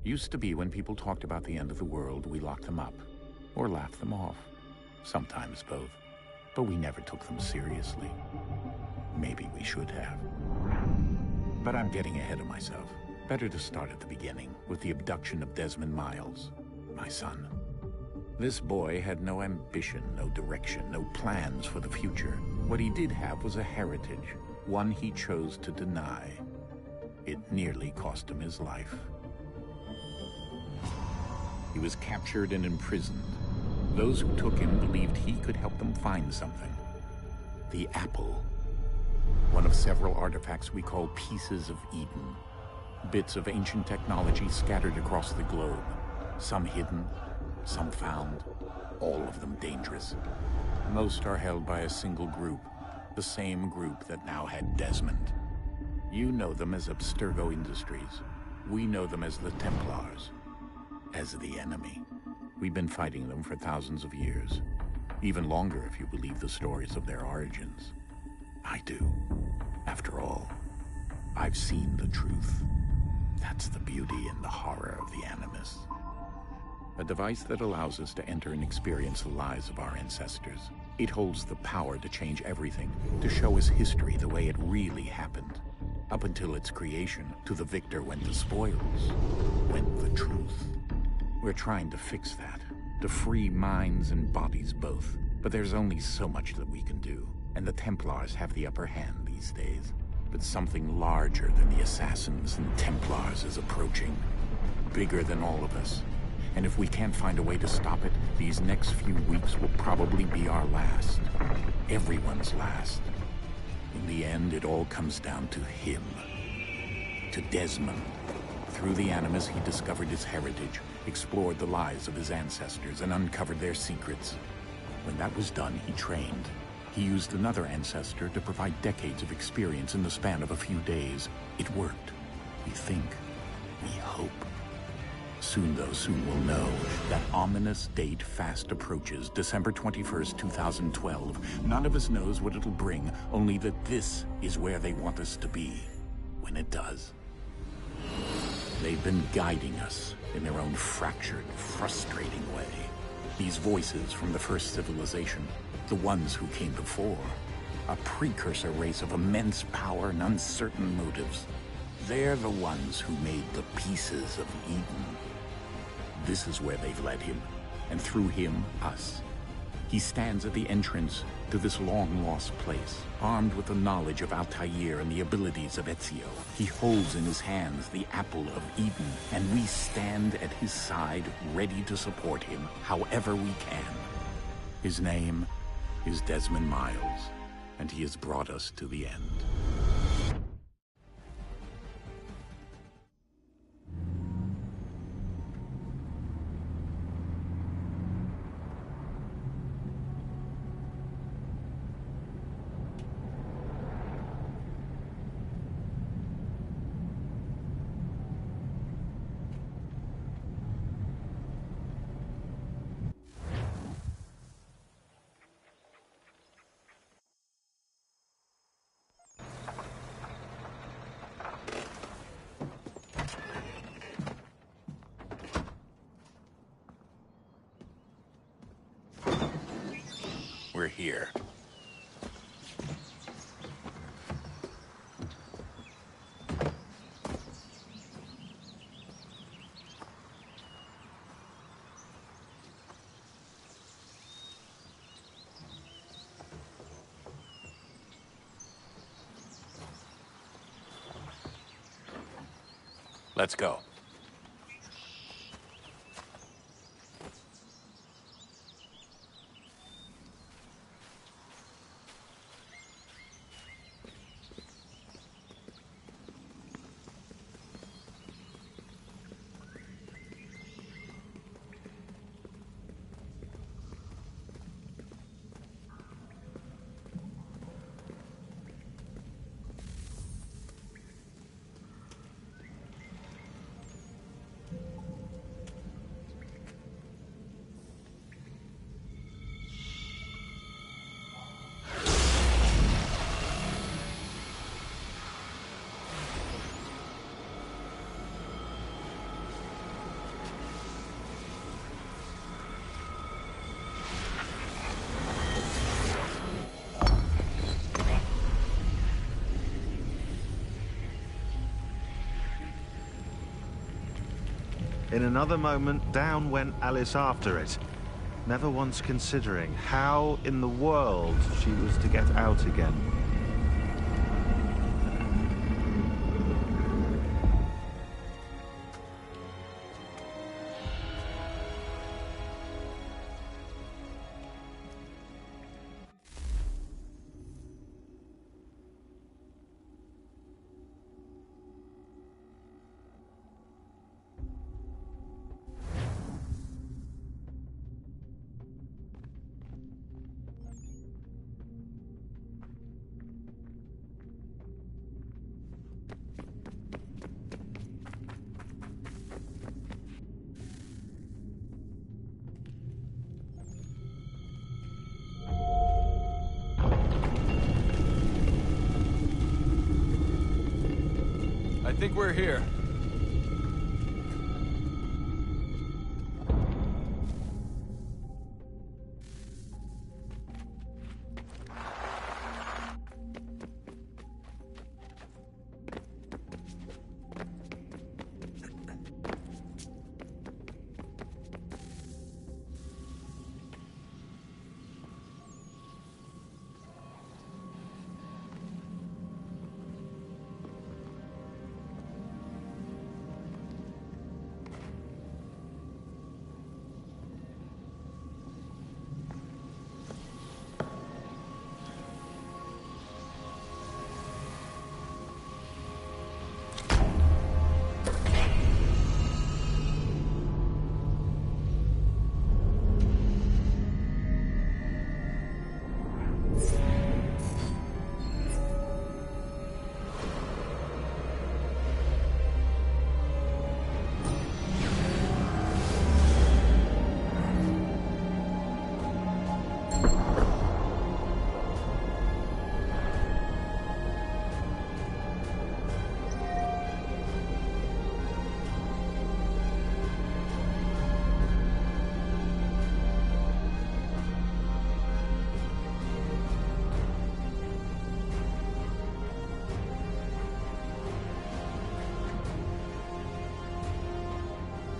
Used to be when people talked about the end of the world, we locked them up. Or laughed them off. Sometimes both. But we never took them seriously. Maybe we should have. But I'm getting ahead of myself. Better to start at the beginning, with the abduction of Desmond Miles, my son. This boy had no ambition, no direction, no plans for the future. What he did have was a heritage, one he chose to deny. It nearly cost him his life. He was captured and imprisoned. Those who took him believed he could help them find something. The apple. One of several artifacts we call pieces of Eden. Bits of ancient technology scattered across the globe. Some hidden, some found, all of them dangerous. Most are held by a single group, the same group that now had Desmond. You know them as Abstergo Industries. We know them as the Templars, as the enemy. We've been fighting them for thousands of years, even longer if you believe the stories of their origins. I do. After all, I've seen the truth. That's the beauty and the horror of the Animus. A device that allows us to enter and experience the lives of our ancestors. It holds the power to change everything, to show us history the way it really happened. Up until its creation, to the victor went the spoils, went the truth. We're trying to fix that, to free minds and bodies both. But there's only so much that we can do, and the Templars have the upper hand these days. But something larger than the Assassins and Templars is approaching, bigger than all of us. And if we can't find a way to stop it, these next few weeks will probably be our last. Everyone's last. In the end, it all comes down to him. To Desmond. Through the Animus, he discovered his heritage, explored the lives of his ancestors, and uncovered their secrets. When that was done, he trained. He used another ancestor to provide decades of experience in the span of a few days. It worked. We think. We hope. Soon we'll know. That ominous date fast approaches, December 21st, 2012. None of us knows what it'll bring, only that this is where they want us to be, when it does. They've been guiding us in their own fractured, frustrating way. These voices from the first civilization, the ones who came before, a precursor race of immense power and uncertain motives. They're the ones who made the pieces of Eden. This is where they've led him, and through him, us. He stands at the entrance to this long-lost place, armed with the knowledge of Altair and the abilities of Ezio. He holds in his hands the apple of Eden, and we stand at his side, ready to support him however we can. His name is Desmond Miles, and he has brought us to the end. We're here. Let's go. In another moment, down went Alice after it, never once considering how in the world she was to get out again. I think we're here.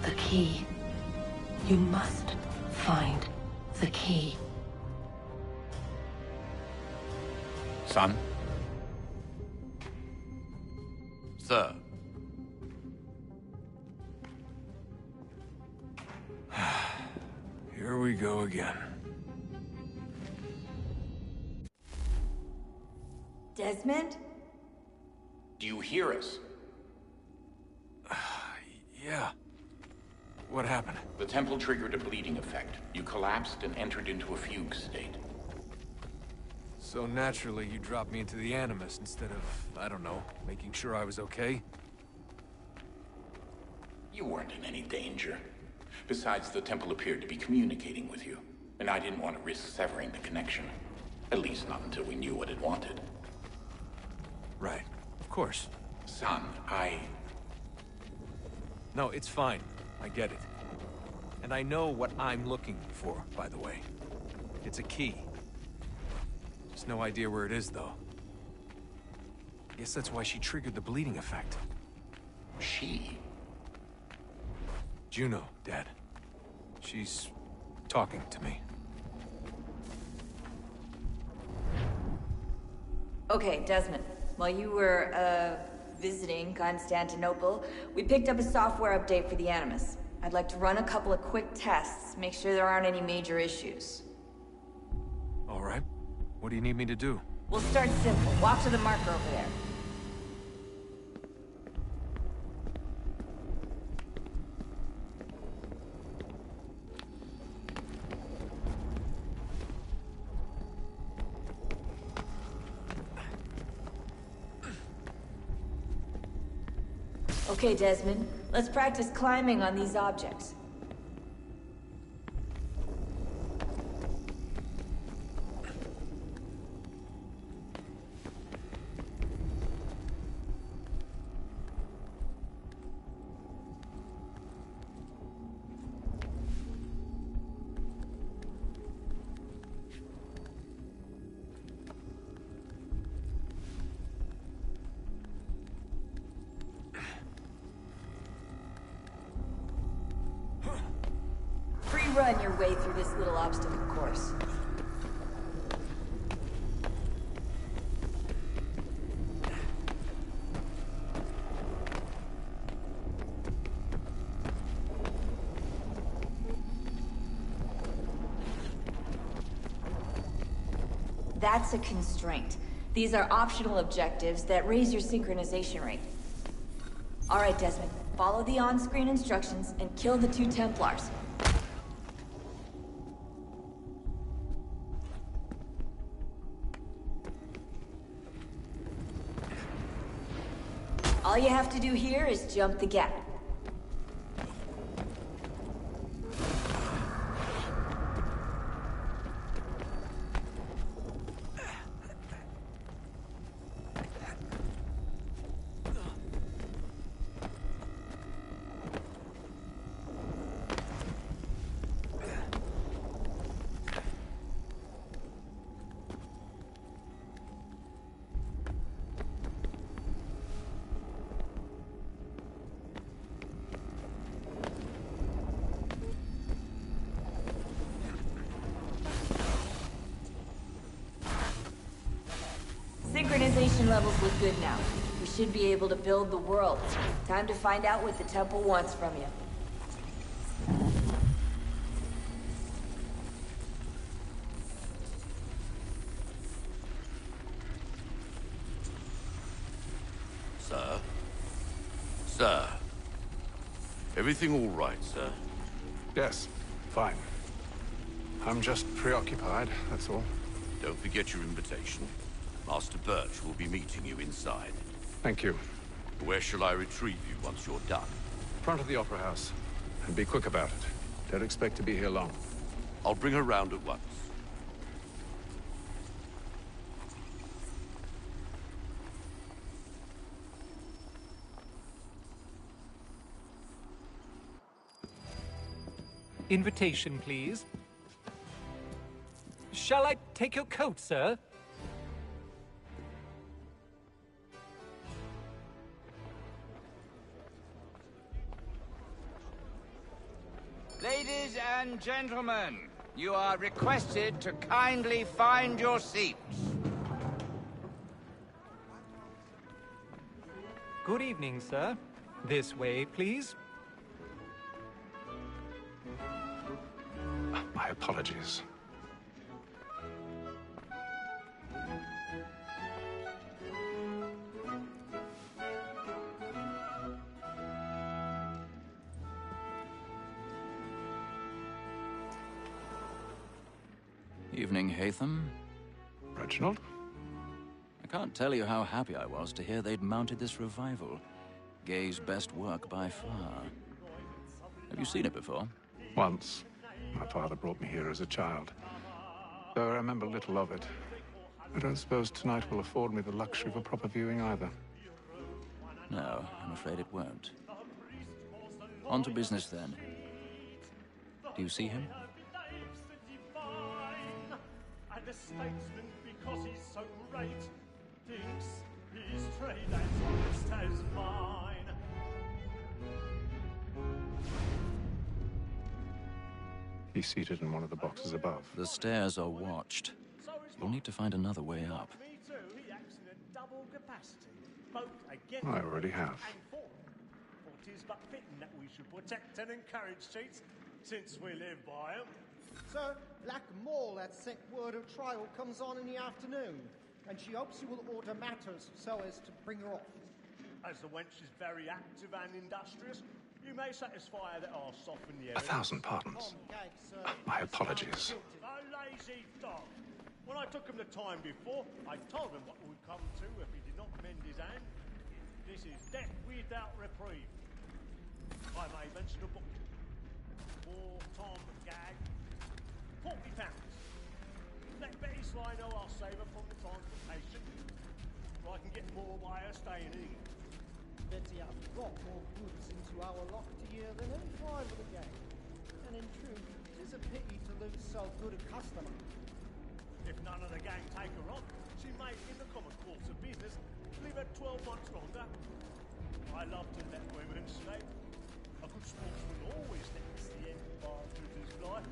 The key. You must find the key. Son? Sir. Here we go again. Desmond? Do you hear us? Yeah. What happened? The temple triggered a bleeding effect. You collapsed and entered into a fugue state. So naturally, you dropped me into the Animus instead of, I don't know, making sure I was okay? You weren't in any danger. Besides, the temple appeared to be communicating with you, and I didn't want to risk severing the connection. At least not until we knew what it wanted. Right. Of course. Son, No, it's fine. I get it. And I know what I'm looking for, by the way. It's a key. Just no idea where it is, though. Guess that's why she triggered the bleeding effect. She? Juno, Dad. She's talking to me. Okay, Desmond. While you were, visiting Constantinople, we picked up a software update for the Animus. I'd like to run a couple of quick tests, make sure there aren't any major issues. All right. What do you need me to do? We'll start simple. Walk to the marker over there. Okay, Desmond. Let's practice climbing on these objects. run your way through this little obstacle course. That's a constraint. These are optional objectives that raise your synchronization rate. Alright, Desmond. Follow the on-screen instructions and kill the 2 Templars. All you have to do here is jump the gap. Synchronization levels look good now. We should be able to build the world. Time to find out what the temple wants from you. Sir? Sir? Everything all right, sir? Yes, fine. I'm just preoccupied, that's all. Don't forget your invitation. Master Birch will be meeting you inside. Thank you. Where shall I retrieve you once you're done? Front of the Opera House. And be quick about it. Don't expect to be here long. I'll bring her round at once. Invitation, please. Shall I take your coat, sir? Ladies and gentlemen, you are requested to kindly find your seats. Good evening, sir. This way, please. My apologies. Evening, Haytham. Reginald? I can't tell you how happy I was to hear they'd mounted this revival. Gay's best work by far. Have you seen it before? Once. My father brought me here as a child. Though I remember little of it. I don't suppose tonight will afford me the luxury of a proper viewing either. No, I'm afraid it won't. On to business then. Do you see him? And the statesman, because he's so great, thinks his trade as honest as mine. He's seated in one of the boxes above. The stairs are watched. You'll need to find another way up. Me too, he acts in a double capacity, both against I already have. and for. For 'tis but fitting that we should protect and encourage cheats, since we live by 'em. Sir, Black Mall had sent word of trial comes on in the afternoon, and she hopes you will order matters so as to bring her off. As the wench is very active and industrious, you may satisfy her that I'll soften the 1,000 pardons. My apologies. A lazy dog. When I took him the time before, I told him what would come to if he did not mend his hand. This is death without reprieve. I may mention a book. For Tom Gag, £40. Let Betty Sly know I'll save her from the transportation, or I can get more by her staying in. Betty has got more goods into our locked year than any five of the gang. And in truth, it is a pity to lose so good a customer. If none of the gang take her on, she may, in the common course of business, leave her 12 months longer. I love to let women slay. A good sportsman always lets the end bartenders fly.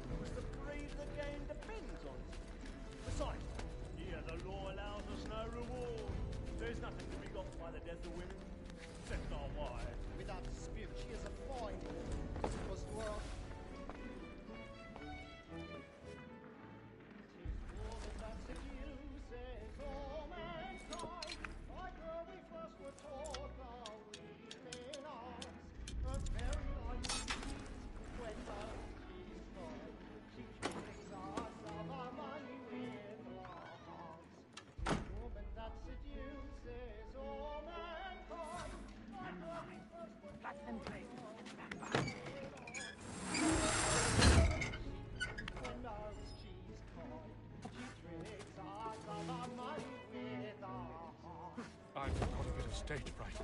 stage fright.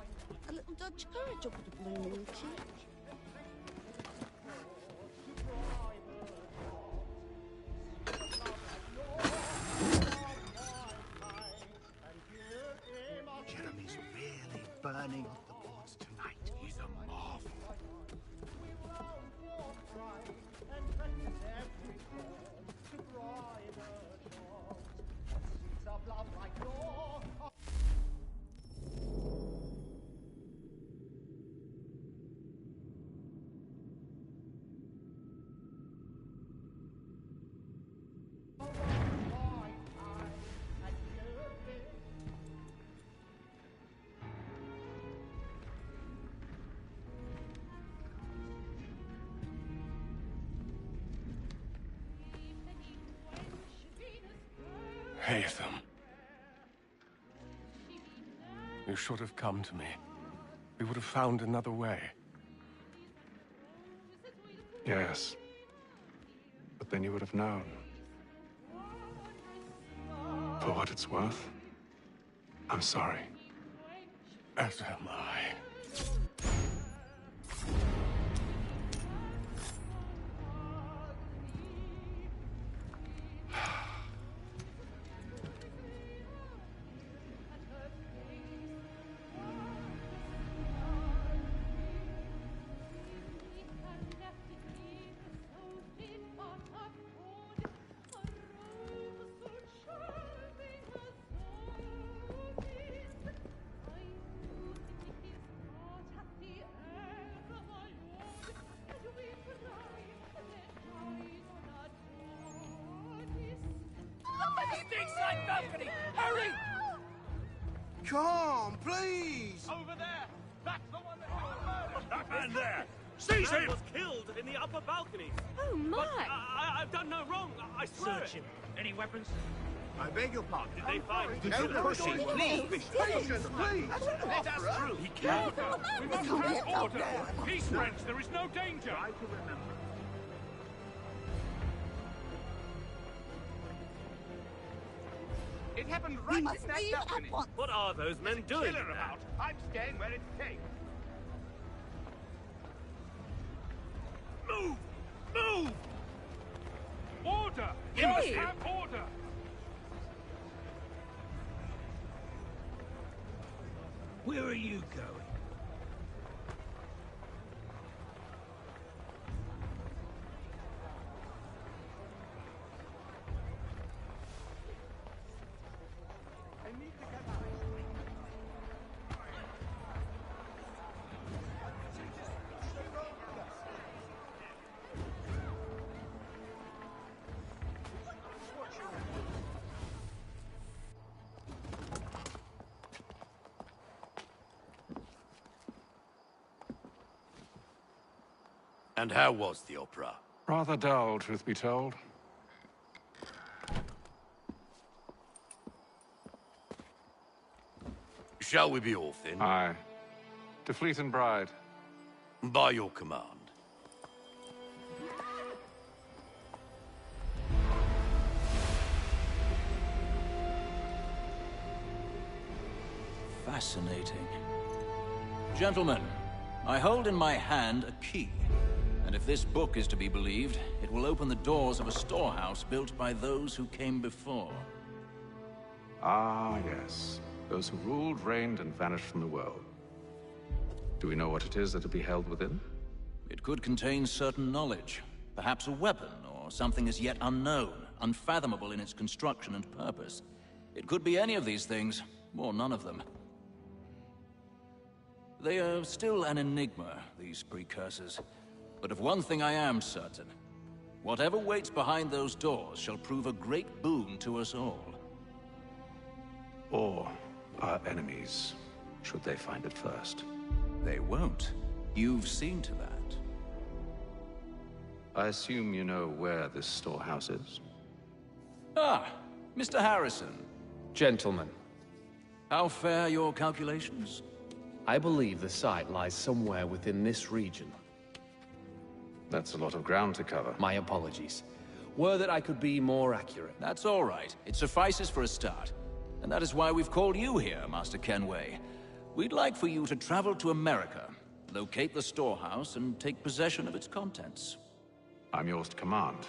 A little Dutch courage up the blue cheek. Jeremy's really burning off the boards tonight. He's a marvel. Haytham. You should have come to me. We would have found another way. Yes. But then you would have known. For what it's worth, I'm sorry. As am I. Hurry! Come, please! Over there! That's the one that got murdered! That man there! Seize him! was killed in the upper balcony. Oh, my! But I've done no wrong. I swear Search him. Any weapons? I beg your pardon. Did they find No pushing, please! Patience, please! Let us through. He can't. We must have order! Peace, friends, there is no danger! Try to remember. It happened We right must in that leave balcony. at once. What are those men doing? Killer about. I'm staying where it's safe. Move! Move! Order! Hey! You must have order! Where are you going? And how was the opera? Rather dull, truth be told. Shall we be off then? Aye. To Fleet and Bride. By your command. Fascinating. Gentlemen, I hold in my hand a key. And if this book is to be believed, it will open the doors of a storehouse built by those who came before. Ah, yes. Those who ruled, reigned, and vanished from the world. Do we know what it is that will be held within? It could contain certain knowledge. Perhaps a weapon, or something as yet unknown, unfathomable in its construction and purpose. It could be any of these things, or none of them. They are still an enigma, these precursors. But of one thing I am certain. Whatever waits behind those doors shall prove a great boon to us all. Or our enemies, should they find it first. They won't. You've seen to that. I assume you know where this storehouse is? Ah, Mr. Harrison. Gentlemen, How fare your calculations? I believe the site lies somewhere within this region. That's a lot of ground to cover. My apologies. Were that I could be more accurate. That's all right. It suffices for a start. And that is why we've called you here, Master Kenway. We'd like for you to travel to America, locate the storehouse, and take possession of its contents. I'm yours to command,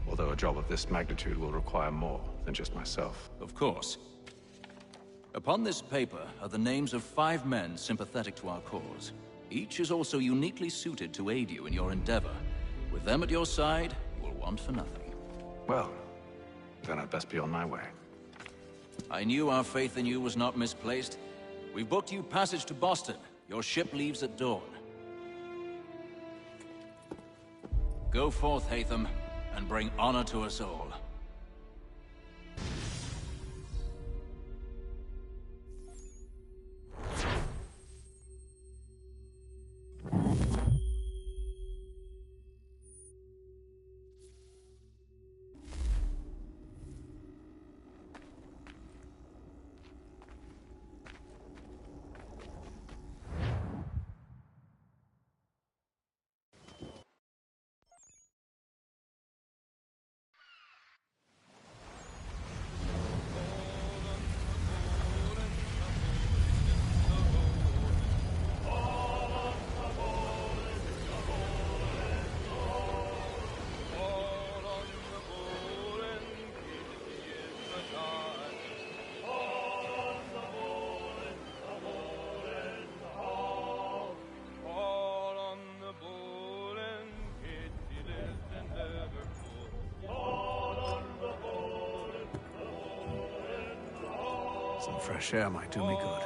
although a job of this magnitude will require more than just myself. Of course. Upon this paper are the names of 5 men sympathetic to our cause. Each is also uniquely suited to aid you in your endeavor. With them at your side, you will want for nothing. Well, then I'd best be on my way. I knew our faith in you was not misplaced. We've booked you passage to Boston. Your ship leaves at dawn. Go forth, Haytham, and bring honor to us all. Some fresh air might do me good.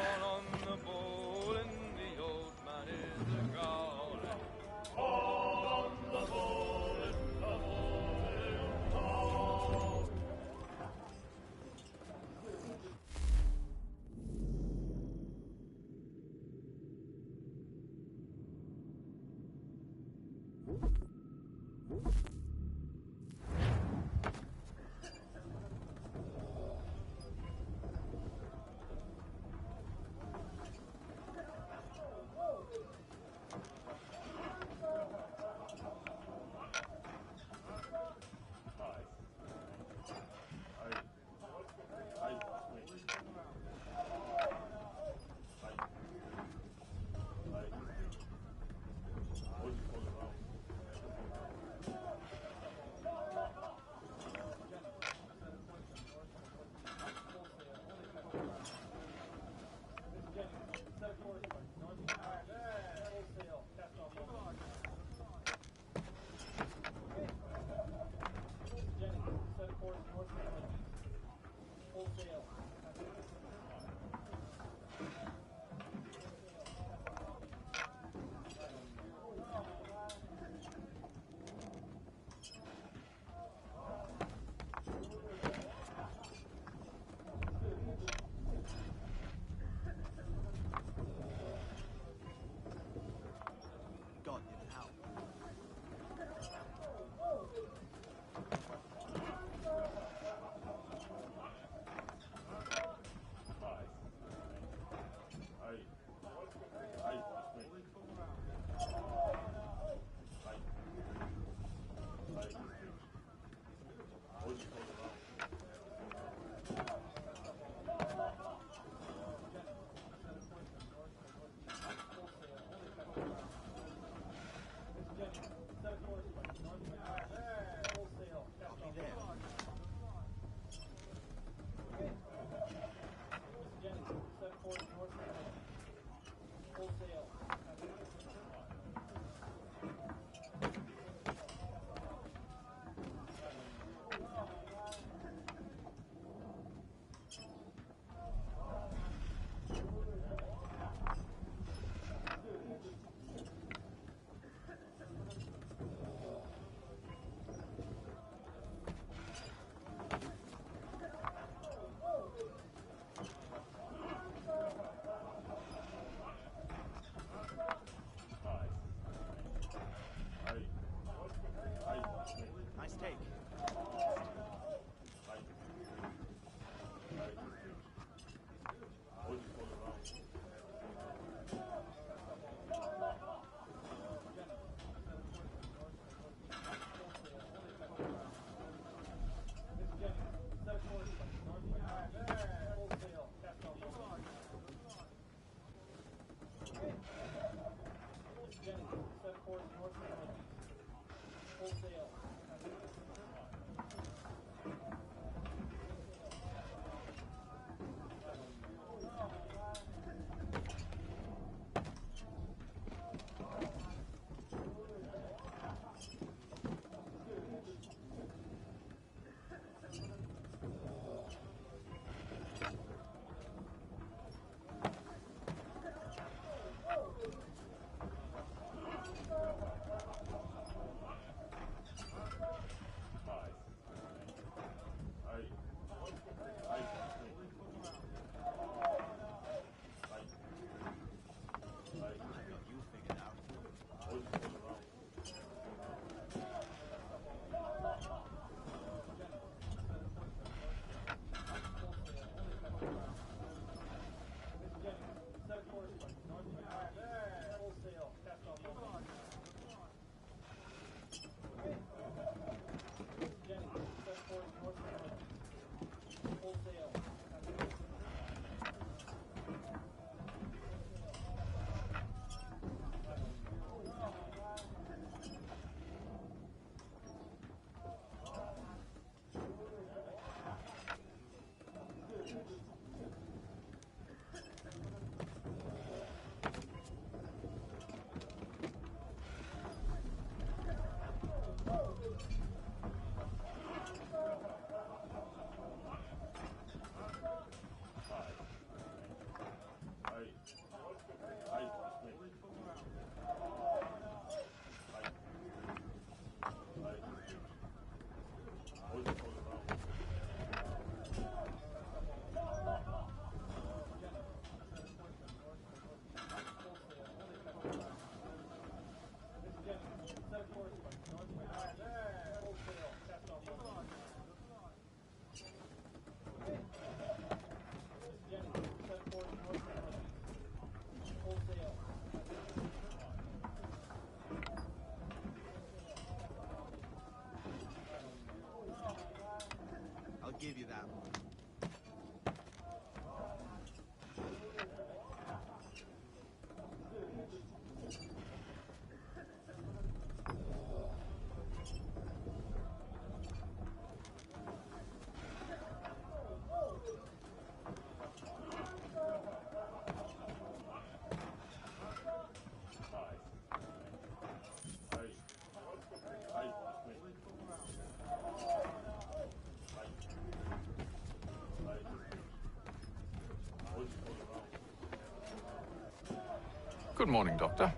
Good morning, Doctor.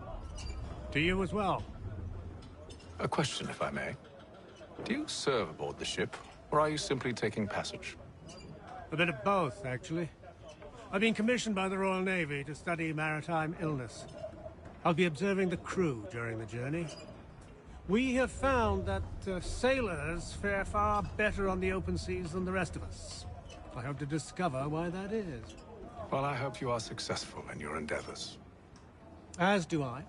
To you as well. A question, if I may. Do you serve aboard the ship, or are you simply taking passage? A bit of both, actually. I've been commissioned by the Royal Navy to study maritime illness. I'll be observing the crew during the journey. We have found that sailors fare far better on the open seas than the rest of us. I hope to discover why that is. Well, I hope you are successful in your endeavors. As do I.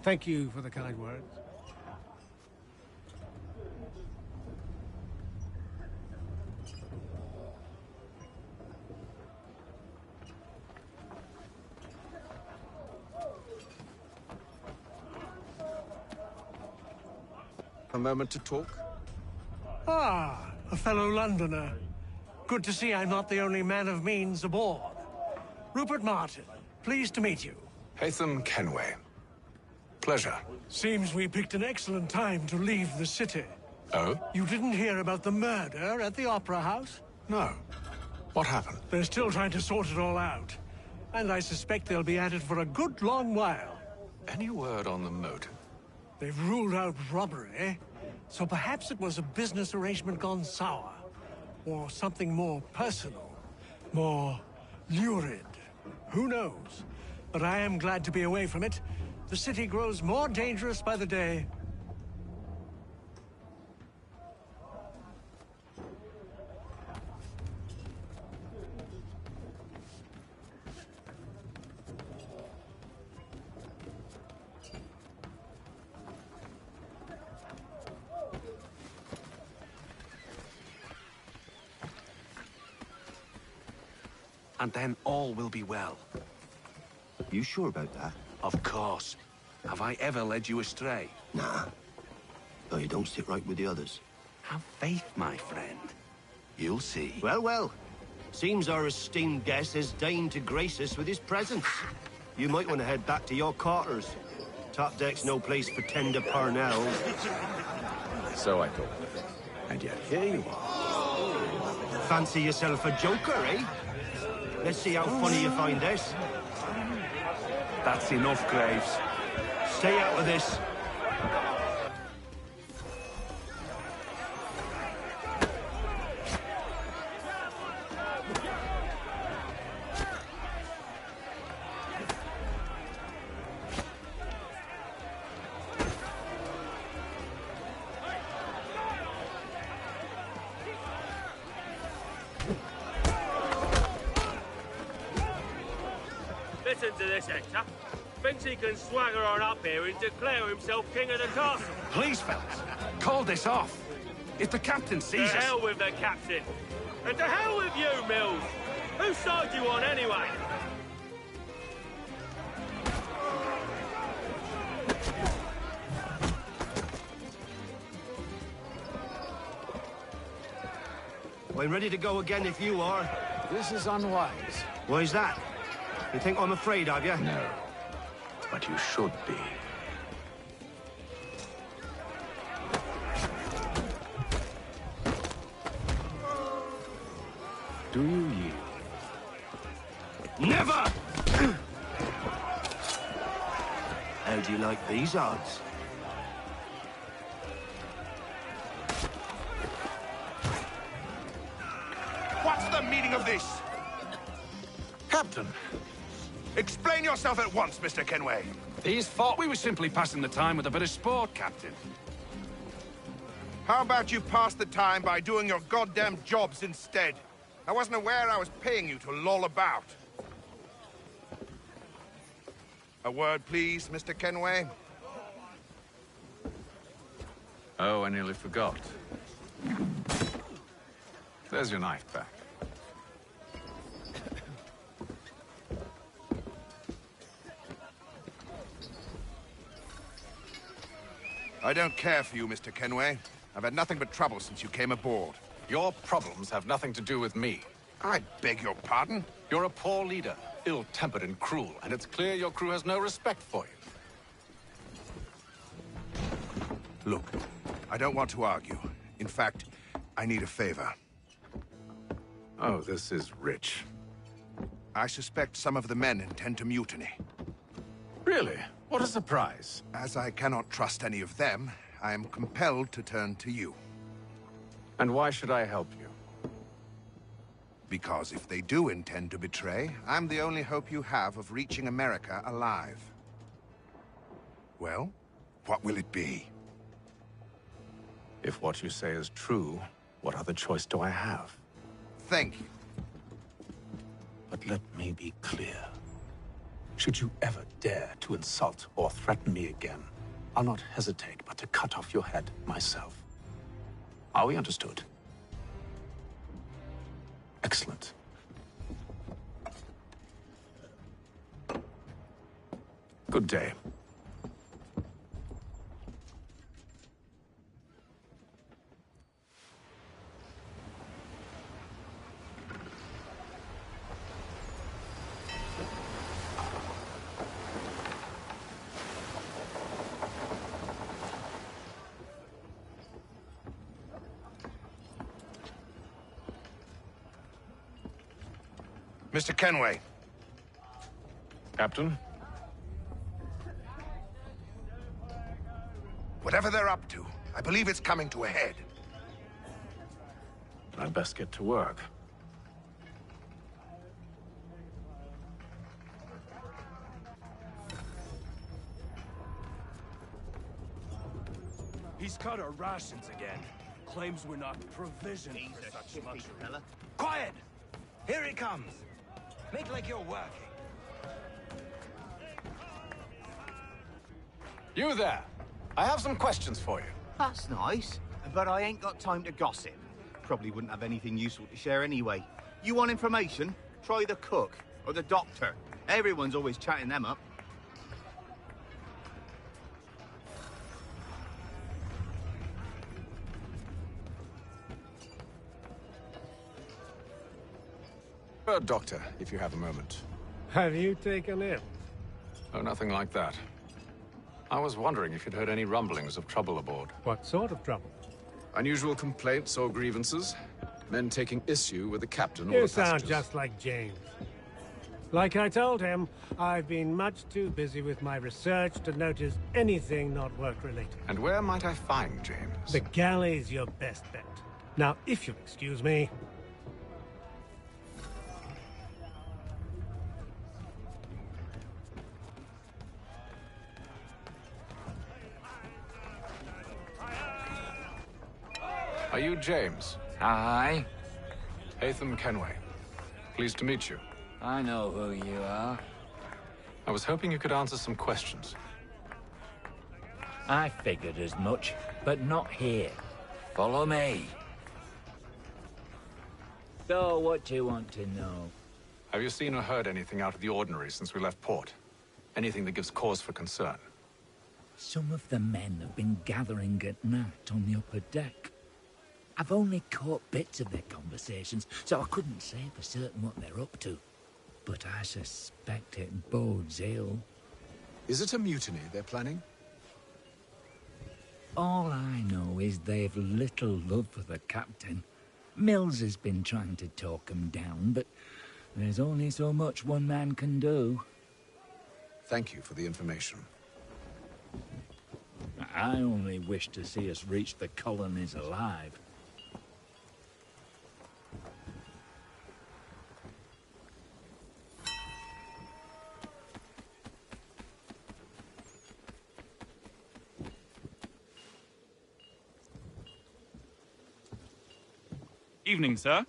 Thank you for the kind words. A moment to talk? Ah, a fellow Londoner. Good to see I'm not the only man of means aboard. Rupert Martin, pleased to meet you. Haytham Kenway. Pleasure. Seems we picked an excellent time to leave the city. Oh? You didn't hear about the murder at the Opera House? No. What happened? They're still trying to sort it all out. And I suspect they'll be at it for a good long while. Any word on the motive? They've ruled out robbery, so perhaps it was a business arrangement gone sour. Or something more personal, more lurid. Who knows? But I am glad to be away from it. The city grows more dangerous by the day. And then all will be well. You sure about that? Of course. Have I ever led you astray? Nah. Though you don't sit right with the others. Have faith, my friend. You'll see. Well, well. Seems our esteemed guest has deigned to grace us with his presence. You might want to head back to your quarters. Top deck's no place for tender Parnells. So I thought. And yet here you are. Fancy yourself a joker, eh? Let's see how funny you find this. That's enough, Graves. Stay out of this. Listen to this, Hector. Thinks he can swagger on up here and declare himself king of the castle. Please, fellas, call this off. If the captain sees To us... hell with the captain. And to hell with you, Mills. Whose side you on, anyway? I'm ready to go again if you are. This is unwise. Why's that? You think I'm afraid of you? No. But you should be. Do you yield? Never! How do you like these odds? What's the meaning of this? Captain! Explain yourself at once, Mr. Kenway. His fault. We were simply passing the time with a bit of sport, Captain. How about you pass the time by doing your goddamn jobs instead? I wasn't aware I was paying you to loll about. A word, please, Mr. Kenway. Oh, I nearly forgot. There's your knife back. I don't care for you, Mr. Kenway. I've had nothing but trouble since you came aboard. Your problems have nothing to do with me. I beg your pardon? You're a poor leader, ill-tempered and cruel, and it's clear your crew has no respect for you. Look, I don't want to argue. In fact, I need a favor. Oh, this is rich. I suspect some of the men intend to mutiny. Really? What a surprise. As I cannot trust any of them, I am compelled to turn to you. And why should I help you? Because if they do intend to betray, I'm the only hope you have of reaching America alive. Well, what will it be? If what you say is true, what other choice do I have? Thank you. But let me be clear. Should you ever dare to insult or threaten me again, I'll not hesitate but to cut off your head myself. Are we understood? Excellent. Good day. Mr. Kenway. Captain? Whatever they're up to, I believe it's coming to a head. I'd best get to work. He's cut our rations again. Claims we're not provisioned for such luxury. Fella. Quiet! Here he comes. Make like you're working. You there! I have some questions for you. That's nice, but I ain't got time to gossip. Probably wouldn't have anything useful to share anyway. You want information? Try the cook or the doctor. Everyone's always chatting them up. Doctor, if you have a moment. Have you taken him? Oh, nothing like that. I was wondering if you'd heard any rumblings of trouble aboard. What sort of trouble? Unusual complaints or grievances? Men taking issue with the captain or You the sound passengers? just like James. Like I told him, I've been much too busy with my research to notice anything not work-related. And where might I find James? The galley's your best bet. Now, if you'll excuse me... Are you James? Hi. Haytham Kenway. Pleased to meet you. I know who you are. I was hoping you could answer some questions. I figured as much, but not here. Follow me. So, what do you want to know? Have you seen or heard anything out of the ordinary since we left port? Anything that gives cause for concern? Some of the men have been gathering at night on the upper deck. I've only caught bits of their conversations, so I couldn't say for certain what they're up to. But I suspect it bodes ill. Is it a mutiny they're planning? All I know is they've little love for the captain. Mills has been trying to talk him down, but there's only so much one man can do. Thank you for the information. I only wish to see us reach the colonies alive. Evening, sir.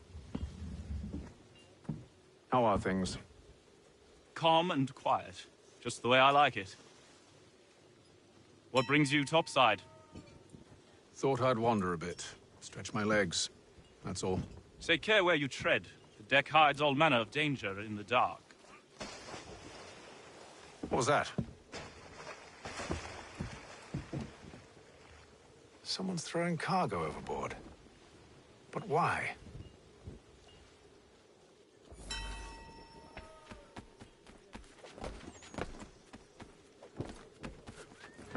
How are things? Calm and quiet. Just the way I like it. What brings you topside? Thought I'd wander a bit. Stretch my legs. That's all. Take care where you tread. The deck hides all manner of danger in the dark. What was that? Someone's throwing cargo overboard. But why?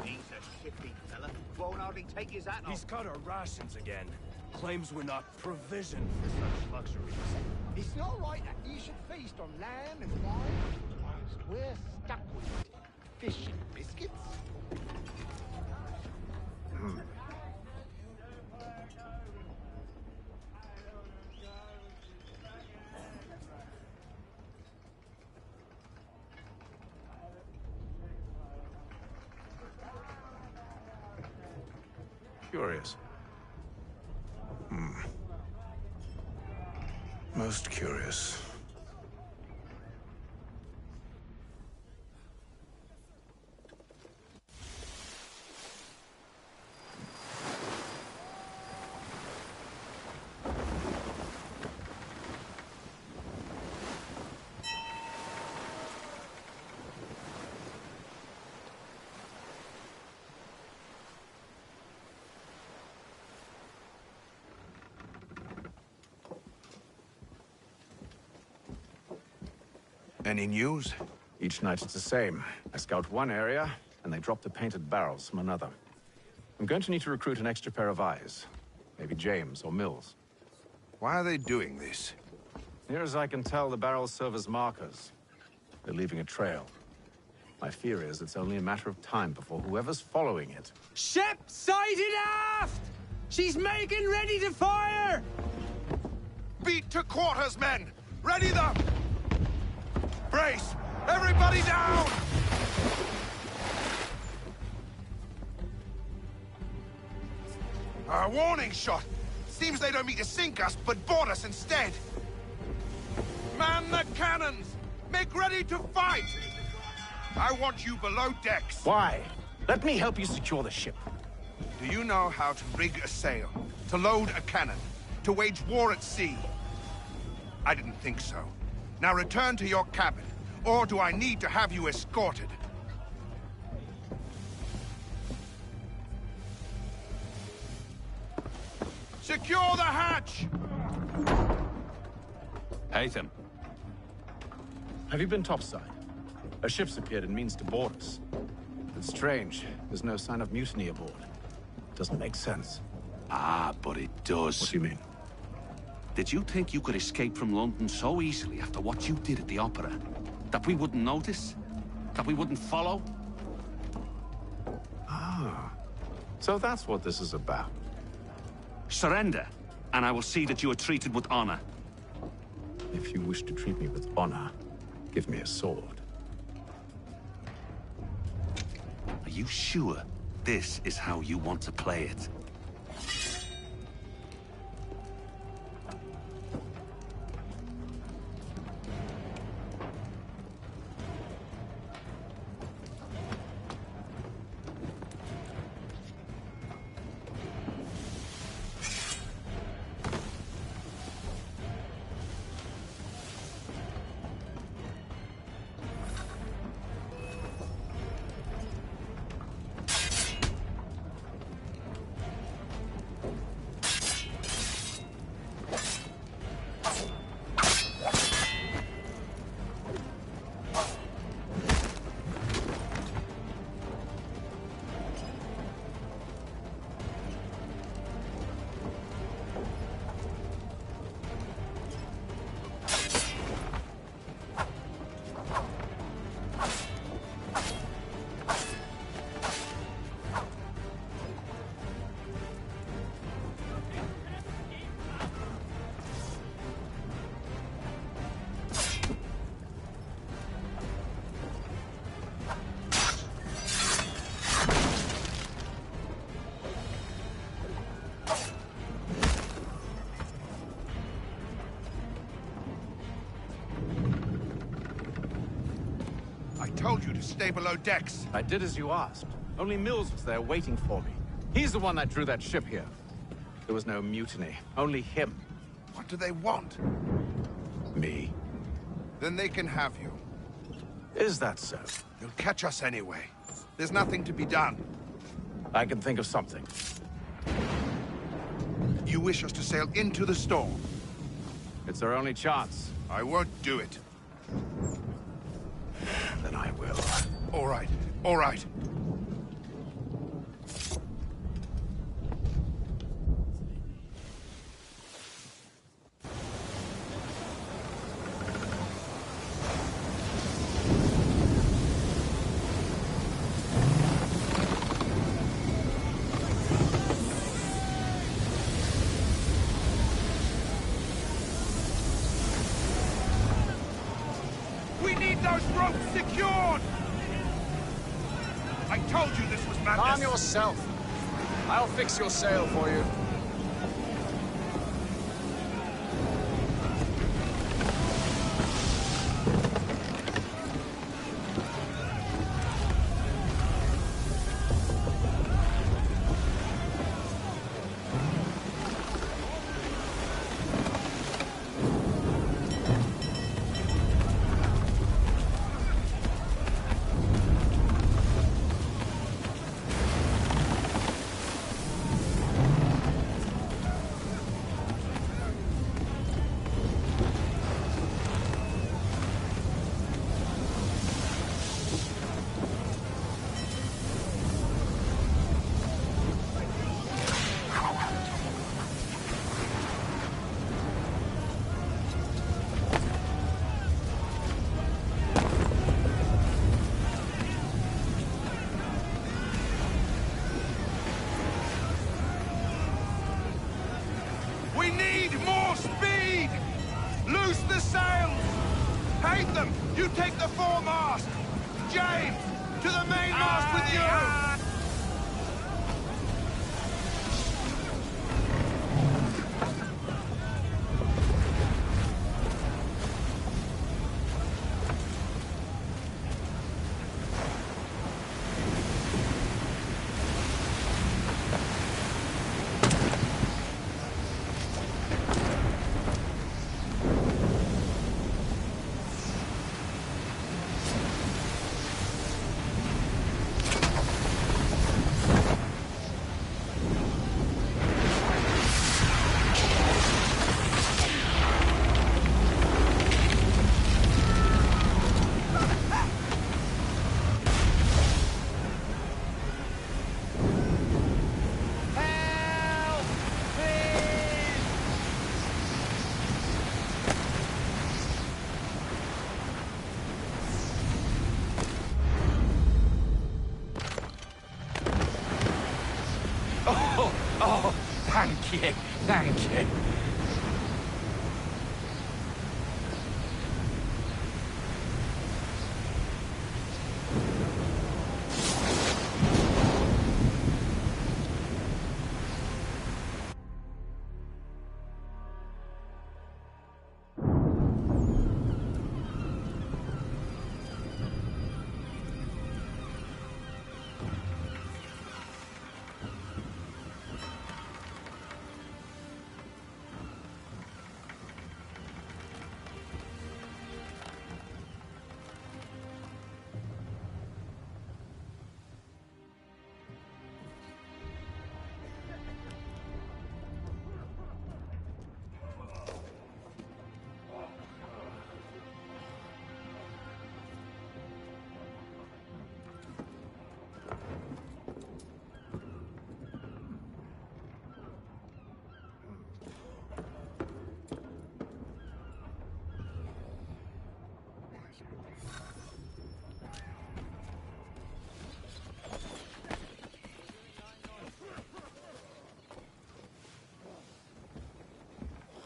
He's a shifty fella. Won't hardly take his hat off. He's cut our rations again. Claims we're not provisioned for such luxuries. It's not right that you should feast on lamb and wine whilst we're stuck with it. fish and biscuits? Curious. Most curious. Any news? Each night it's the same. I scout one area, and they drop the painted barrels from another. I'm going to need to recruit an extra pair of eyes. Maybe James or Mills. Why are they doing this? Near as I can tell, the barrels serve as markers. They're leaving a trail. My fear is it's only a matter of time before whoever's following it... Ship sighted aft! She's making ready to fire! Beat to quarters, men! Ready them! Brace! Everybody down! A warning shot! Seems they don't mean to sink us, but board us instead! Man the cannons! Make ready to fight! I want you below decks! Why? Let me help you secure the ship. Do you know how to rig a sail? To load a cannon? To wage war at sea? I didn't think so. Now return to your cabin, or do I need to have you escorted? Secure the hatch! Haytham. Have you been topside? A ship's appeared and means to board us. It's strange. There's no sign of mutiny aboard. Doesn't make sense. Ah, but it does. What do you mean? Did you think you could escape from London so easily after what you did at the Opera? That we wouldn't notice? That we wouldn't follow? Ah. So that's what this is about. Surrender, and I will see that you are treated with honor. If you wish to treat me with honor, give me a sword. Are you sure this is how you want to play it? I told you to stay below decks. I did as you asked. Only Mills was there waiting for me. He's the one that drew that ship here. There was no mutiny, only him. What do they want? Me. Then they can have you. Is that so? They'll catch us anyway. There's nothing to be done. I can think of something. You wish us to sail into the storm? It's our only chance. I won't do it. Then I will. All right, all right. those ropes secured! I told you this was madness! Calm yourself. I'll fix your sail for you. We need more speed! Loose the sails! Haytham, you take the foremast! James, to the mainmast with you! Oh, thank you, thank you.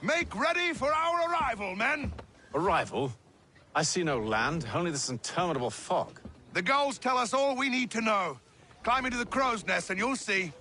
Make ready for our arrival, men! Arrival? I see no land, only this interminable fog. The gulls tell us all we need to know. Climb into the crow's nest and you'll see.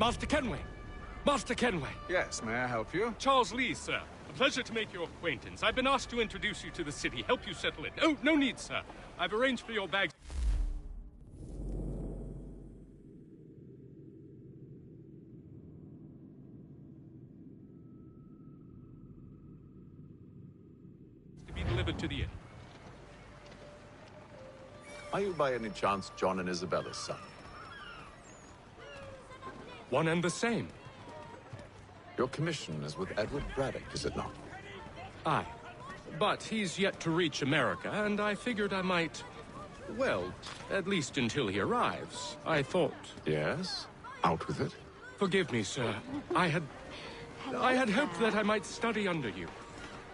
Master Kenway! Master Kenway! Yes, may I help you? Charles Lee, sir. A pleasure to make your acquaintance. I've been asked to introduce you to the city, help you settle in. Oh, no need, sir. I've arranged for your bags. To be delivered to the inn. Are you by any chance John and Isabella's son? One and the same. Your commission is with Edward Braddock, is it not? Aye. But he's yet to reach America, and I figured I might... Well, at least until he arrives, I thought... Yes? Out with it. Forgive me, sir. I had hoped that I might study under you.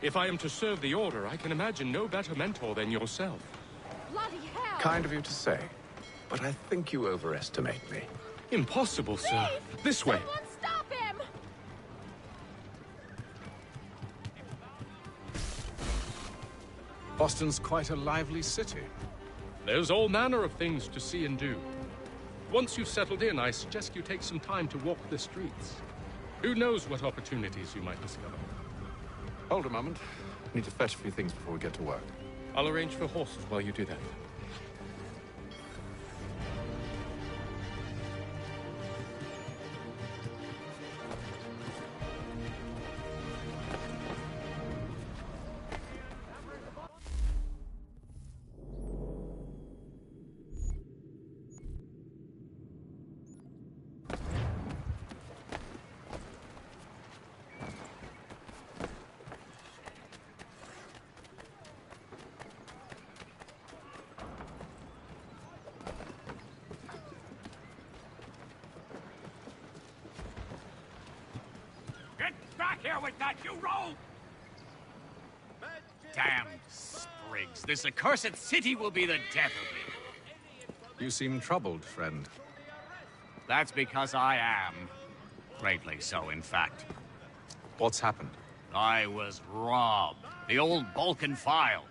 If I am to serve the Order, I can imagine no better mentor than yourself. Bloody hell! Kind of you to say, but I think you overestimate me. Impossible, sir. This way. Someone stop him! Boston's quite a lively city. There's all manner of things to see and do. Once you've settled in, I suggest you take some time to walk the streets. Who knows what opportunities you might discover. Hold a moment. I need to fetch a few things before we get to work. I'll arrange for horses while you do that. Back here with that, you rogue! Damned sprigs. This accursed city will be the death of me. You seem troubled, friend. That's because I am. Greatly so, in fact. What's happened? I was robbed. The old Balkan file.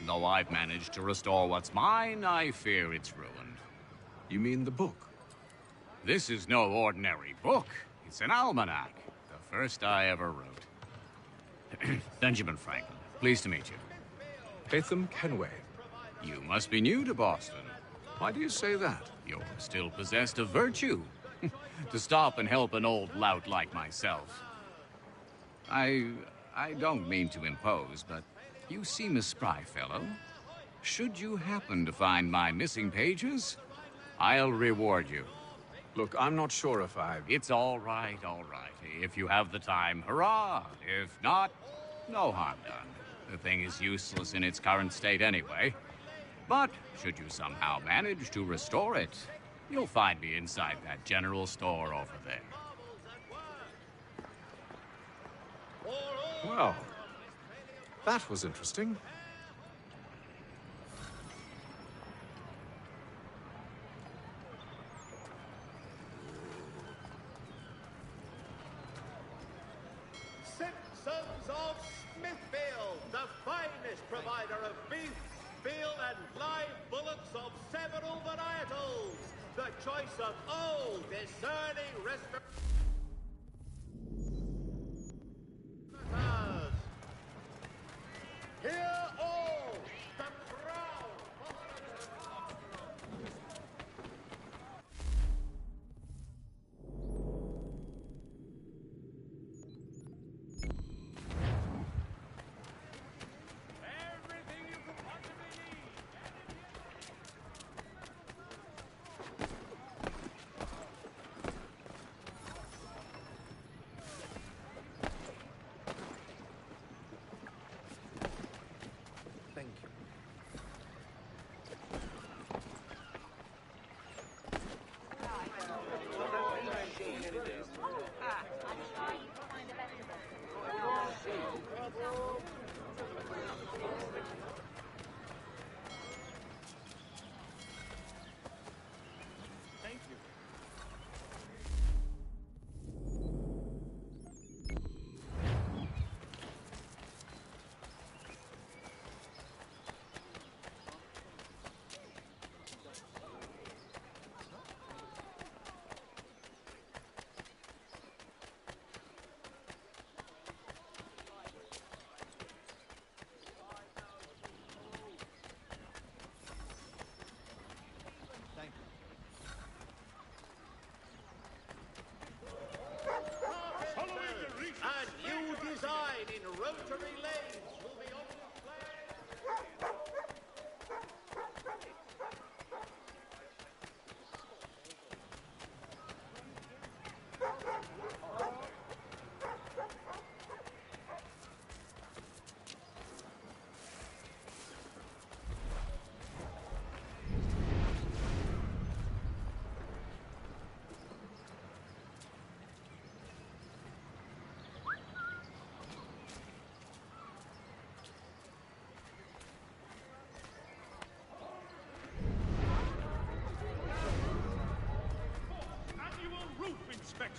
Though I've managed to restore what's mine, I fear it's ruined. You mean the book? This is no ordinary book. It's an almanac. The first I ever wrote. Benjamin Franklin. Pleased to meet you. Haytham Kenway. You must be new to Boston. Why do you say that? You're still possessed of virtue. To stop and help an old lout like myself. I don't mean to impose, but you seem a spry fellow. Should you happen to find my missing pages, I'll reward you. Look, I'm not sure if It's all right, all right. If you have the time, hurrah! If not, no harm done. The thing is useless in its current state anyway. But should you somehow manage to restore it, you'll find me inside that general store over there. Well, that was interesting. Simpsons of Smithfield, the finest provider of beef, veal and live bullocks of several varietals. The choice of old, discerning restaurants. Hear all, the crowd.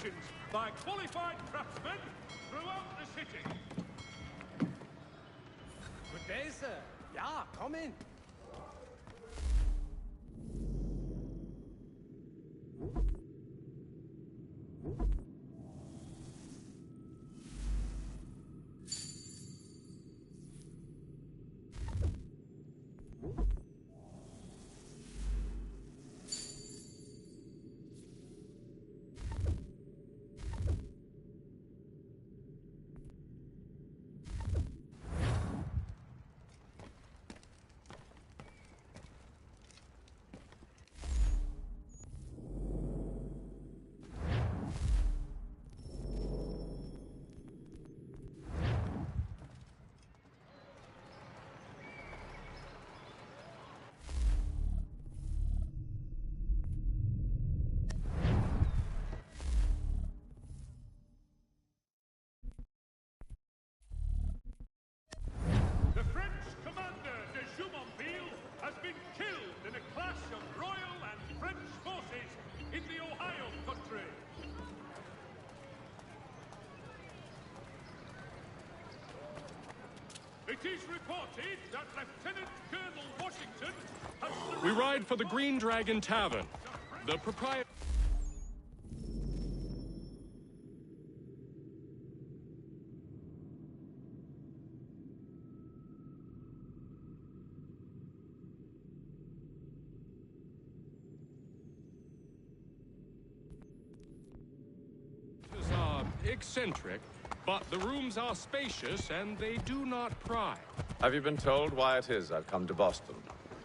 demonstrations by qualified craftsmen throughout the city. Good day, sir. Yeah, come in. The French commander de Jumonville has been killed in a clash of Royal and French forces in the Ohio country. It is reported that Lieutenant Colonel Washington has... We ride for the Green Dragon Tavern. The proprietor... are eccentric, but the rooms are spacious and they do not pry. Have you been told why it is I've come to Boston?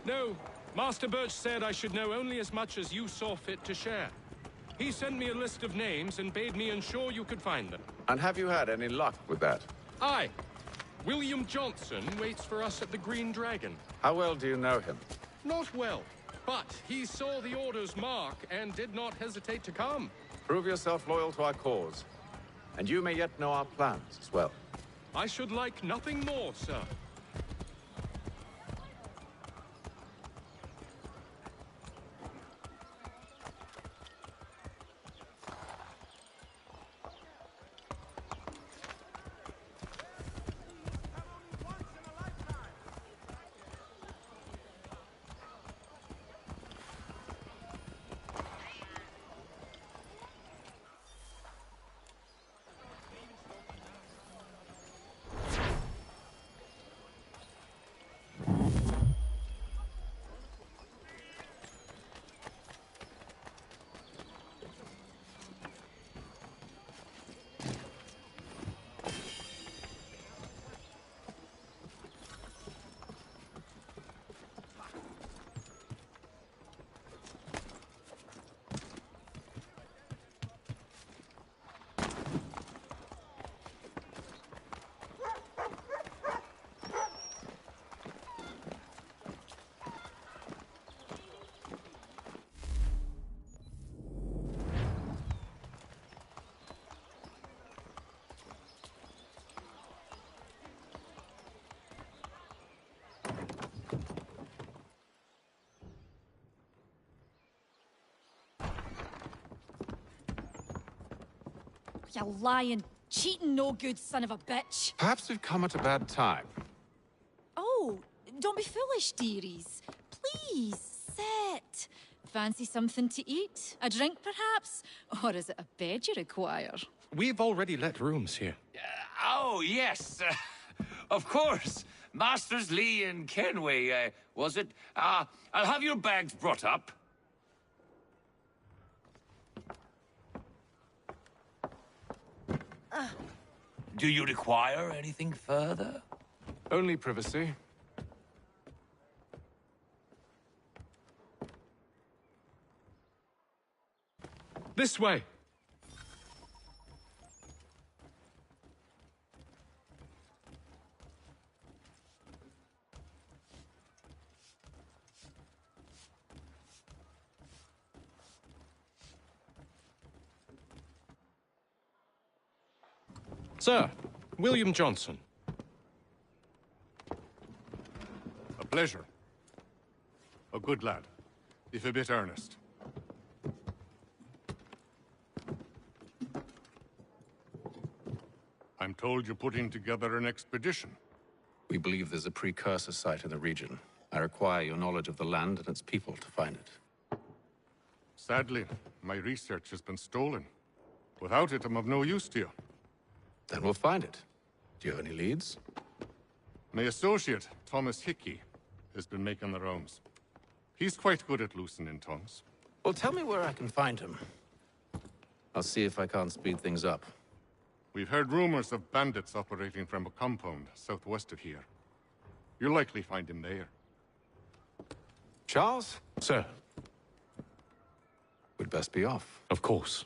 No. Master Birch said I should know only as much as you saw fit to share. He sent me a list of names and bade me ensure you could find them. And have you had any luck with that? Aye. William Johnson waits for us at the Green Dragon. How well do you know him? Not well, but he saw the order's mark and did not hesitate to come. Prove yourself loyal to our cause. And you may yet know our plans as well. I should like nothing more, sir. You lying, cheating, no good son of a bitch. Perhaps we've come at a bad time. Oh, don't be foolish, dearies. Please, sit. Fancy something to eat? A drink, perhaps? Or is it a bed you require? We've already let rooms here. Oh, yes. Of course. Masters Lee and Kenway, was it? I'll have your bags brought up. Do you require anything further? Only privacy. This way. Sir, William Johnson. A pleasure. A good lad, if a bit earnest. I'm told you're putting together an expedition. We believe there's a precursor site in the region. I require your knowledge of the land and its people to find it. Sadly, my research has been stolen. Without it, I'm of no use to you. Then we'll find it. Do you have any leads? My associate, Thomas Hickey, has been making the rounds. He's quite good at loosening tongues. Well, tell me where I can find him. I'll see if I can't speed things up. We've heard rumors of bandits operating from a compound southwest of here. You'll likely find him there. Charles? Sir. We'd best be off. Of course.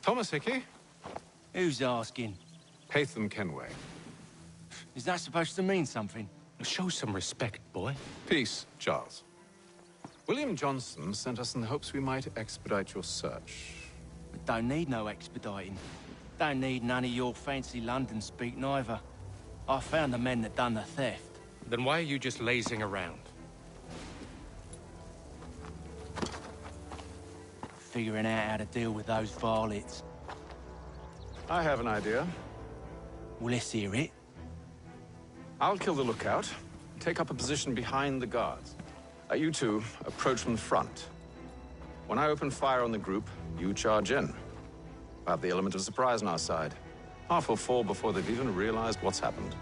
Thomas Hickey? Who's asking? Haytham Kenway. Is that supposed to mean something? Show some respect, boy. Peace, Charles. William Johnson sent us in the hopes we might expedite your search. We don't need no expediting. Don't need none of your fancy London speak neither. I found the men that done the theft. Then why are you just lazing around? Figuring out how to deal with those varlets. I have an idea. Well, let's hear it. I'll kill the lookout, take up a position behind the guards. You two approach from the front. When I open fire on the group, you charge in. I have the element of surprise on our side. Half will fall before they've even realized what's happened.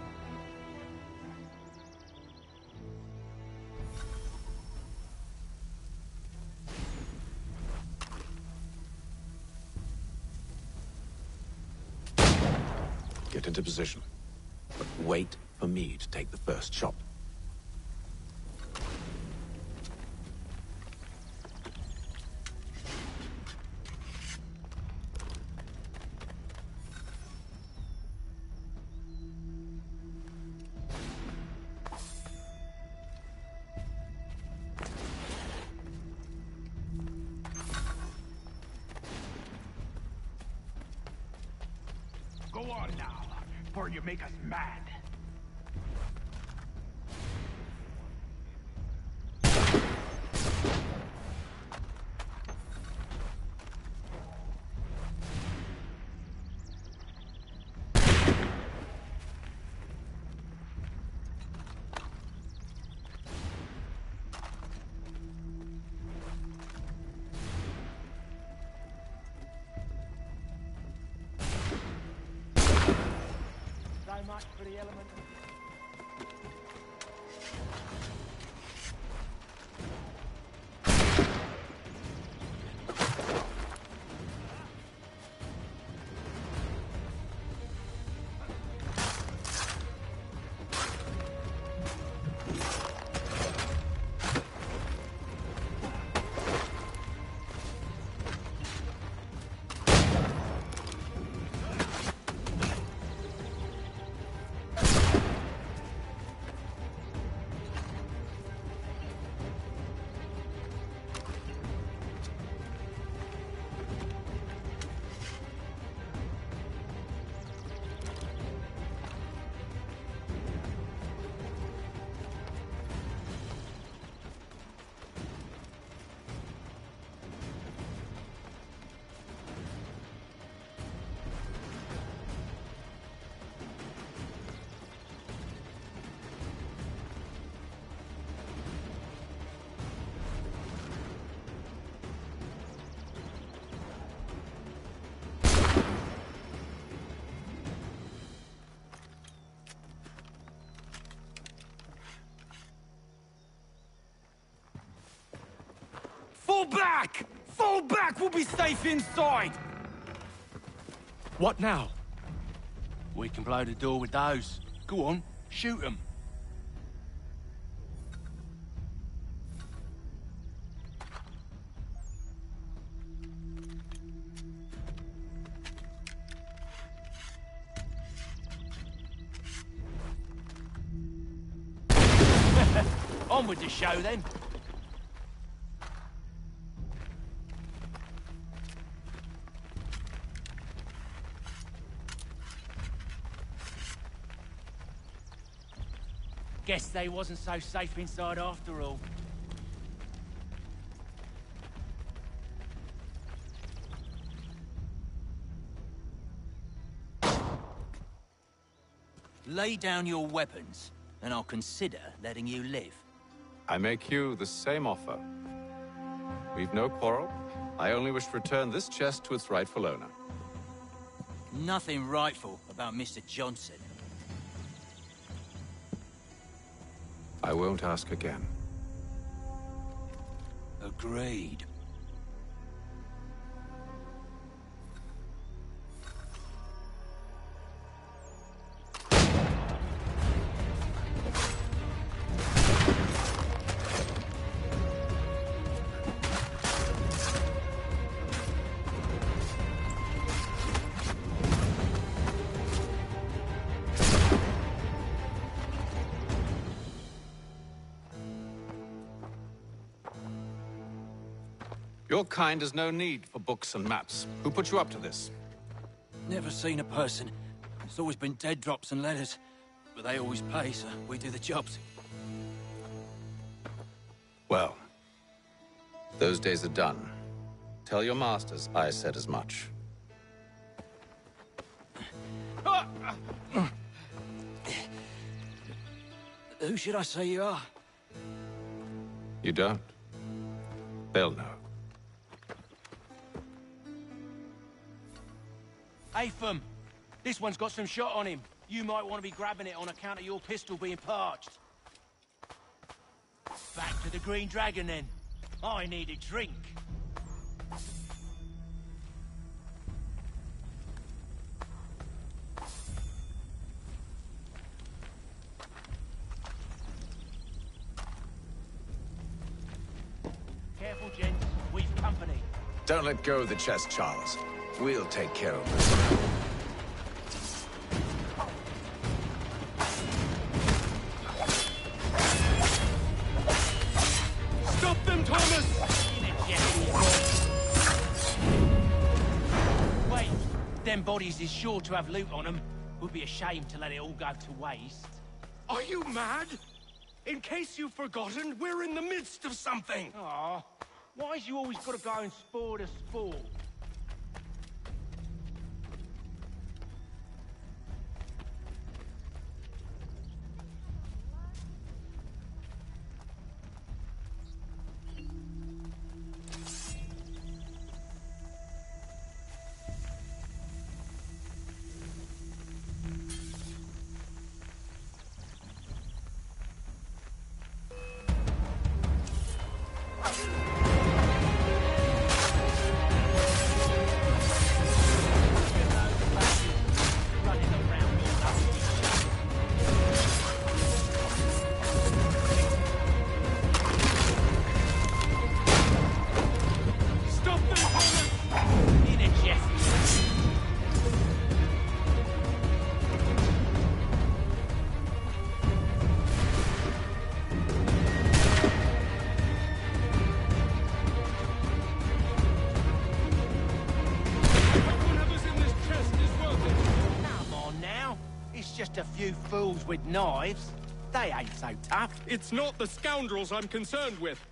Get into position. But wait for me to take the first shot. Go on now, before you make us mad. So much for the element of... Fall back! Fall back! We'll be safe inside! What now? We can blow the door with those. Go on, shoot them. On with the show, then. Guess they wasn't so safe inside after all. Lay down your weapons, and I'll consider letting you live. I make you the same offer. We've no quarrel. I only wish to return this chest to its rightful owner. Nothing rightful about Mr. Johnson. I won't ask again. Agreed. Your kind has no need for books and maps. Who put you up to this? Never seen a person. It's always been dead drops and letters. But they always pay, so we do the jobs. Well, those days are done. Tell your masters I said as much. Who should I say you are? You don't? They'll know. Atham, this one's got some shot on him. You might want to be grabbing it on account of your pistol being parched. Back to the Green Dragon, then. I need a drink. Careful, gents. We've company. Don't let go of the chest, Charles. We'll take care of this. Stop them, Thomas! Wait, them bodies is sure to have loot on them. Would be a shame to let it all go to waste. Are you mad? In case you've forgotten, we're in the midst of something! Aw, why's you always gotta go and spoil the sport? Just a few fools with knives. They ain't so tough. It's not the scoundrels I'm concerned with.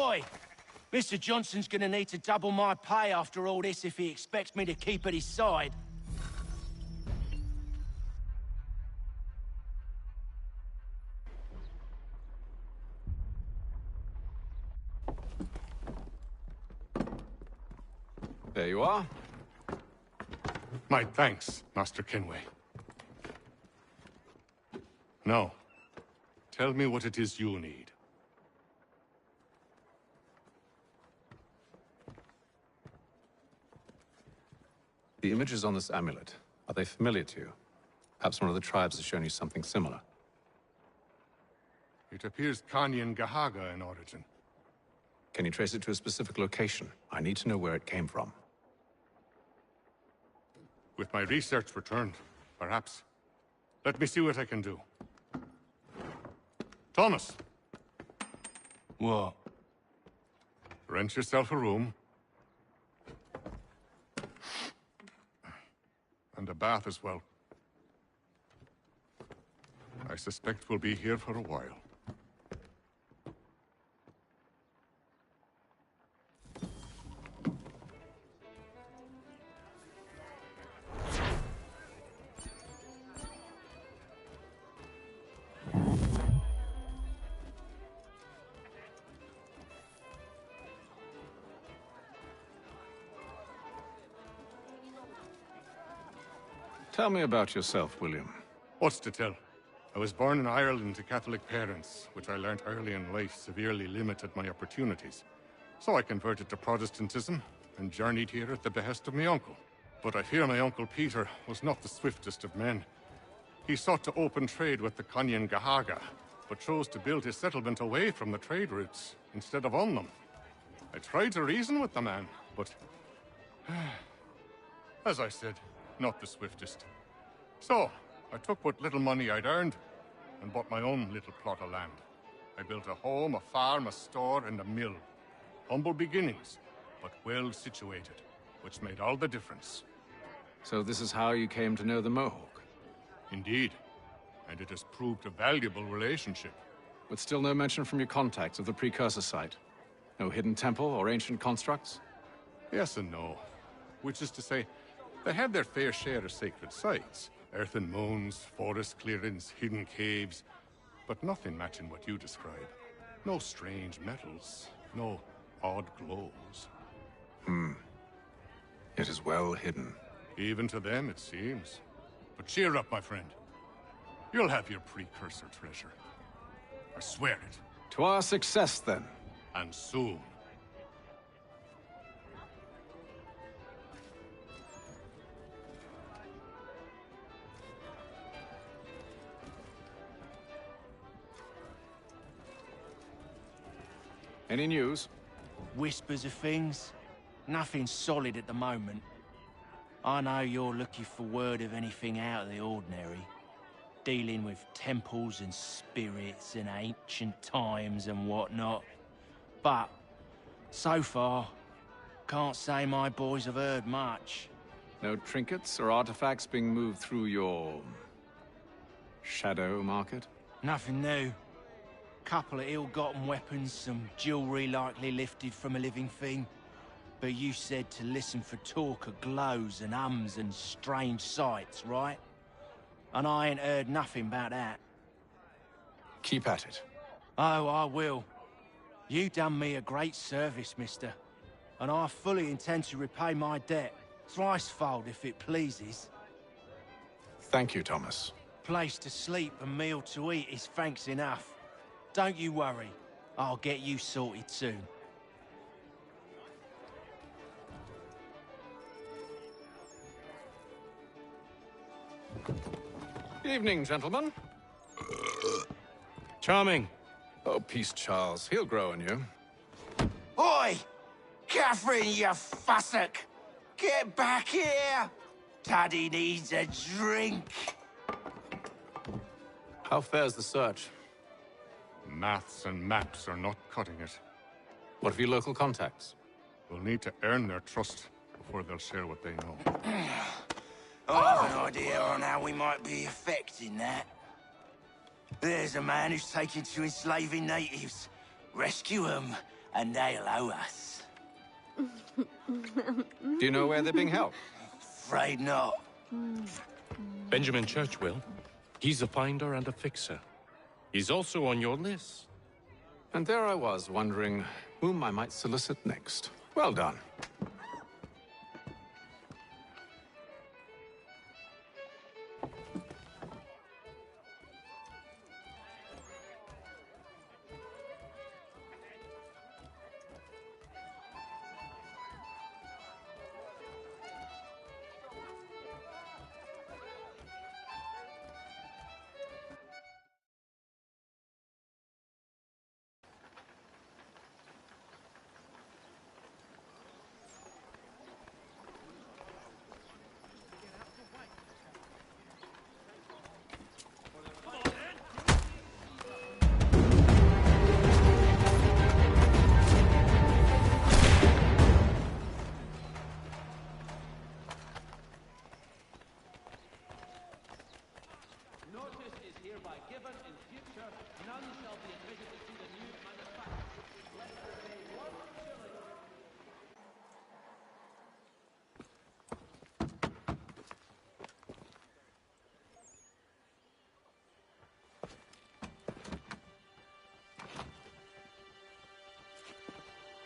Oi! Mr. Johnson's gonna need to double my pay after all this if he expects me to keep at his side. There you are. My thanks, Master Kenway. Now, tell me what it is you need. The images on this amulet, are they familiar to you? Perhaps one of the tribes has shown you something similar. It appears Kanyan Gahaga in origin. Can you trace it to a specific location? I need to know where it came from. With my research returned, perhaps. Let me see what I can do. Thomas! What? Rent yourself a room. And a bath as well. I suspect we'll be here for a while. Tell me about yourself, William. What's to tell? I was born in Ireland to Catholic parents, which I learnt early in life severely limited my opportunities. So I converted to Protestantism and journeyed here at the behest of my uncle. But I fear my uncle Peter was not the swiftest of men. He sought to open trade with the Kanyan Gahaga, but chose to build his settlement away from the trade routes instead of on them. I tried to reason with the man, but as I said, not the swiftest. So, I took what little money I'd earned and bought my own little plot of land. I built a home, a farm, a store, and a mill. Humble beginnings, but well situated, which made all the difference. So this is how you came to know the Mohawk? Indeed, and it has proved a valuable relationship. But still no mention from your contacts of the precursor site? No hidden temple or ancient constructs? Yes and no. Which is to say, they had their fair share of sacred sites. Earthen mounds, forest clearings, hidden caves. But nothing matching what you describe. No strange metals, no odd glows. It is well hidden. Even to them, it seems. But cheer up, my friend. You'll have your precursor treasure. I swear it. To our success, then. And soon. Any news? Whispers of things. Nothing solid at the moment. I know you're looking for word of anything out of the ordinary. Dealing with temples and spirits and ancient times and whatnot. But, so far, can't say my boys have heard much. No trinkets or artifacts being moved through your... shadow market? Nothing new. Couple of ill-gotten weapons, some jewelry likely lifted from a living thing. But you said to listen for talk of glows and ums and strange sights, right? And I ain't heard nothing about that. Keep at it. Oh, I will. You done me a great service, mister. And I fully intend to repay my debt. Thricefold, if it pleases. Thank you, Thomas. Place to sleep and meal to eat is thanks enough. Don't you worry. I'll get you sorted soon. Evening, gentlemen. Charming. Oh, peace, Charles. He'll grow on you. Oi! Catherine, you fussock! Get back here! Daddy needs a drink. How fares the search? Maths and maps are not cutting it. What of your local contacts? We'll need to earn their trust before they'll share what they know. I have an idea on how we might be affecting that. There's a man who's taken to enslaving natives. Rescue them, and they'll owe us. Do you know where they're being held? Afraid not. Benjamin Churchwill. He's a finder and a fixer. He's also on your list. And there I was, wondering whom I might solicit next. Well done.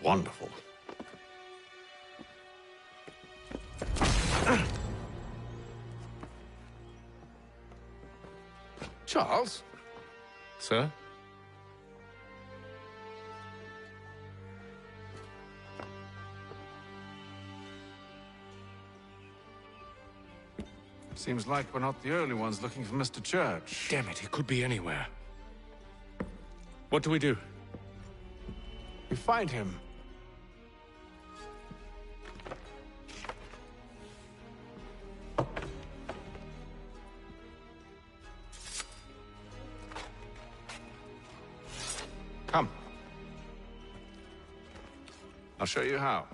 Wonderful. Charles? Sir? Seems like we're not the only ones looking for Mr. Church. Damn it, he could be anywhere. What do we do? We find him. Come. I'll show you how.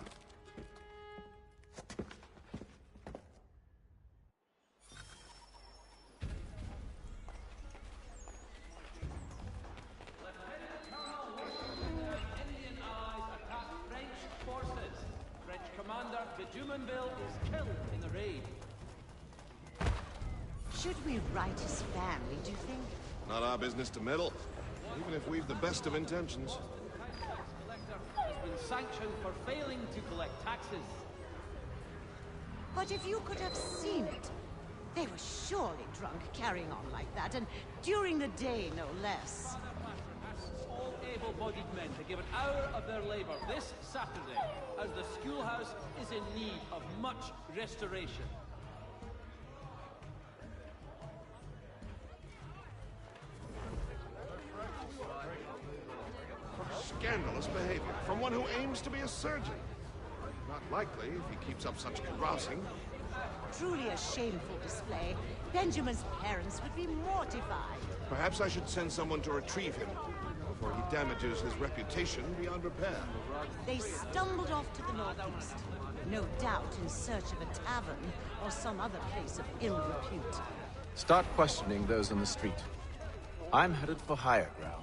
Should we right his family, do you think? Not our business to meddle, even if we've the best of intentions. Has been sanctioned for failing to collect taxes. But if you could have seen it, they were surely drunk carrying on like that, and during the day, no less. All able-bodied men to give an hour of their labor this Saturday, as the schoolhouse is in need of much restoration. Scandalous behavior from one who aims to be a surgeon. Not likely if he keeps up such carousing. Truly a shameful display. Benjamin's parents would be mortified. Perhaps I should send someone to retrieve him before he damages his reputation beyond repair. They stumbled off to the northeast, no doubt in search of a tavern or some other place of ill repute. Start questioning those in the street. I'm headed for higher ground.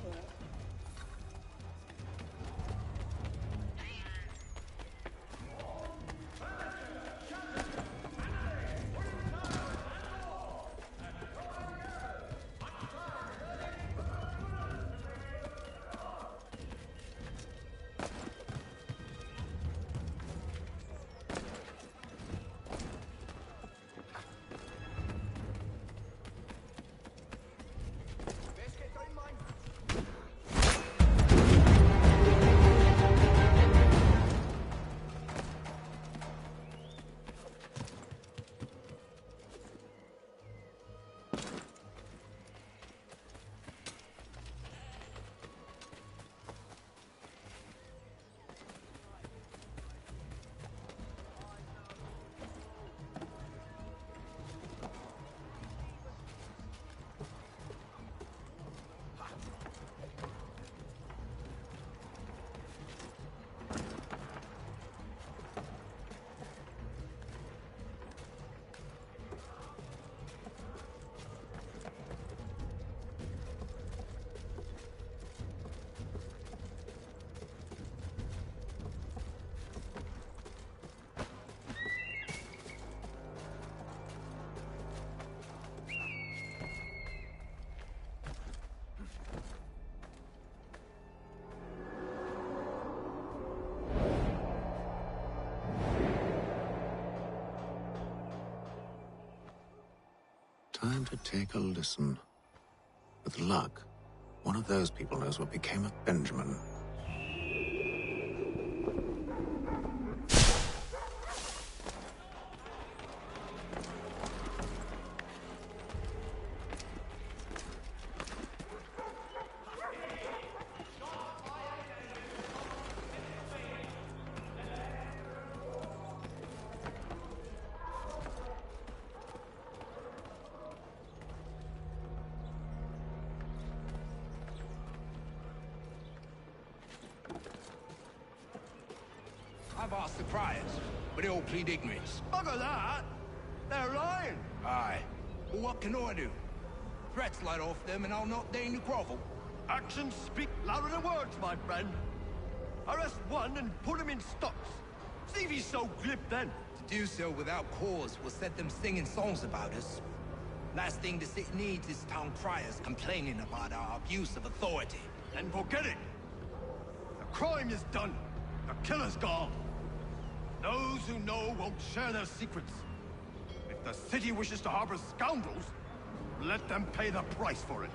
time to take a listen. With luck, one of those people knows what became of Benjamin. I've asked the criers, but they all plead ignorance. Bugger that! They're lying! Aye. Well, what can I do? Threats light off them and I'll not deign to grovel. Actions speak louder than words, my friend. Arrest one and put him in stocks. See if he's so glib then. To do so without cause will set them singing songs about us. Last thing the city needs is town criers complaining about our abuse of authority. Then forget it! The crime is done. The killer's gone. Those who know won't share their secrets. If the city wishes to harbor scoundrels, let them pay the price for it.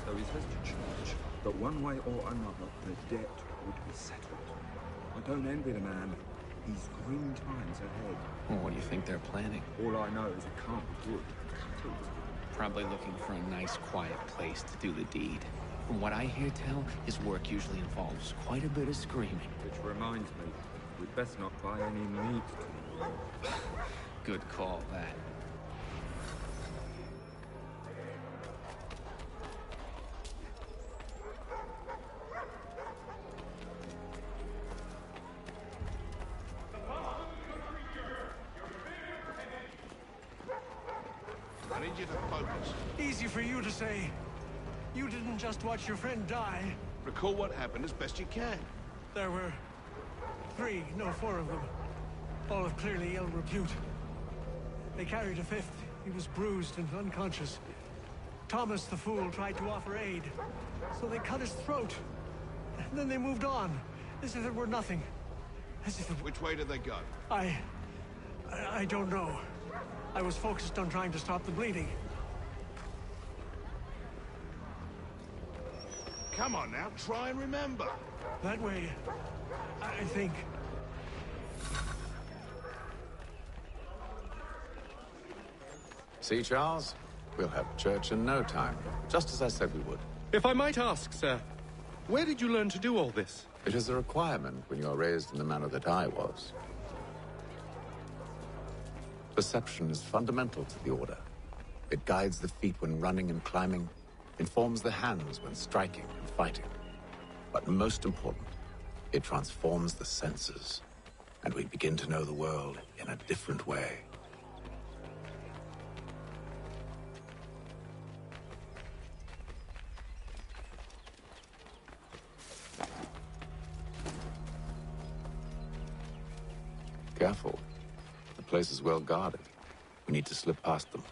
There is less to charge, but one way or another, the debt would be settled. I don't envy the man. He's green times ahead. Well, what do you think they're planning? All I know is it can't be good. Probably looking for a nice, quiet place to do the deed. From what I hear tell, his work usually involves quite a bit of screaming. Which reminds me, we'd best not buy any meat to eat. Good call, that. I need you to focus. Easy for you to say. You didn't just watch your friend die. Recall what happened as best you can. There were 3, no 4 of them. All of clearly ill repute. They carried a 5th. He was bruised and unconscious. Thomas the fool tried to offer aid, so they cut his throat. And then they moved on, as if it were nothing. As if it... Which way did they go? I don't know. I was focused on trying to stop the bleeding. Come on now, try and remember. That way, I think. See, Charles? We'll have church in no time, just as I said we would. If I might ask, sir, where did you learn to do all this? It is a requirement when you are raised in the manner that I was. Perception is fundamental to the Order. It guides the feet when running and climbing, informs the hands when striking and fighting. But most important, it transforms the senses, and we begin to know the world in a different way. Careful. The place is well guarded. We need to slip past them.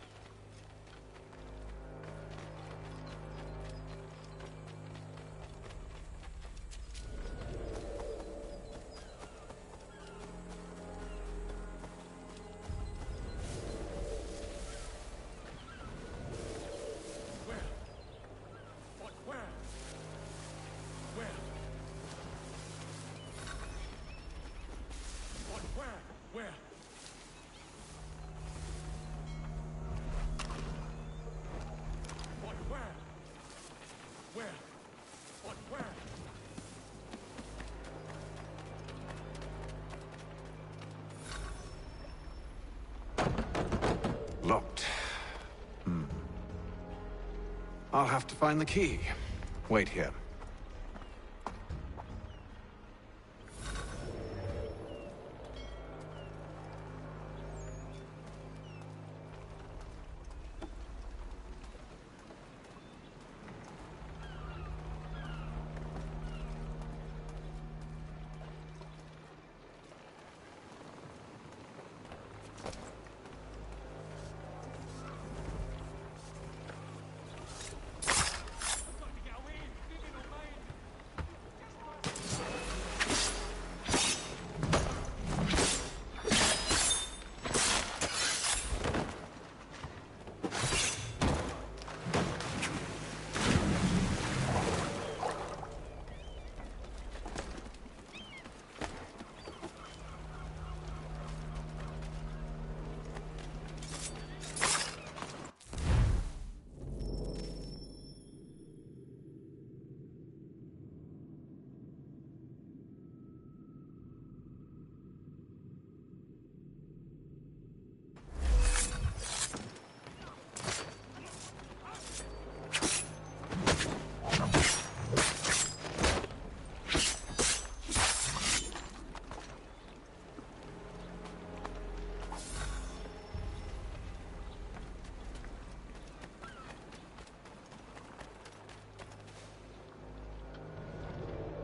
I'll have to find the key. Wait here.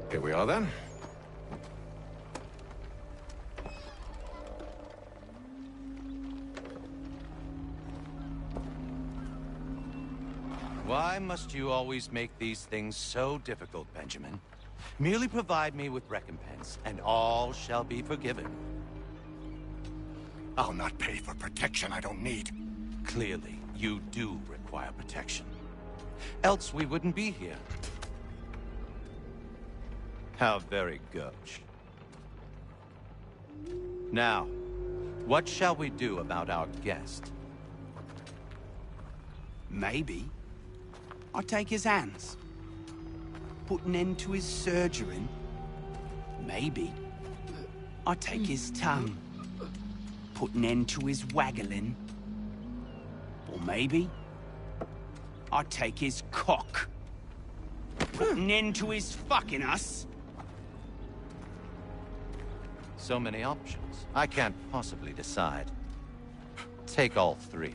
Here we are, then. Why must you always make these things so difficult, Benjamin? Merely provide me with recompense, and all shall be forgiven. I'll not pay for protection I don't need. Clearly, you do require protection. Else we wouldn't be here. How very gauche. Now, what shall we do about our guest? Maybe I'll take his hands. Put an end to his surgering. Maybe I'll take his tongue. Put an end to his waggling. Or maybe I'll take his cock. Put an end to his fucking us. So many options. I can't possibly decide. Take all three.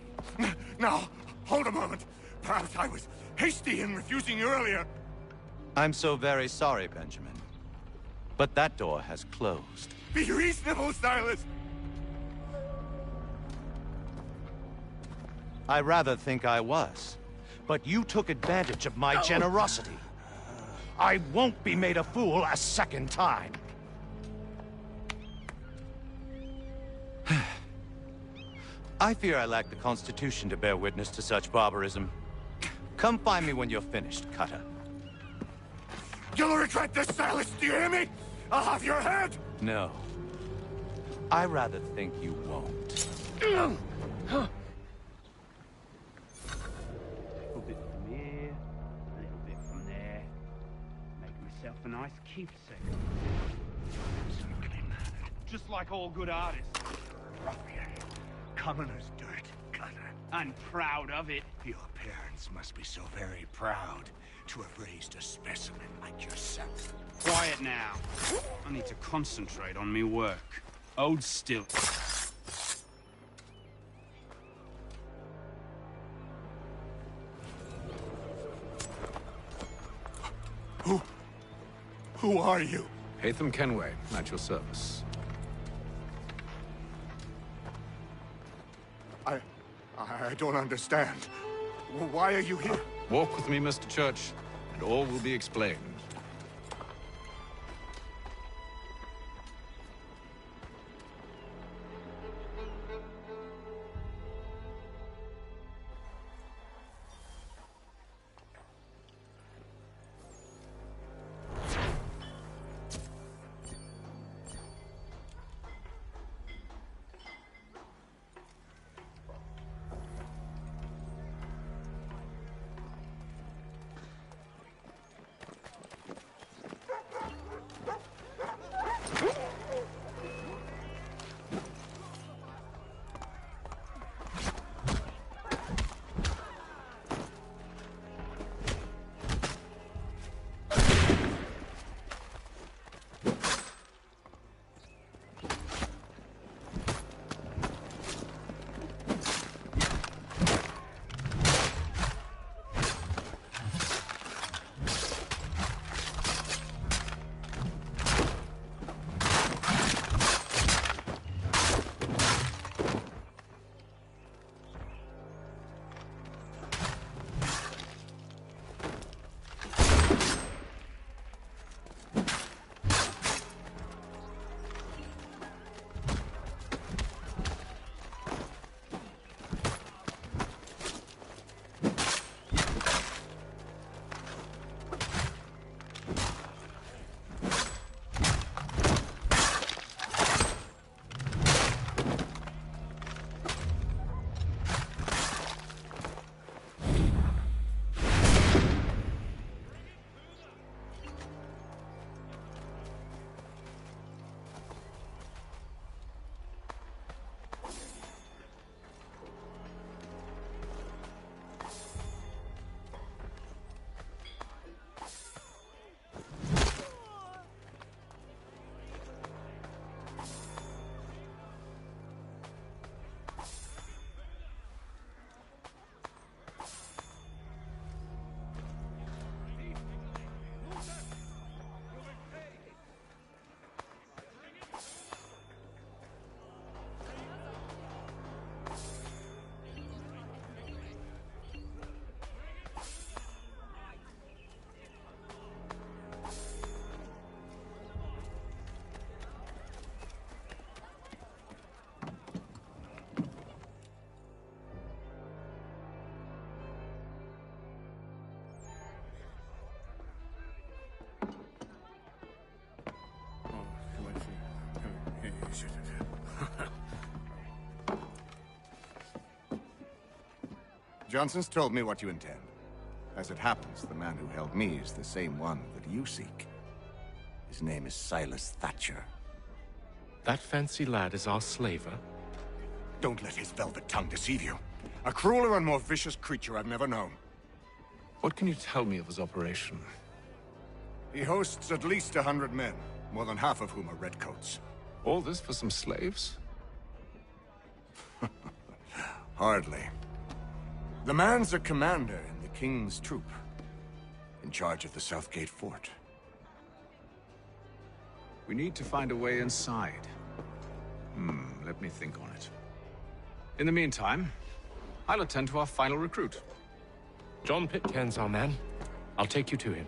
Now, hold a moment. Perhaps I was hasty in refusing you earlier. I'm so very sorry, Benjamin. But that door has closed. Be reasonable, Silas! I rather think I was. But you took advantage of my generosity. I won't be made a fool a second time. I fear I lack the constitution to bear witness to such barbarism. Come find me when you're finished, Cutter. You'll regret this, Silas, do you hear me? I'll have your head! No. I rather think you won't. A little bit from here, a little bit from there. Make myself a nice keepsake. Absolutely mad. Just like all good artists. Ruffian. Common as dirt, Cutter. And proud of it. Your parents must be so very proud to have raised a specimen like yourself. Quiet now. I need to concentrate on me work. Hold still. Who are you? Haytham Kenway, at your service. I don't understand. Why are you here? Walk with me, Mr. Church, and all will be explained. Johnson's told me what you intend. As it happens, the man who held me is the same one that you seek. His name is Silas Thatcher. That fancy lad is our slaver? Don't let his velvet tongue deceive you. A crueler and more vicious creature I've never known. What can you tell me of his operation? He hosts at least 100 men, more than half of whom are redcoats. All this for some slaves? Hardly. The man's a commander in the King's troop, in charge of the Southgate Fort. We need to find a way inside. Let me think on it. In the meantime, I'll attend to our final recruit. John Pitcairn's our man. I'll take you to him.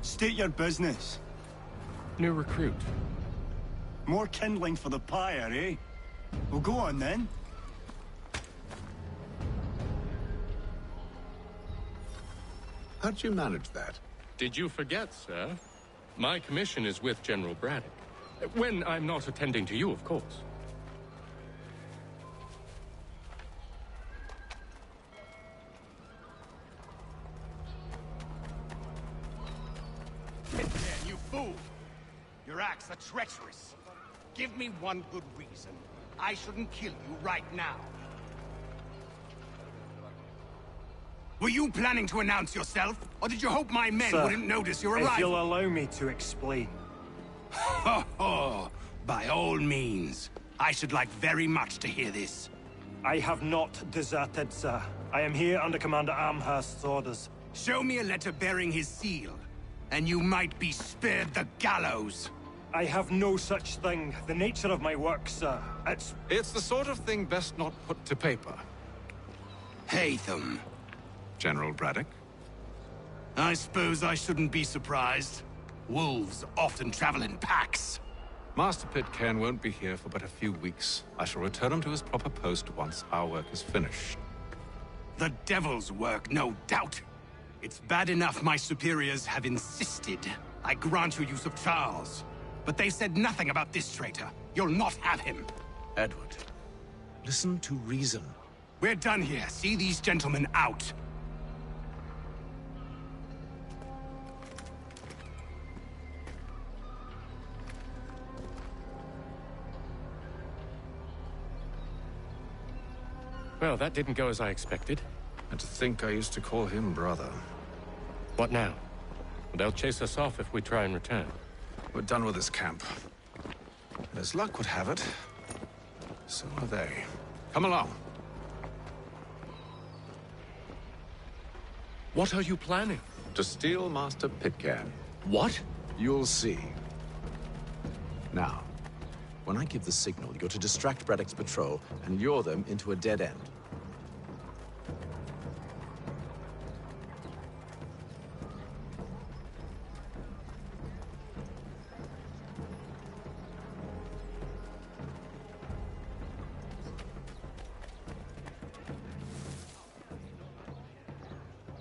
State your business. New recruit. More kindling for the pyre, eh? Well, go on then. How'd you manage that? Did you forget, sir? My commission is with General Braddock. When I'm not attending to you, of course. Pitcairn, you fool! Your acts are treacherous. Give me one good reason I shouldn't kill you right now. Were you planning to announce yourself, or did you hope my men Sir, wouldn't notice your arrival? if you'll allow me to explain. Ho ho! By all means. I should like very much to hear this. I have not deserted, sir. I am here under Commander Amherst's orders. Show me a letter bearing his seal, and you might be spared the gallows. I have no such thing. The nature of my work, sir, It's the sort of thing best not put to paper. Haytham. General Braddock? I suppose I shouldn't be surprised. Wolves often travel in packs. Master Pitcairn won't be here for but a few weeks. I shall return him to his proper post once our work is finished. The devil's work, no doubt. It's bad enough my superiors have insisted I grant you use of Charles. But they said nothing about this traitor. You'll not have him. Edward, listen to reason. We're done here. See these gentlemen out. Well, that didn't go as I expected. And to think I used to call him brother. What now? They'll chase us off if we try and return. We're done with this camp. And as luck would have it, so are they. Come along. What are you planning? To steal Master Pitcairn. What? You'll see. Now, when I give the signal, you're to distract Braddock's patrol and lure them into a dead end.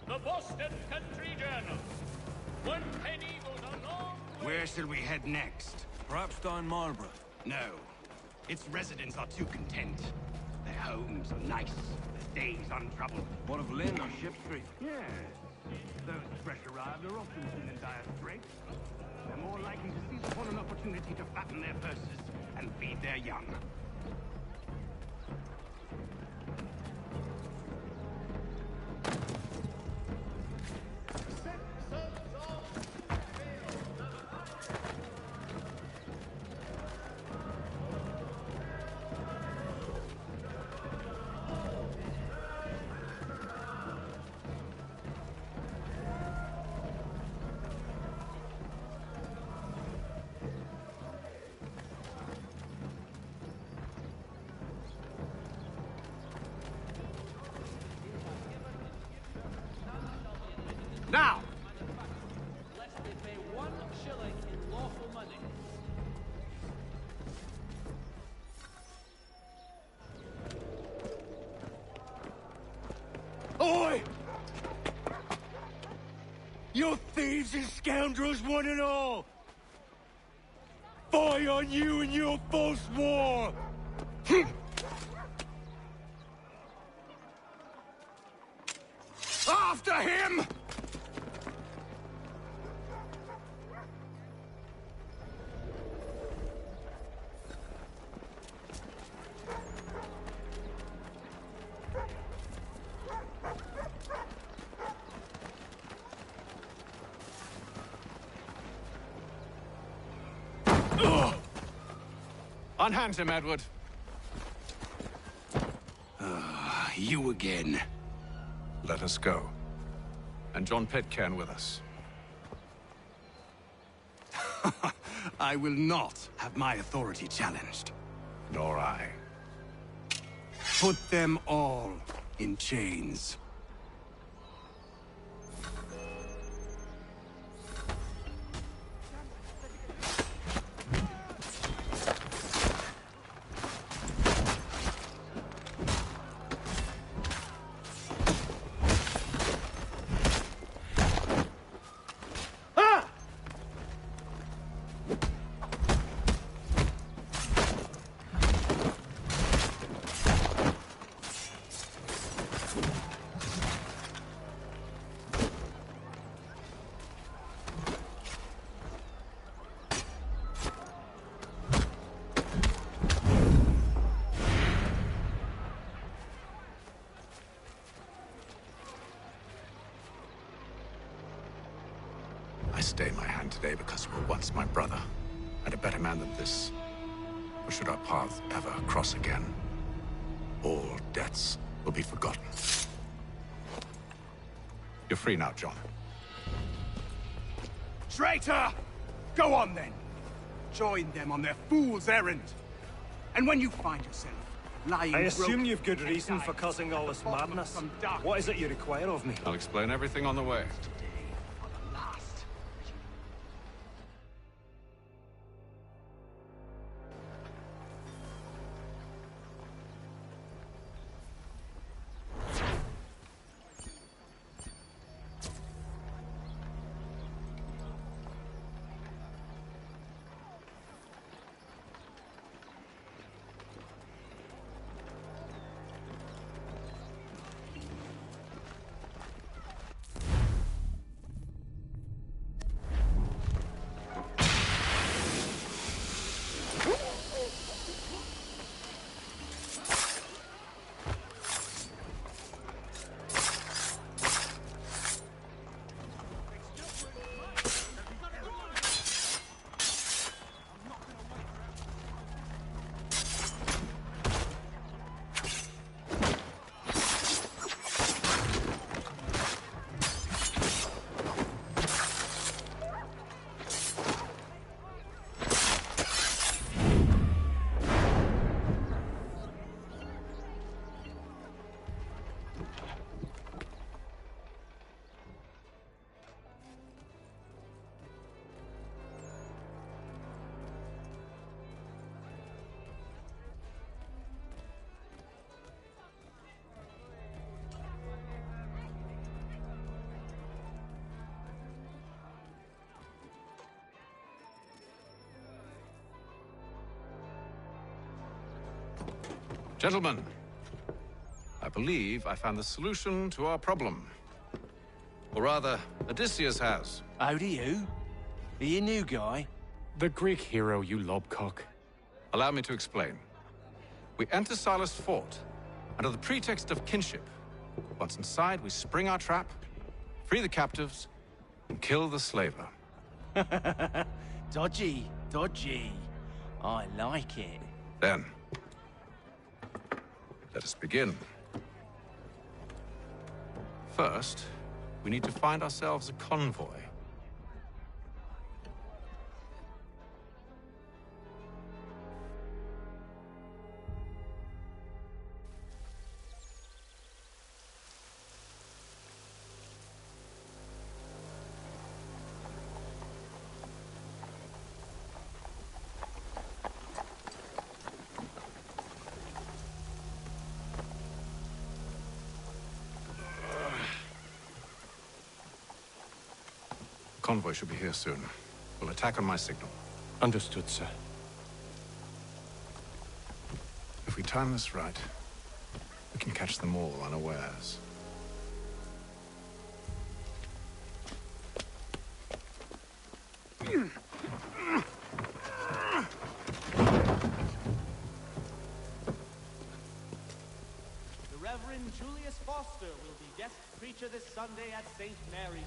The Boston Country Journal. One penny goes a long way. Where shall we head next? Perhaps down Marlborough. No. Its residents are too content. Their homes are nice, their days untroubled. What of Lynn or Ship Street? Yes. Those fresh arrived are often seen in dire straits. They're more likely to seize upon an opportunity to fatten their purses and feed their young. You thieves and scoundrels, one and all! Fie on you and your false war! After him! Unhand him, Edward. You again. Let us go. And John Pitcairn with us. I will not have my authority challenged. Nor I. Put them all in chains. I stay my hand today because you were once my brother, and a better man than this. Or should our paths ever cross again, all debts will be forgotten. You're free now, John. Traitor! Go on then. Join them on their fool's errand. And when you find yourself lying I assume broken, you've good reason for causing all this madness. What is it you require of me? I'll explain everything on the way. Gentlemen, I believe I found the solution to our problem. Or rather, Odysseus has. How do you? Are you a new guy? The Greek hero, you lobcock. Allow me to explain. We enter Silas' fort, under the pretext of kinship. Once inside, we spring our trap, free the captives, and kill the slaver. Dodgy, dodgy. I like it. Then, let us begin. First, we need to find ourselves a convoy. convoy should be here soon. We'll attack on my signal. Understood, sir. If we time this right, we can catch them all unawares. The Reverend Julius Foster will be guest preacher this Sunday at St. Mary's.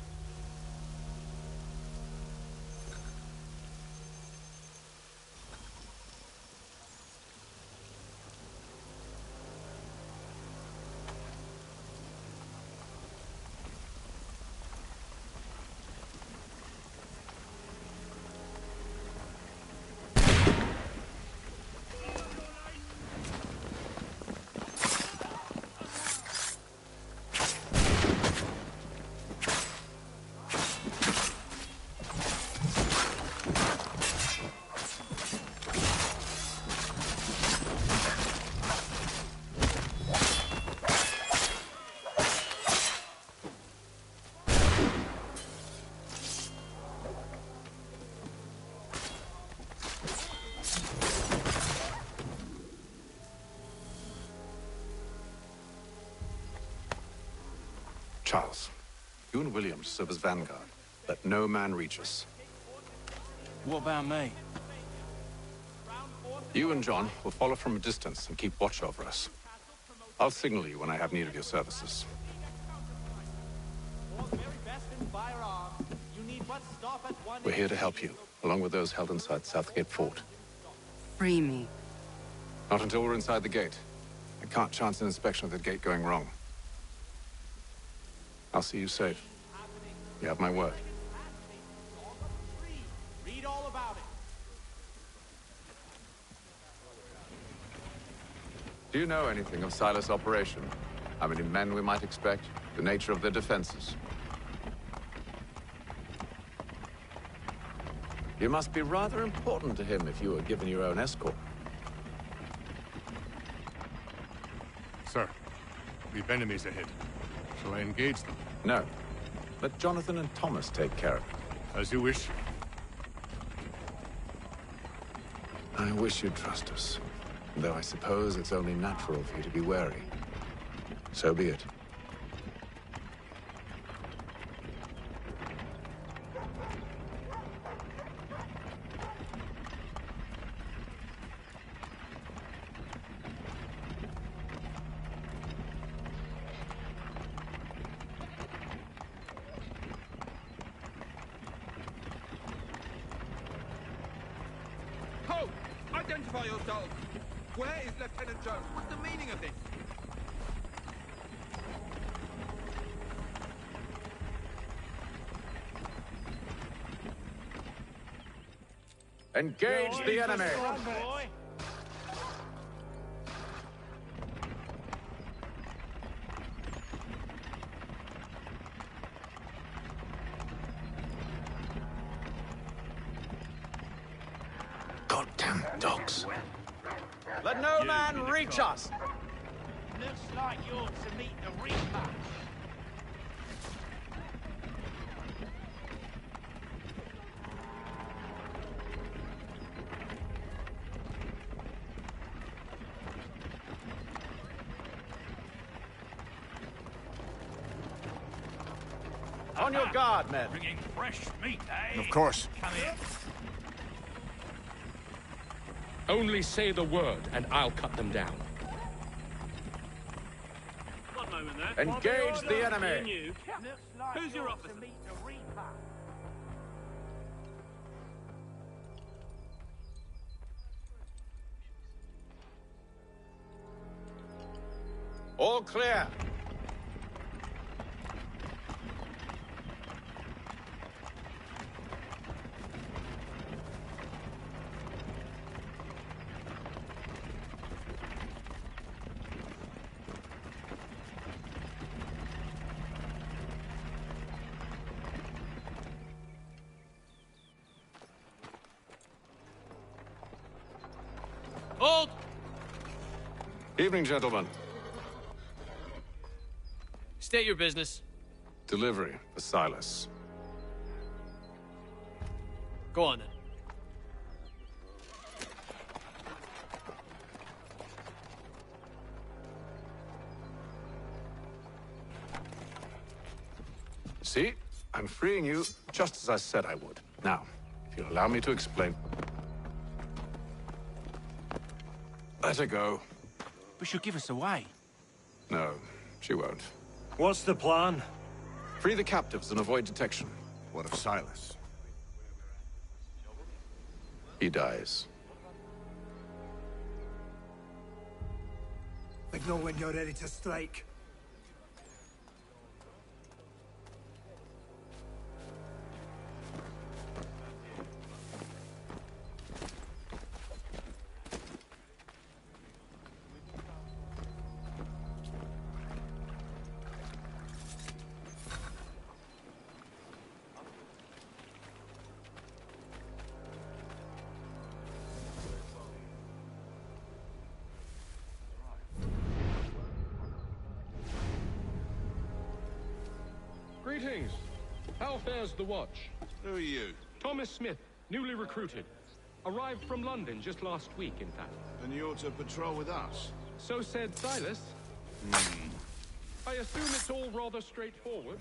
Charles, you and William serve as vanguard. Let no man reach us. What about me? You and John will follow from a distance and keep watch over us. I'll signal you when I have need of your services. We're here to help you, along with those held inside Southgate Fort. Free me. Not until we're inside the gate. I can't chance an inspection of the gate going wrong. I'll see you safe. You have my word. Read all about it. Do you know anything of Silas' operation? How many men we might expect? The nature of their defenses? You must be rather important to him if you were given your own escort. Sir, we've enemies ahead. Shall I engage them? No. Let Jonathan and Thomas take care of it. As you wish. I wish you'd trust us. Though I suppose it's only natural for you to be wary. So be it. Ho! Identify yourselves! Where is Lieutenant Jones? What's the meaning of this? Engage the enemy! Goddamn dogs. Let no man reach us! Looks like you're to meet the Reaper. On your guard, men. Bringing fresh meat, eh? Of course. Come in. Only say the word, and I'll cut them down. One moment there. Engage the enemy. You. Who's your officer? All clear. Hold! Evening, gentlemen. State your business. Delivery for Silas. Go on then. See? I'm freeing you, just as I said I would. Now, if you'll allow me to explain... Let her go. But she'll give us away. No, she won't. What's the plan? Free the captives and avoid detection. What of Silas? He dies. But know when you're ready to strike. Greetings. How fares the watch? Who are you? Thomas Smith, newly recruited. Arrived from London just last week, in fact. And you're to patrol with us? So said Silas. I assume it's all rather straightforward.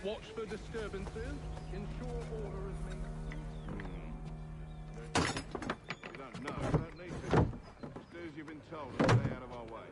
Watch for disturbances, ensure order is maintained. You don't know, you don't need to. Just do as you've been told and stay out of our way.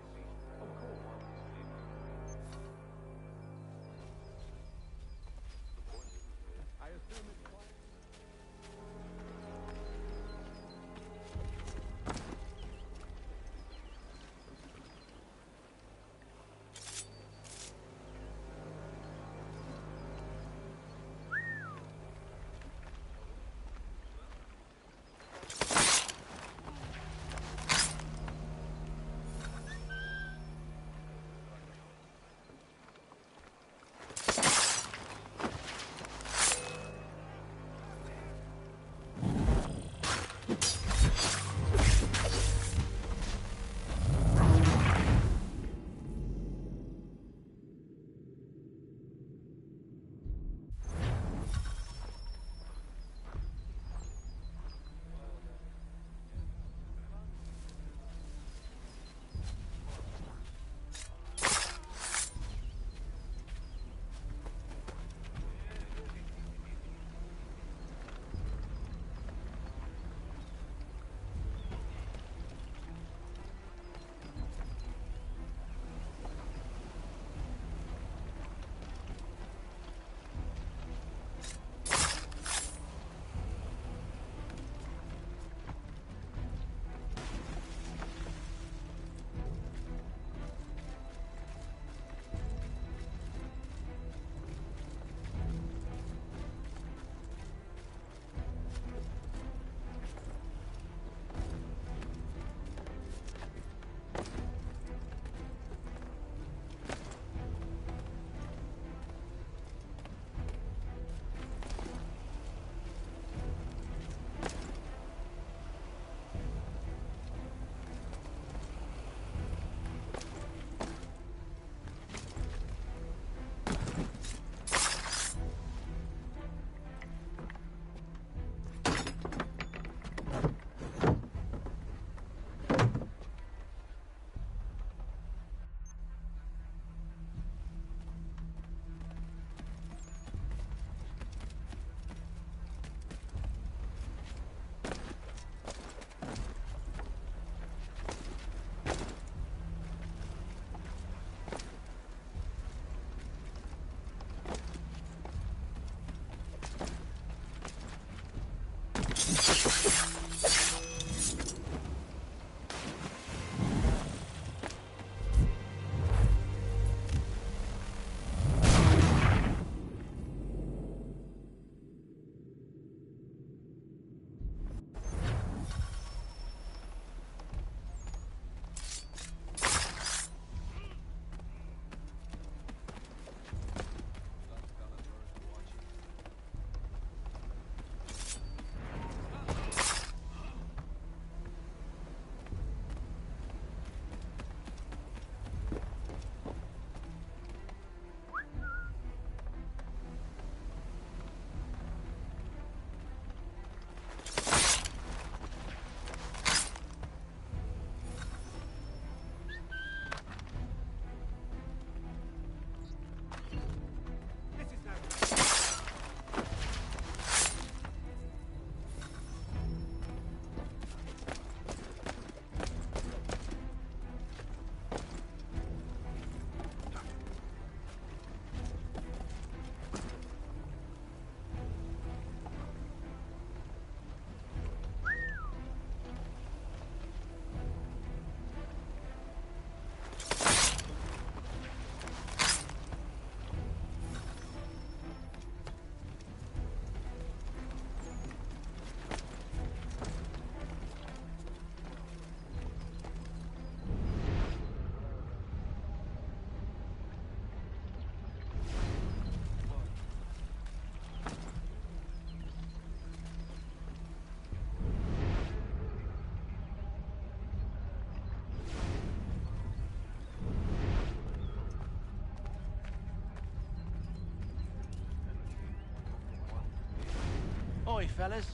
fellas.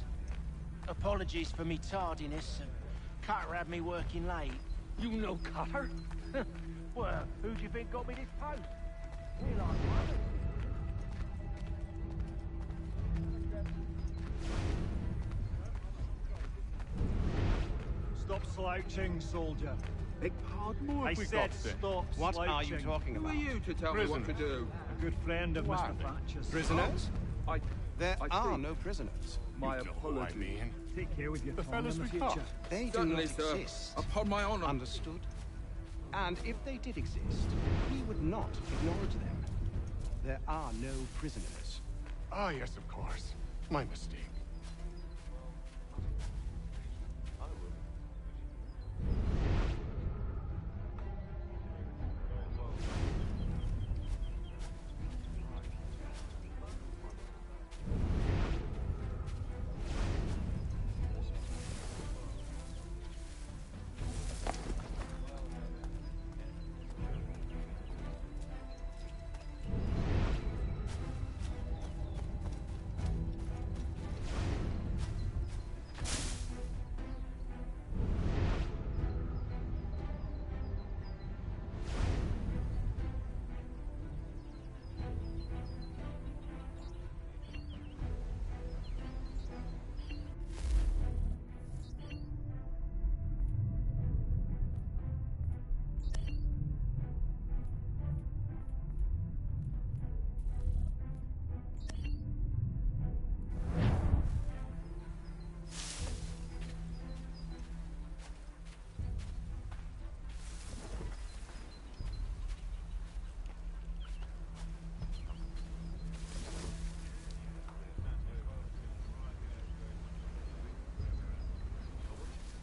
Apologies for me tardiness. Carter had me working late. You know Carter? Well, who do you think got me this post? Stop slouching, soldier. Beg pardon? I said stop What slouching. are you talking Who about? are you to tell me what to do? A good friend of Who are Mr. they? Thatcher's. Prisoners? There are no prisoners. My apologies. Take care with your The tongue fellas in the we caught. future. They do Certainly, not sir. exist. Upon my honor. Understood? And if they did exist, we would not acknowledge them. There are no prisoners. Ah, yes, of course. My mistake.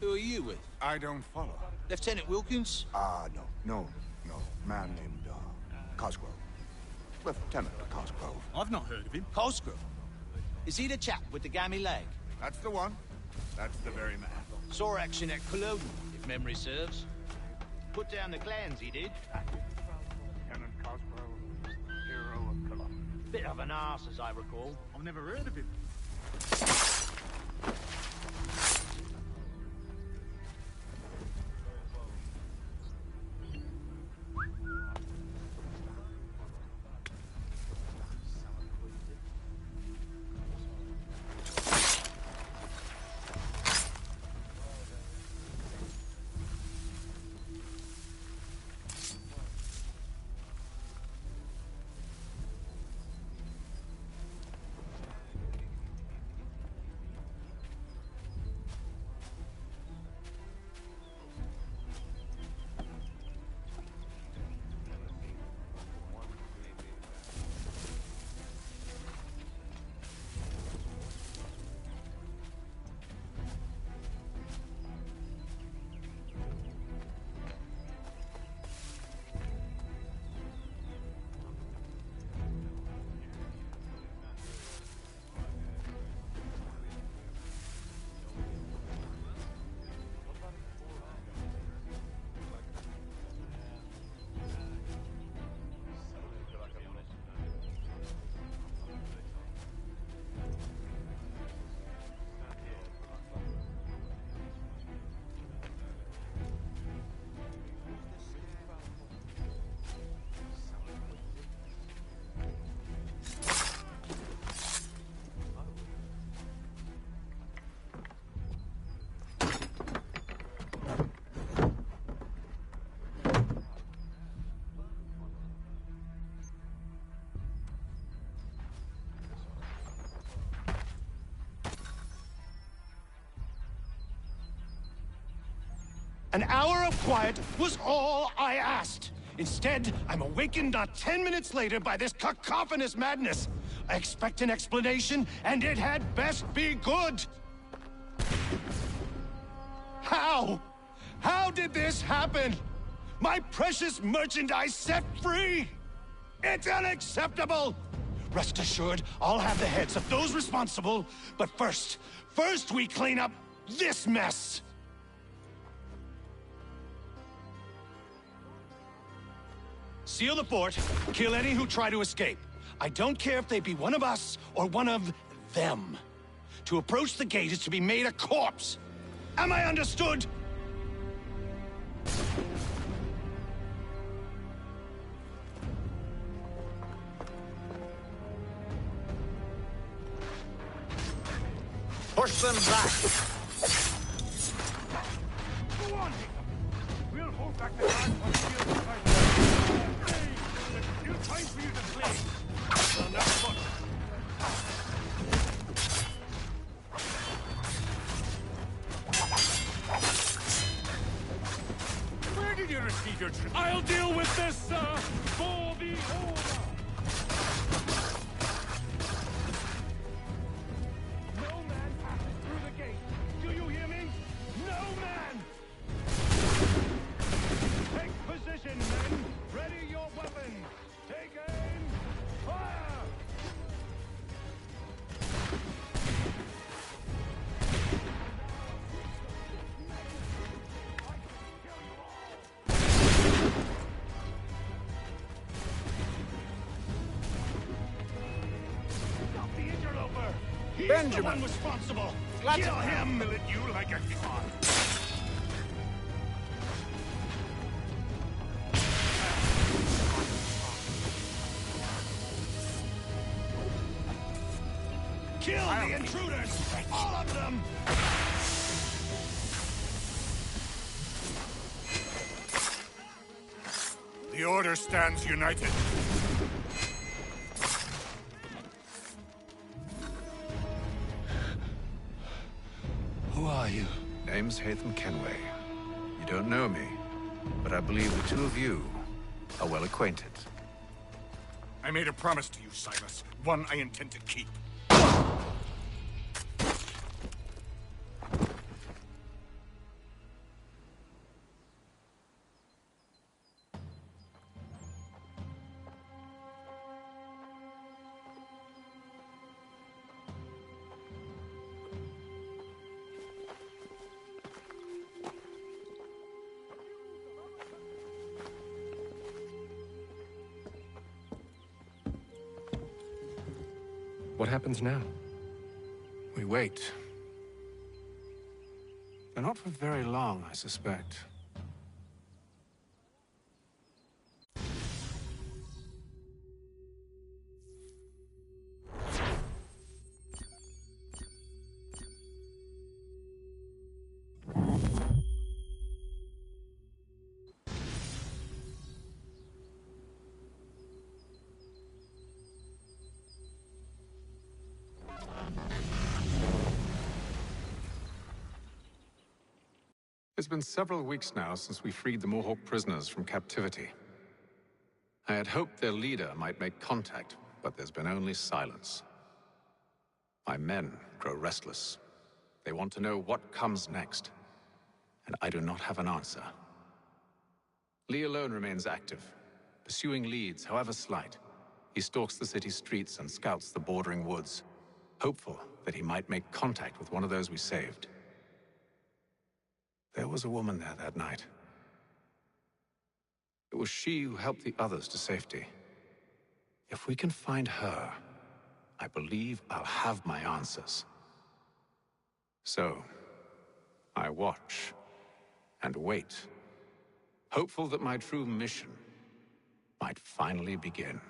Who are you with? I don't follow. Lieutenant Wilkins? No. Man named, Cosgrove. Lieutenant Cosgrove. I've not heard of him. Cosgrove? Is he the chap with the gammy leg? That's the one. That's the very man. Saw action at Culloden, if memory serves. Put down the clans, he did. Lieutenant Cosgrove, hero of Culloden. Bit of an arse, as I recall. I've never heard of him. An hour of quiet was all I asked. Instead, I'm awakened not 10 minutes later by this cacophonous madness. I expect an explanation, and it had best be good. How? How did this happen? My precious merchandise set free? It's unacceptable! Rest assured, I'll have the heads of those responsible. But first we clean up this mess. Seal the fort, kill any who try to escape. I don't care if they be one of us or one of them. To approach the gate is to be made a corpse. Am I understood? Push them back! Go on, we'll hold back the guard until the time. There's time for you to play. Well, not much. Where did you receive your trip? I'll deal with this, for the order. No man passes through the gate. Do you hear me? No man! Take position, men. Ready your weapons. Take aim. Fire! Stop the interloper! He's Benjamin. the one responsible! Let Kill him him! mill at you like a cod. Kill the intruders! All of them! The Order stands united. Who are you? Name's Haytham Kenway. You don't know me, but I believe the two of you are well acquainted. I made a promise to you, Silas. One I intend to keep. What happens now? We wait. But not for very long, I suspect. It's been several weeks now since we freed the Mohawk prisoners from captivity. I had hoped their leader might make contact, but there's been only silence. My men grow restless. They want to know what comes next, and I do not have an answer. Lee alone remains active, pursuing leads, however slight. He stalks the city streets and scouts the bordering woods, hopeful that he might make contact with one of those we saved. There was a woman there that night. It was she who helped the others to safety. If we can find her, I believe I'll have my answers. So, I watch and wait, hopeful that my true mission might finally begin.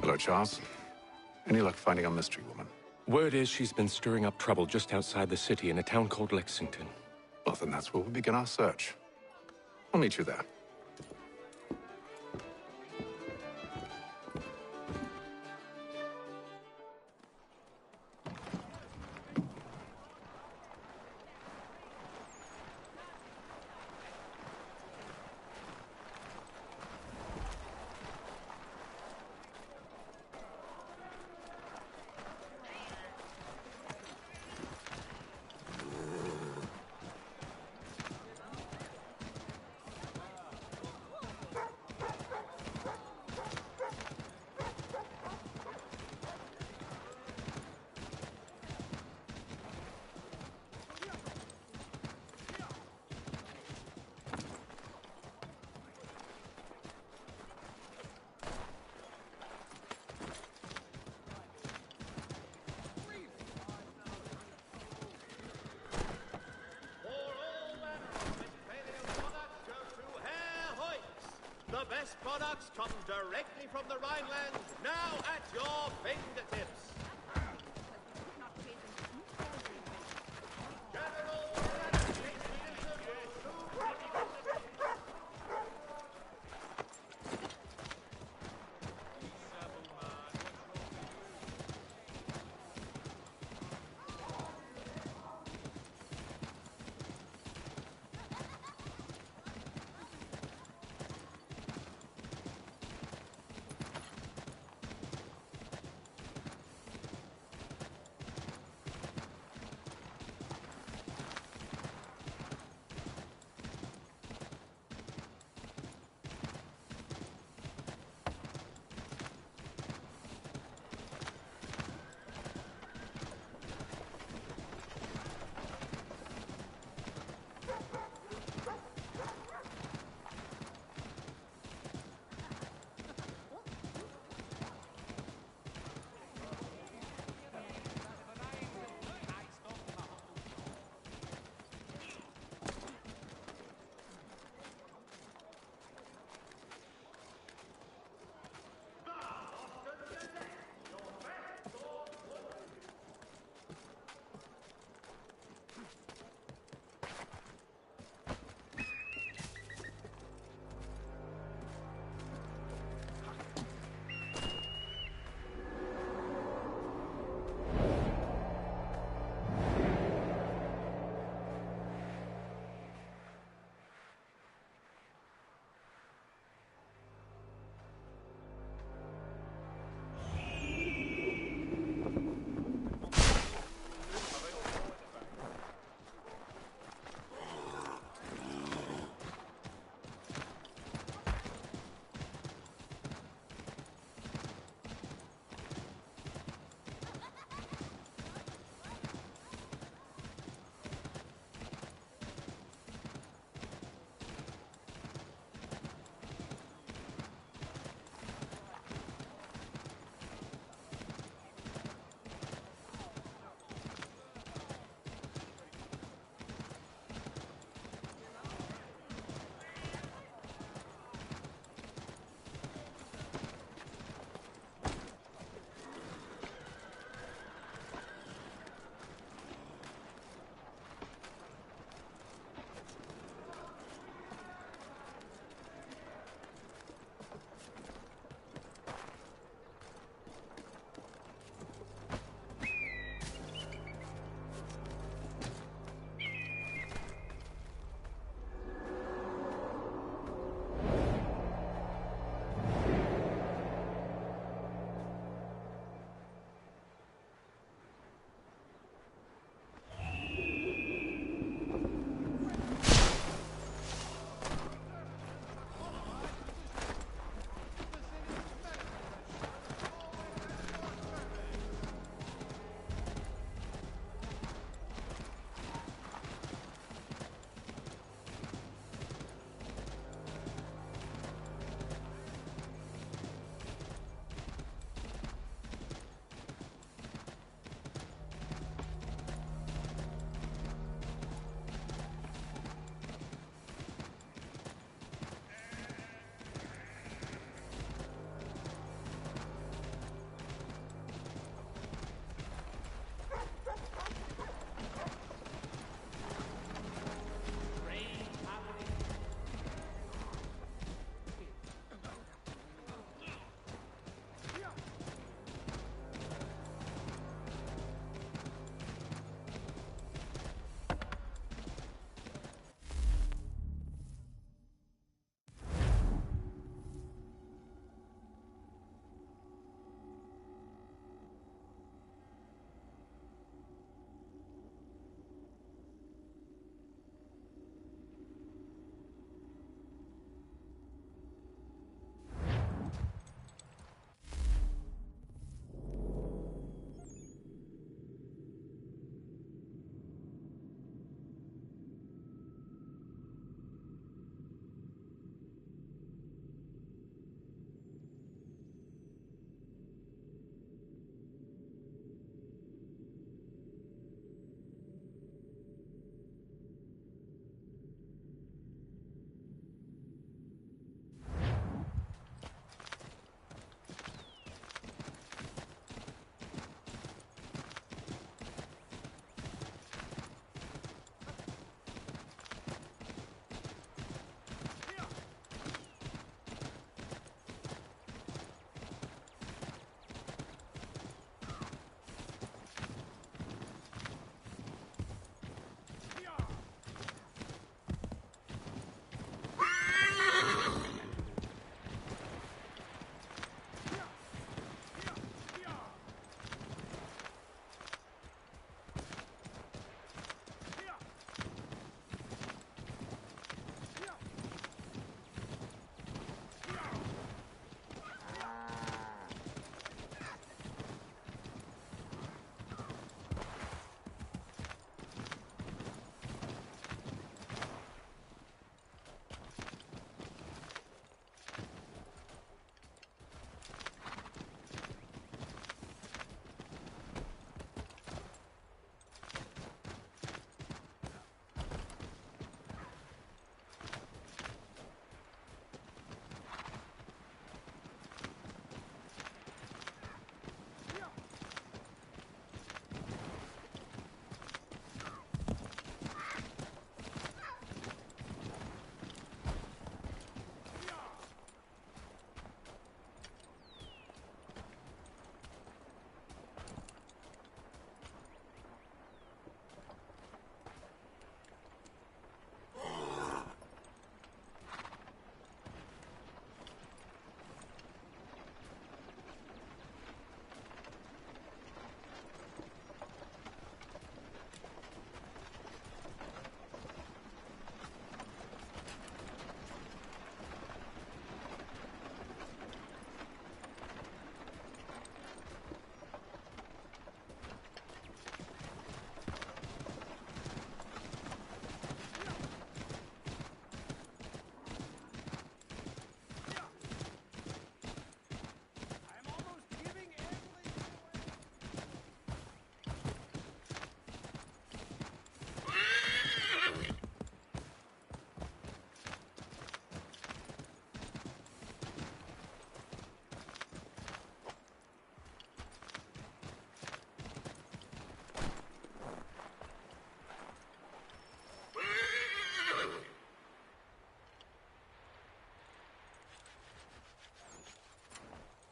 Hello, Charles. Any luck finding our mystery woman? Word is she's been stirring up trouble just outside the city in a town called Lexington. Well, then that's where we'll begin our search. I'll meet you there. The best products come directly from the Rhineland, now at your fingertips.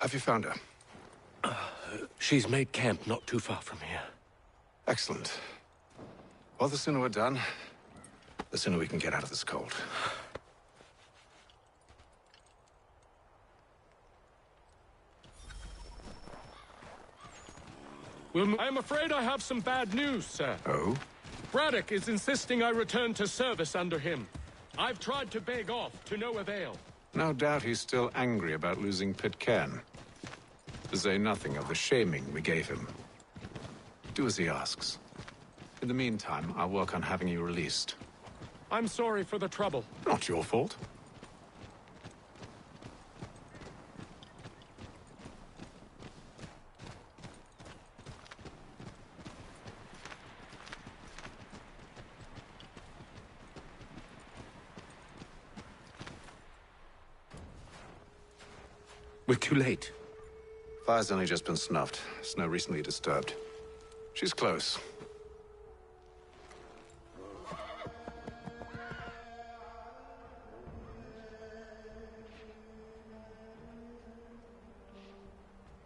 Have you found her? She's made camp not too far from here. Excellent. Well, the sooner we're done, the sooner we can get out of this cold. I'm afraid I have some bad news, sir. Oh? Braddock is insisting I return to service under him. I've tried to beg off, to no avail. No doubt he's still angry about losing Pitcairn. To say nothing of the shaming we gave him. Do as he asks. In the meantime, I'll work on having you released. I'm sorry for the trouble. Not your fault. We're too late. Fire's only just been snuffed. Snow recently disturbed. She's close.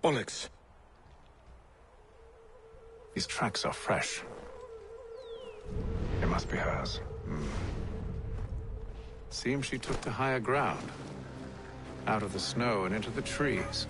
Onyx. These tracks are fresh. It must be hers. Seems she took to higher ground. Out of the snow and into the trees.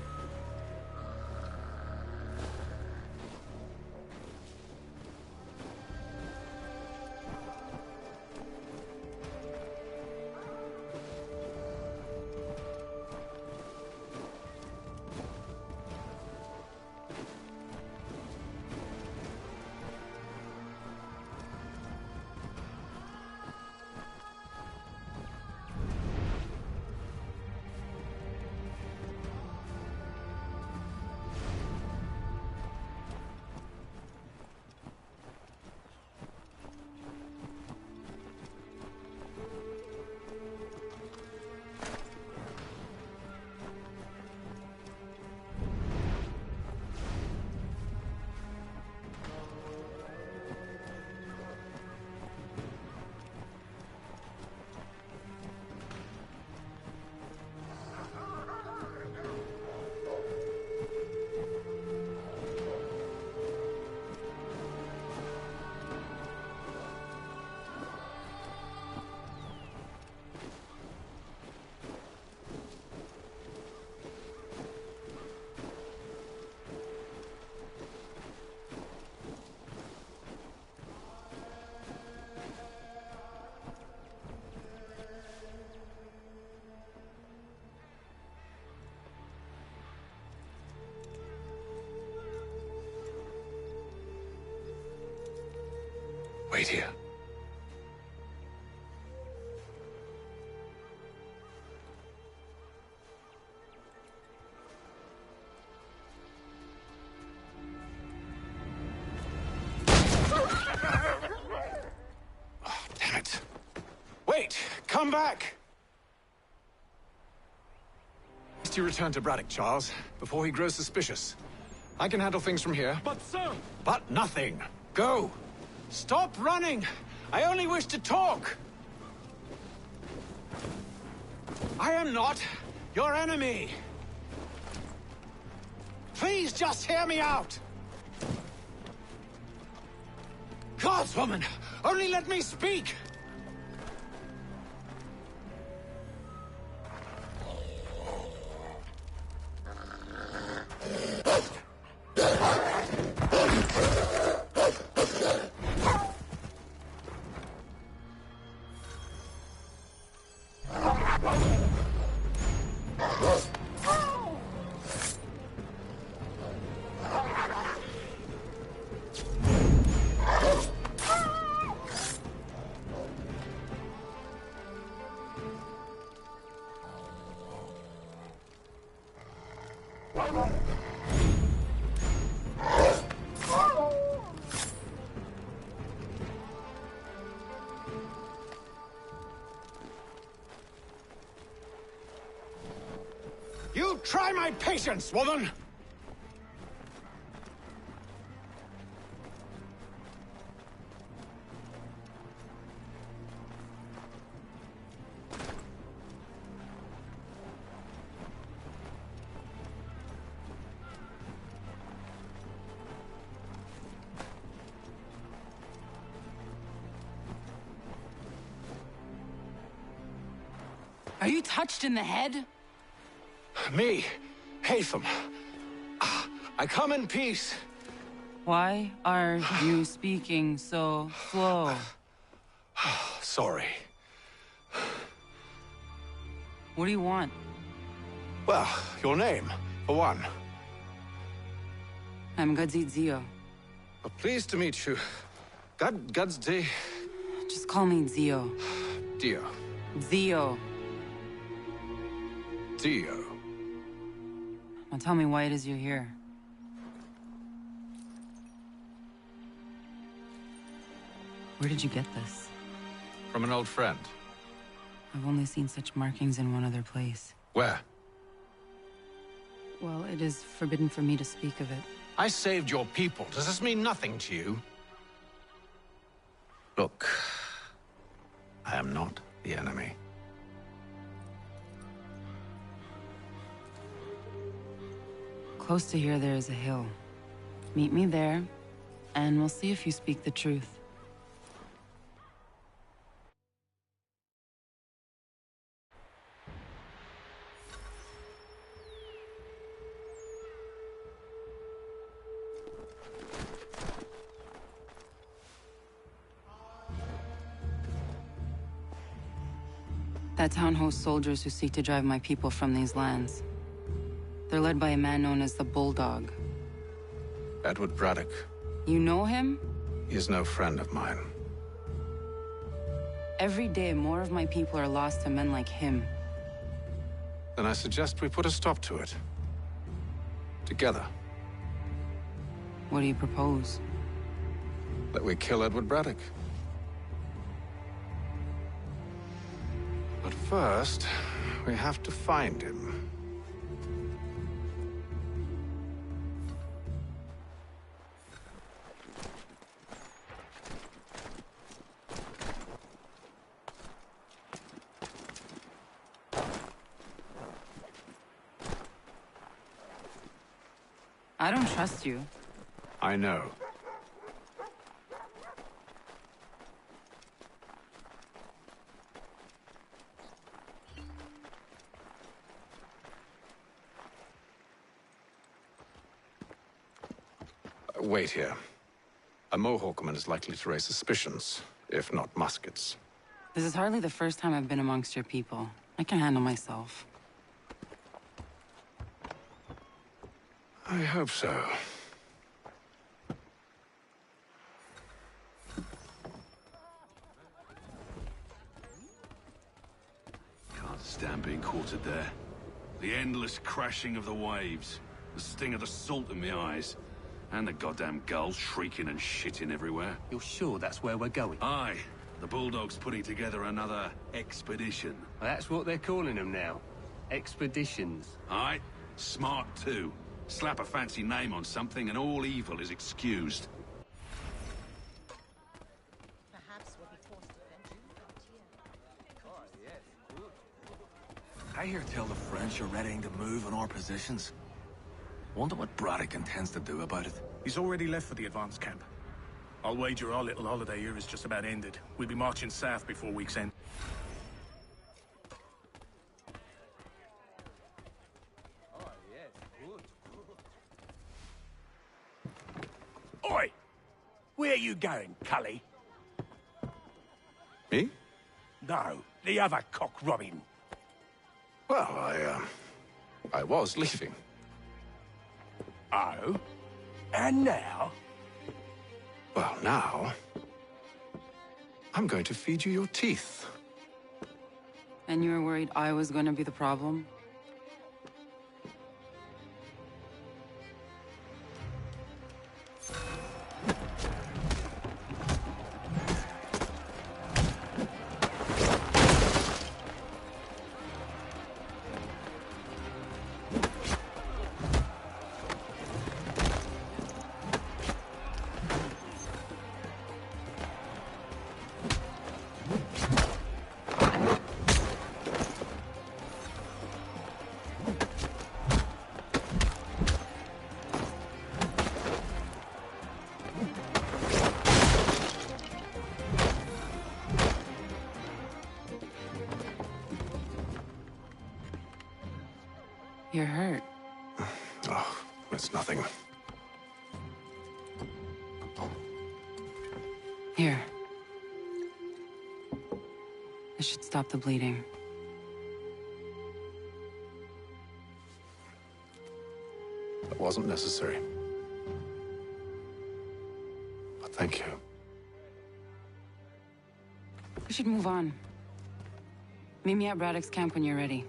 Wait here. Oh, damn it. Wait! Come back! Must you return to Braddock, Charles, before he grows suspicious. I can handle things from here. But sir! But nothing. Go! Stop running! I only wish to talk! I am not your enemy! Please just hear me out! Godswoman! Only let me speak! You try my patience, woman! you touched in the head? Me, Haytham. I come in peace. Why are you speaking so slow? Sorry. What do you want? Well, your name, for one. I'm Gadzit Zio. Pleased to meet you. Gadsdi. Just call me Zio. Dio. Zio. Dio. Now tell me why it is you're here. Where did you get this? From an old friend. I've only seen such markings in one other place. Where? Well, it is forbidden for me to speak of it. I saved your people. Does this mean nothing to you? Look, I am not the enemy. Close to here, there is a hill. Meet me there, and we'll see if you speak the truth. That town hosts soldiers who seek to drive my people from these lands. They're led by a man known as the Bulldog. Edward Braddock. You know him? He is no friend of mine. Every day, more of my people are lost to men like him. Then I suggest we put a stop to it. Together. What do you propose? That we kill Edward Braddock. But first, we have to find him. I don't trust you. I know. Wait here. A Mohawkman is likely to raise suspicions, if not muskets. This is hardly the first time I've been amongst your people. I can handle myself. I hope so. Can't stand being quartered there. The endless crashing of the waves, the sting of the salt in my eyes, and the goddamn gulls shrieking and shitting everywhere. You're sure that's where we're going? Aye. The Bulldog's putting together another expedition. Well, that's what they're calling them now. Expeditions. Aye. Smart too. Slap a fancy name on something and all evil is excused. Perhaps we'll be forced to venture from here. I hear tell the French are readying to move on our positions. Wonder what Braddock intends to do about it. He's already left for the advance camp. I'll wager our little holiday here is just about ended. We'll be marching south before week's end. Oi! Where you going, Cully? Me? No, the other cock Robin. Well, I was leaving. Oh? And now? Well, now... I'm going to feed you your teeth. And you were worried I was going to be the problem? You're hurt. Oh, it's nothing. Here. This should stop the bleeding. That wasn't necessary. But thank you. We should move on. Meet me at Braddock's camp when you're ready.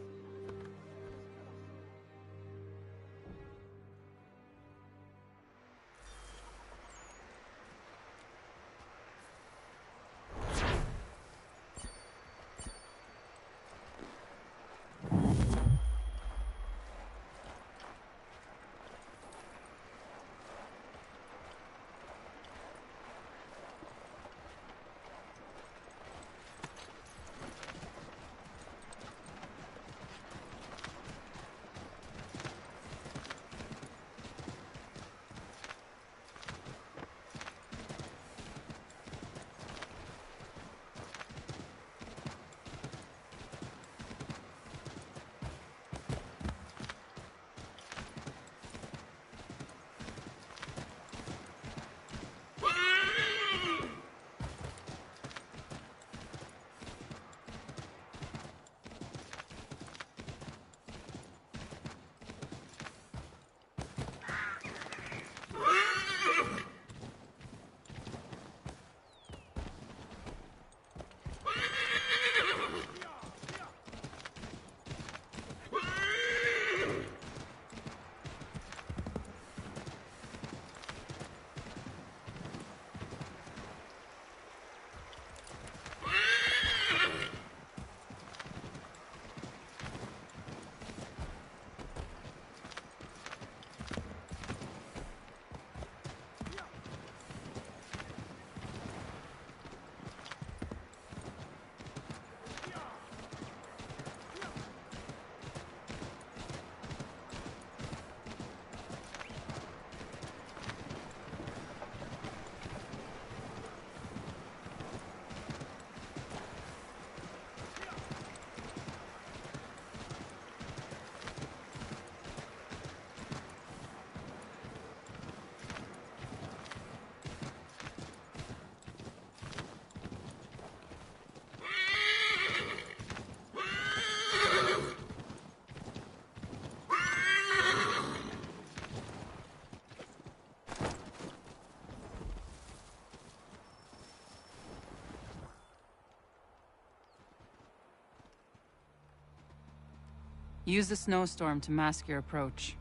Use the snowstorm to mask your approach.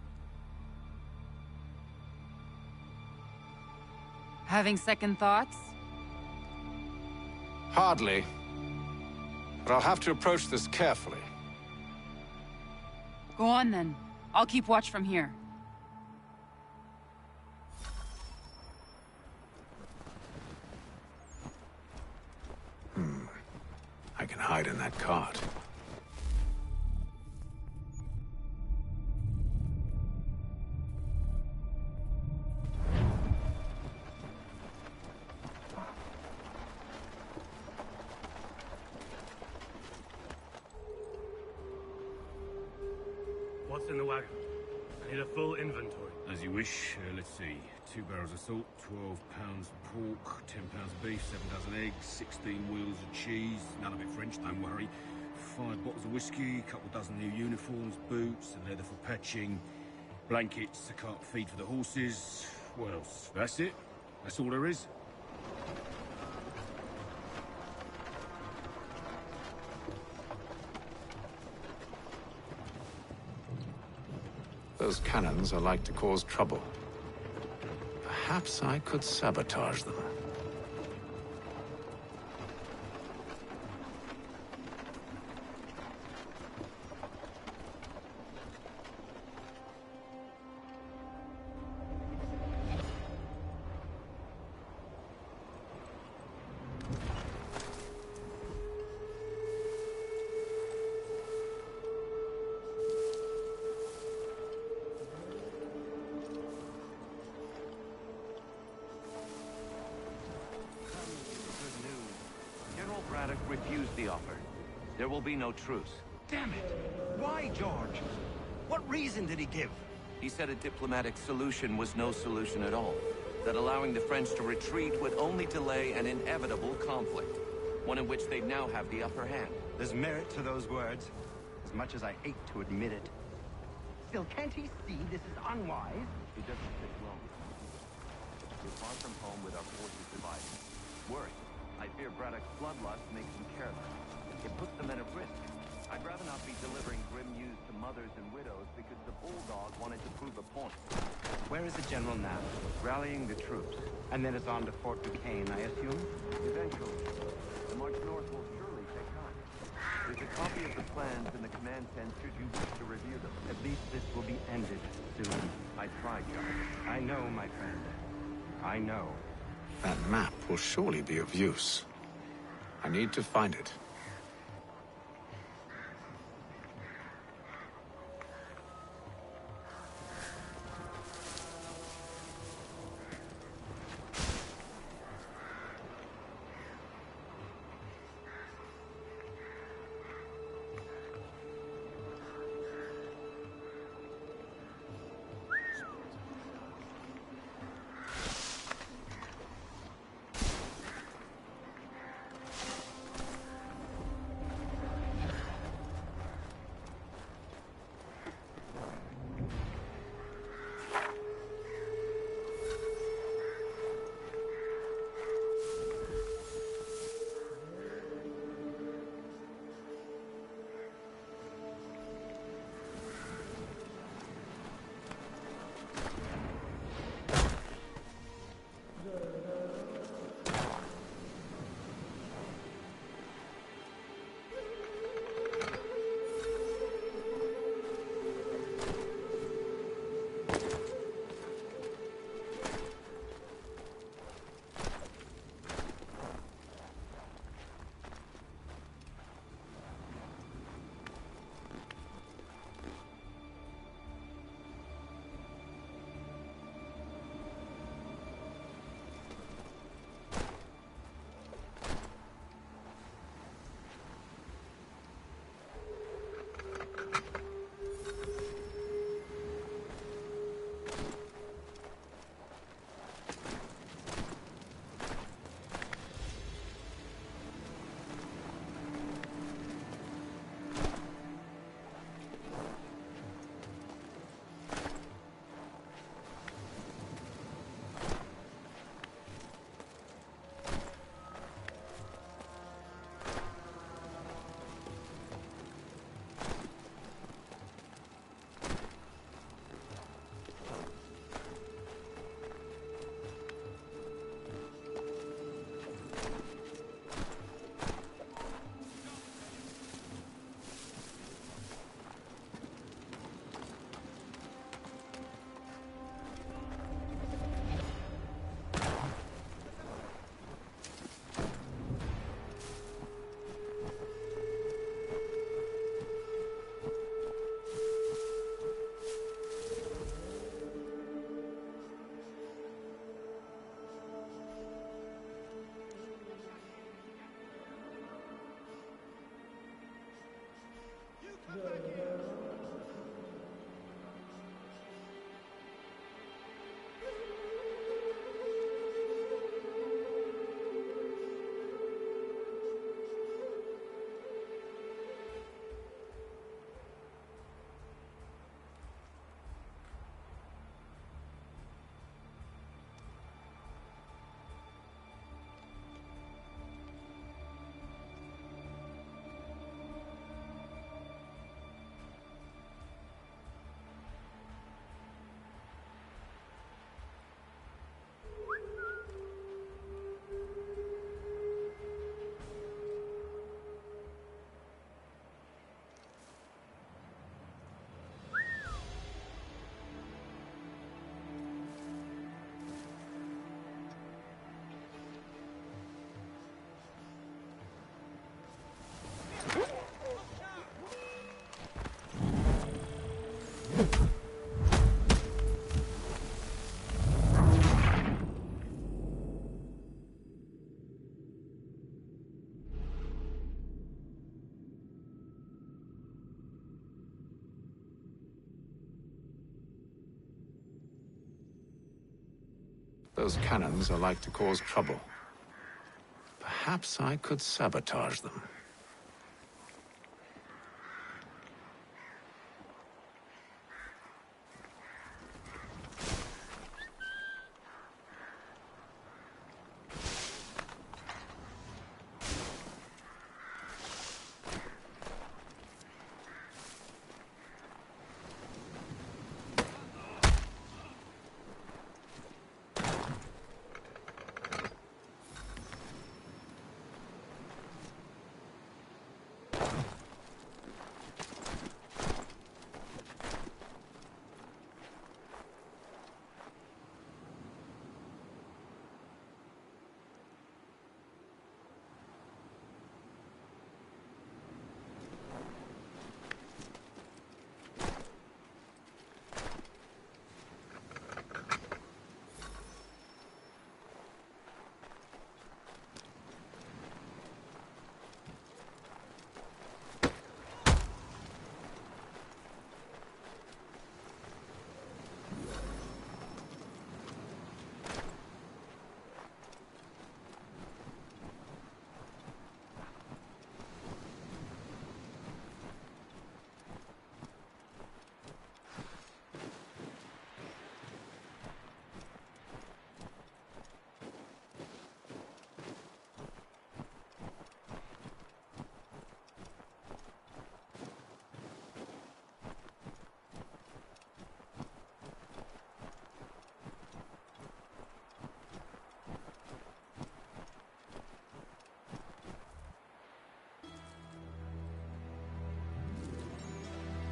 Having second thoughts? Hardly. But I'll have to approach this carefully. Go on then. I'll keep watch from here. I can hide in that cart. What's in the wagon? I need a full inventory. As you wish. Let's see. 2 barrels of salt, 12 pounds of pork, 10 pounds of beef, 7 dozen eggs, 16 wheels of cheese, none of it French, don't worry. 5 bottles of whiskey, a couple dozen new uniforms, boots, and leather for patching, blankets, a cart feed for the horses. What else? That's it? That's all there is? Those cannons are like to cause trouble. Perhaps I could sabotage them. Braddock refused the offer. There will be no truce. Damn it! Why, George? What reason did he give? He said a diplomatic solution was no solution at all. That allowing the French to retreat would only delay an inevitable conflict. One in which they'd now have the upper hand. There's merit to those words, as much as I hate to admit it. Still, can't he see this is unwise? He doesn't sit alone. We're far from home with our forces divided. Worry. I fear Braddock's bloodlust makes him careless. It puts the men at risk. I'd rather not be delivering grim news to mothers and widows because the Bulldog wanted to prove a point. Where is the general now? Rallying the troops. And then it's on to Fort Duquesne, I assume? Eventually. The march north will surely take time. There's a copy of the plans in the command tent should you wish to review them. At least this will be ended soon. I tried, John. I know, my friend. I know. That map will surely be of use. I need to find it. Those cannons are like to cause trouble. Perhaps I could sabotage them.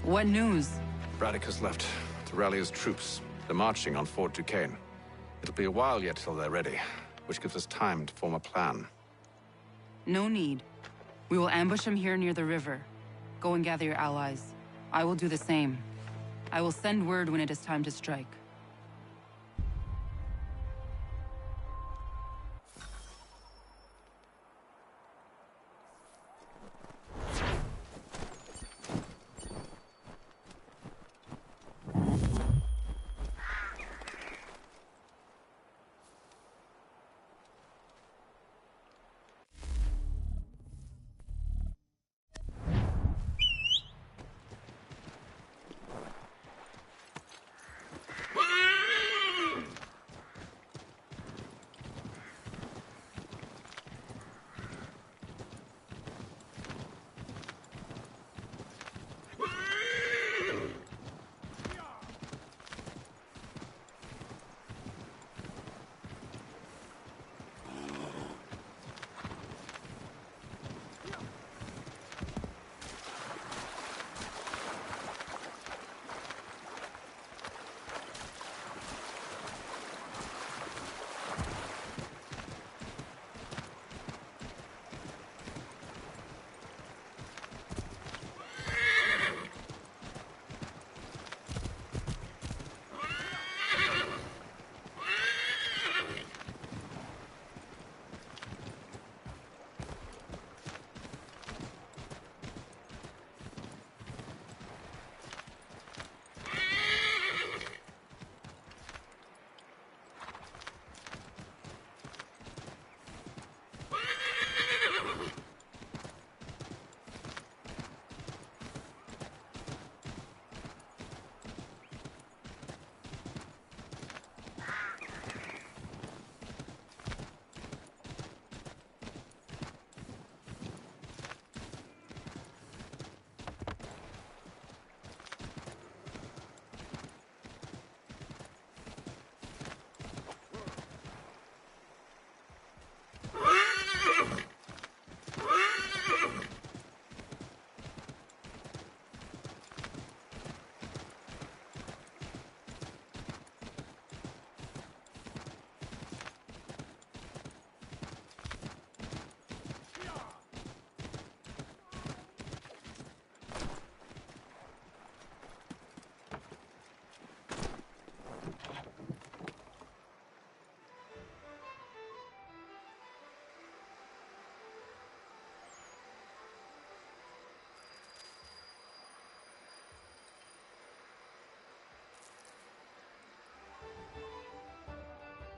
What news? Braddock has left to rally his troops. They're marching on Fort Duquesne. It'll be a while yet till they're ready, which gives us time to form a plan. No need. We will ambush him here near the river. Go and gather your allies. I will do the same. I will send word when it is time to strike.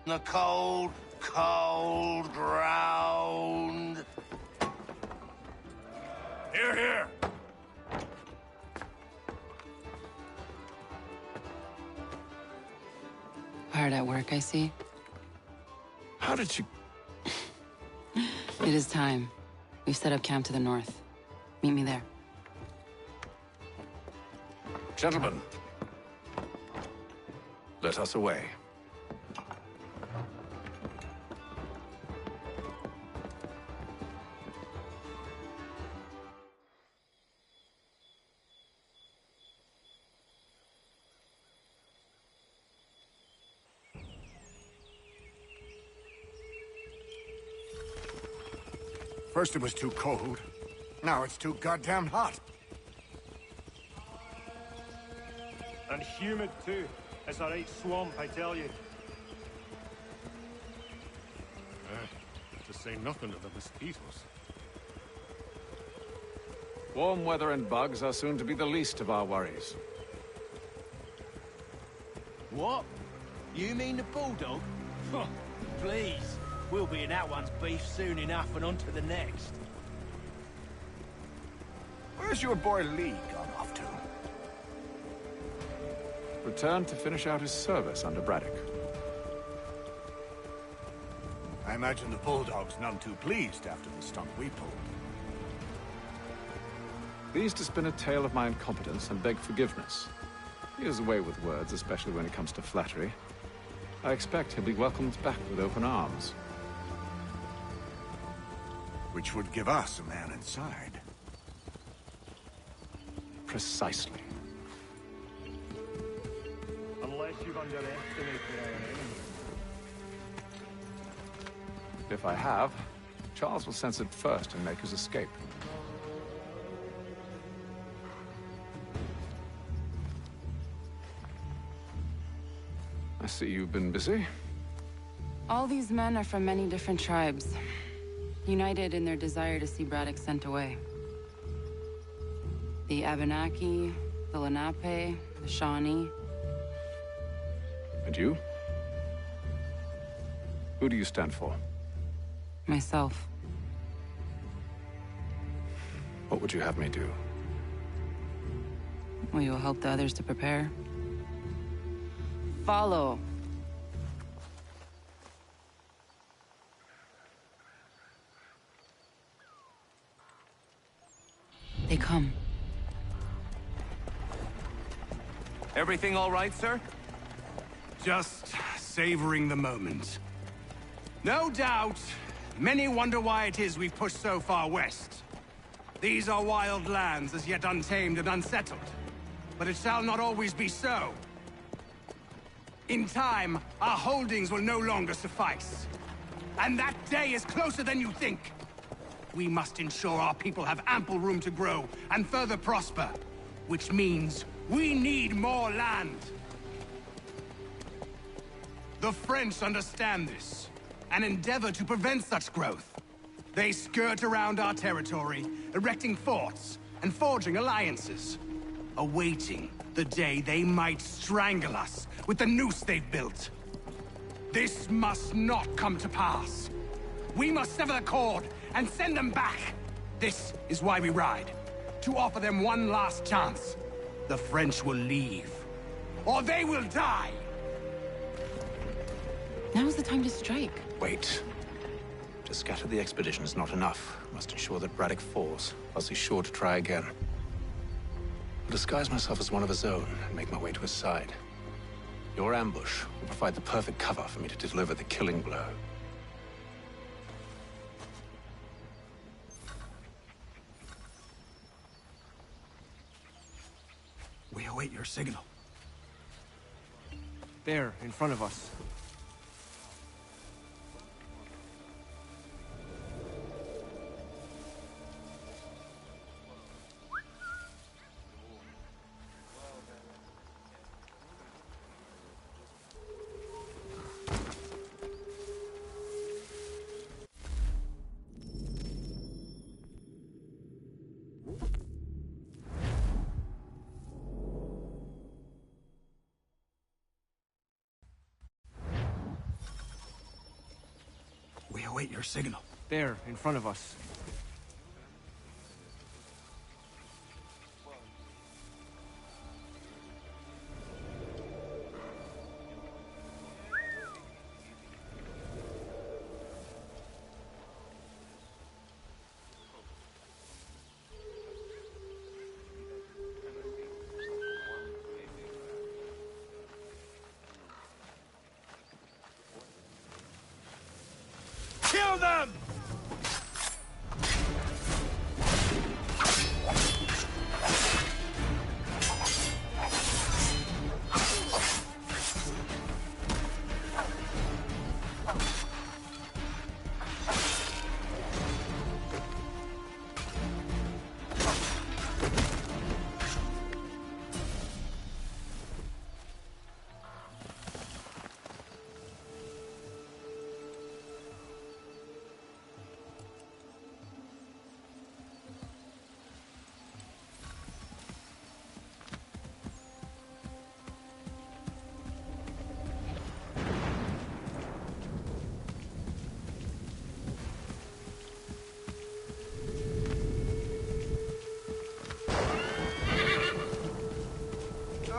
The cold, cold ground. Here, here. Hard at work, I see. How did you... It is time. We've set up camp to the north. Meet me there. Gentlemen, let us away. First it was too cold. Now it's too goddamn hot. And humid too. It's a right swamp, I tell you. To say nothing of the mosquitoes. Warm weather and bugs are soon to be the least of our worries. What? You mean the bulldog? Please. We'll be in that one's beef soon enough and on to the next. Where's your boy Lee gone off to? Returned to finish out his service under Braddock. I imagine the Bulldog's none too pleased after the stunt we pulled. Pleased to spin a tale of my incompetence and beg forgiveness. He has a way with words, especially when it comes to flattery. I expect he'll be welcomed back with open arms. Which would give us a man inside. Precisely. Unless you've underestimated our enemy. If I have, Charles will sense it first and make his escape. I see you've been busy. All these men are from many different tribes, united in their desire to see Braddock sent away. The Abenaki, the Lenape, the Shawnee. And you? Who do you stand for? Myself. What would you have me do? Will you help the others to prepare? Follow. They come. Everything all right, sir? Just savoring the moment. No doubt, many wonder why it is we've pushed so far west. These are wild lands, as yet untamed and unsettled. But it shall not always be so. In time, our holdings will no longer suffice. And that day is closer than you think. We must ensure our people have ample room to grow and further prosper. Which means we need more land. The French understand this, and endeavor to prevent such growth. They skirt around our territory, erecting forts and forging alliances, awaiting the day they might strangle us with the noose they've built. This must not come to pass. We must sever the cord and send them back. This is why we ride, to offer them one last chance. The French will leave, or they will die. Now's the time to strike. Wait. To scatter the expedition is not enough. We must ensure that Braddock falls, else he's sure to try again. I'll disguise myself as one of his own and make my way to his side. Your ambush will provide the perfect cover for me to deliver the killing blow. We await your signal. There, in front of us. await your signal. There, in front of us. Kill them!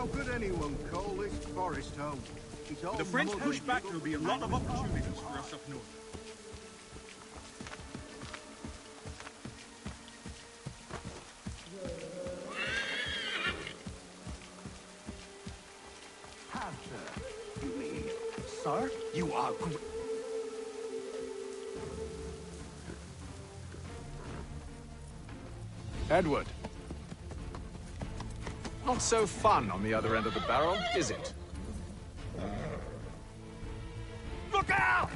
How could anyone call this forest home? It's all If the French mud push and back, there'll be a lot of opportunities for us up north. Hampshire, you mean? Sir, you are great. Edward. Not so fun on the other end of the barrel, is it? Look out!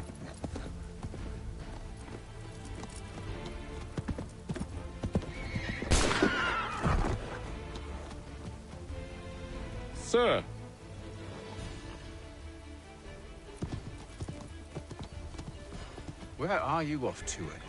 Sir. Where are you off to, Edward?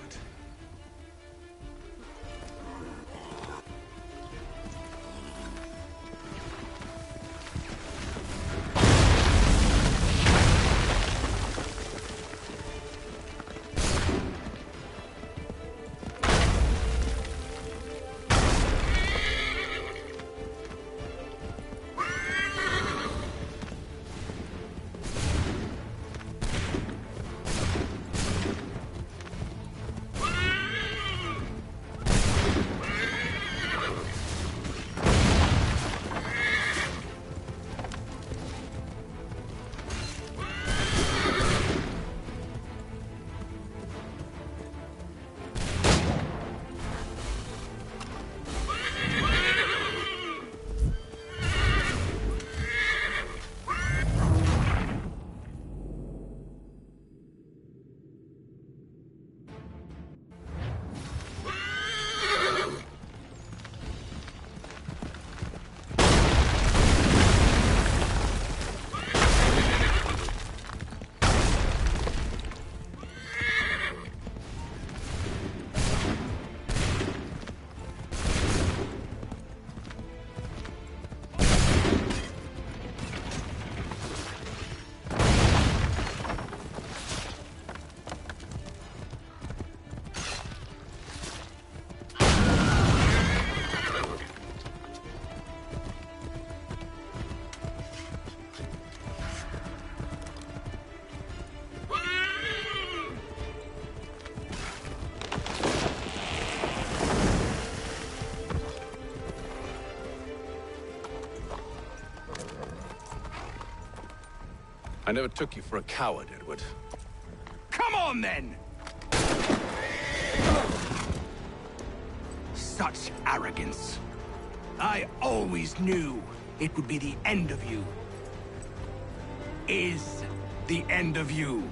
I never took you for a coward, Edward. Come on, then! Such arrogance. I always knew it would be the end of you. Is the end of you.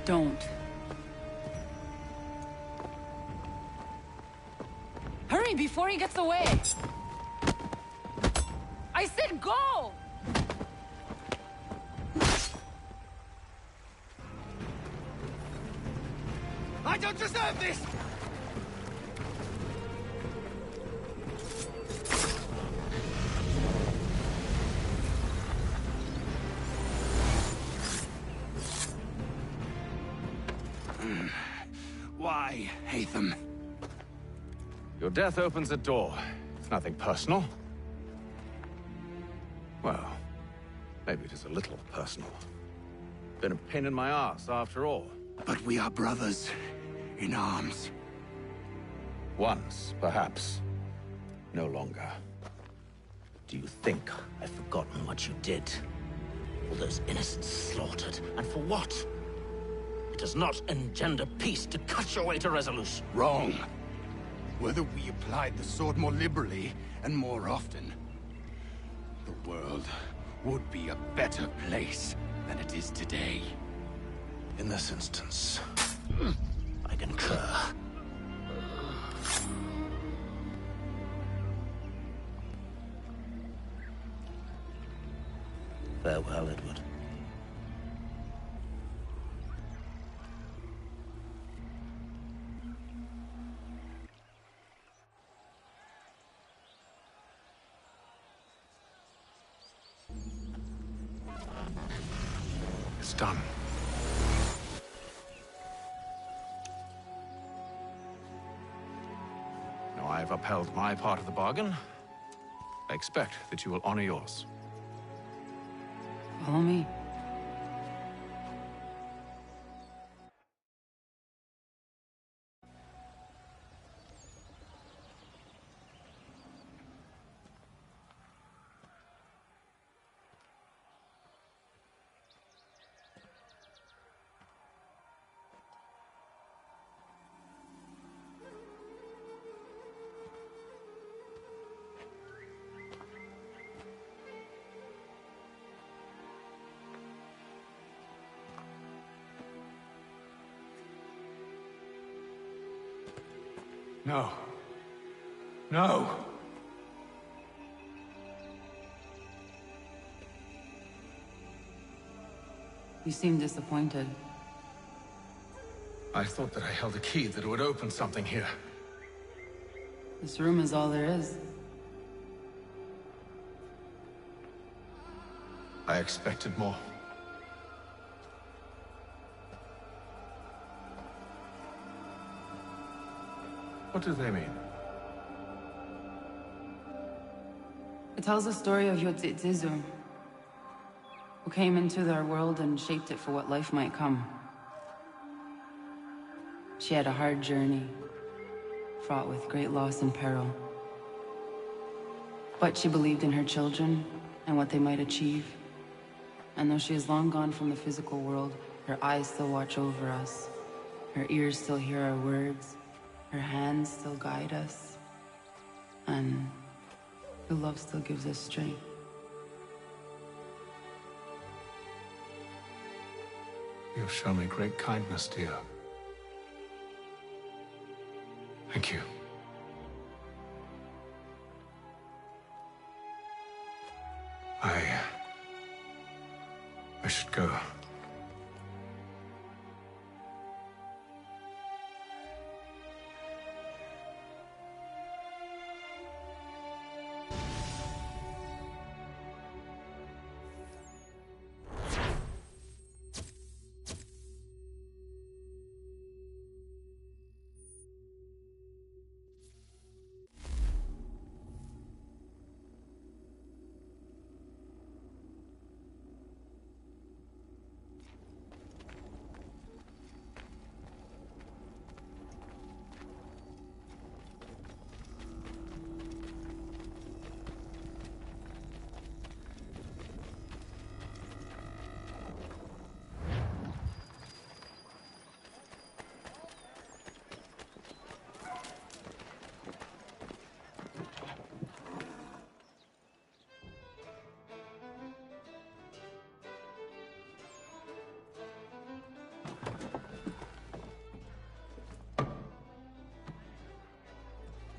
Don't. Hurry before he gets away! I said go! I don't deserve this! Latham. Your death opens a door. It's nothing personal. Well, maybe it is a little personal. Been a pain in my ass, after all. But we are brothers in arms. Once, perhaps. No longer. Do you think I've forgotten what you did? All those innocents slaughtered, and for what? It does not engender peace to cut your way to resolution. Wrong. Whether we applied the sword more liberally and more often, the world would be a better place than it is today. In this instance, I concur. Farewell, Edward. It's done. Now I have upheld my part of the bargain. I expect that you will honor yours. Follow me. No. No! You seem disappointed. I thought that I held a key that would open something here. This room is all there is. I expected more. What do they mean? It tells the story of Yotzitzizu, who came into their world and shaped it for what life might come. She had a hard journey, fraught with great loss and peril. But she believed in her children and what they might achieve. And though she is long gone from the physical world, her eyes still watch over us. Her ears still hear our words. Her hands still guide us. And her love still gives us strength. You have shown me great kindness, dear. Thank you. I should go.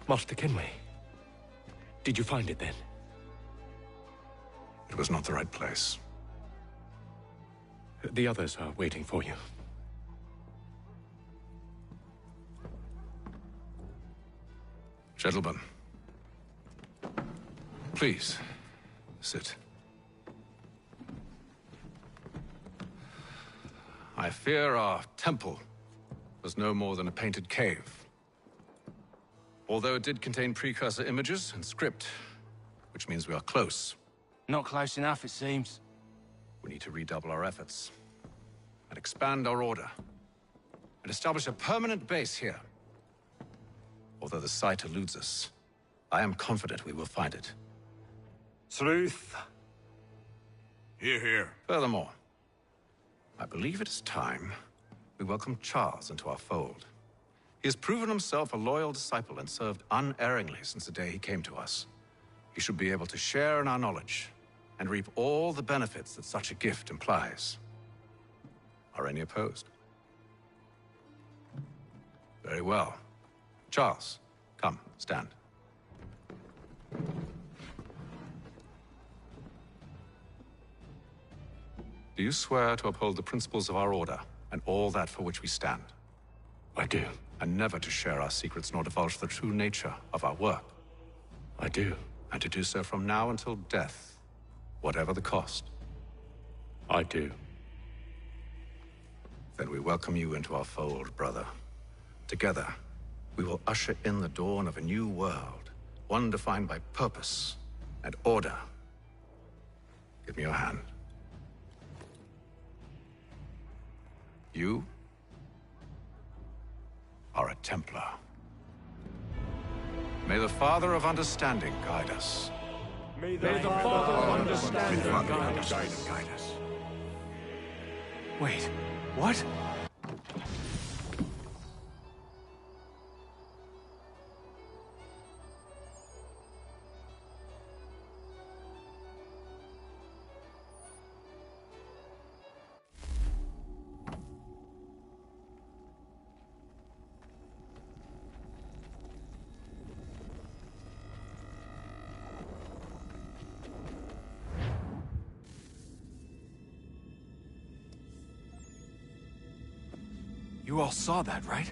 Master Kenway, did you find it then? It was not the right place. The others are waiting for you. Gentlemen, please, sit. I fear our temple was no more than a painted cave. Although it did contain precursor images and script, which means we are close. Not close enough, it seems. We need to redouble our efforts and expand our order and establish a permanent base here. Although the site eludes us, I am confident we will find it. Truth. Hear, hear. Furthermore, I believe it is time we welcome Charles into our fold. He has proven himself a loyal disciple and served unerringly since the day he came to us. He should be able to share in our knowledge and reap all the benefits that such a gift implies. Are any opposed? Very well. Charles, come, stand. Do you swear to uphold the principles of our order and all that for which we stand? I do. And never to share our secrets nor divulge the true nature of our work? I do. And to do so from now until death, whatever the cost? I do. Then we welcome you into our fold, brother. Together, we will usher in the dawn of a new world, one defined by purpose and order. Give me your hand. You are a Templar. May the Father of Understanding guide us. May the Father of Understanding guide us. Wait, what? You all saw that, right?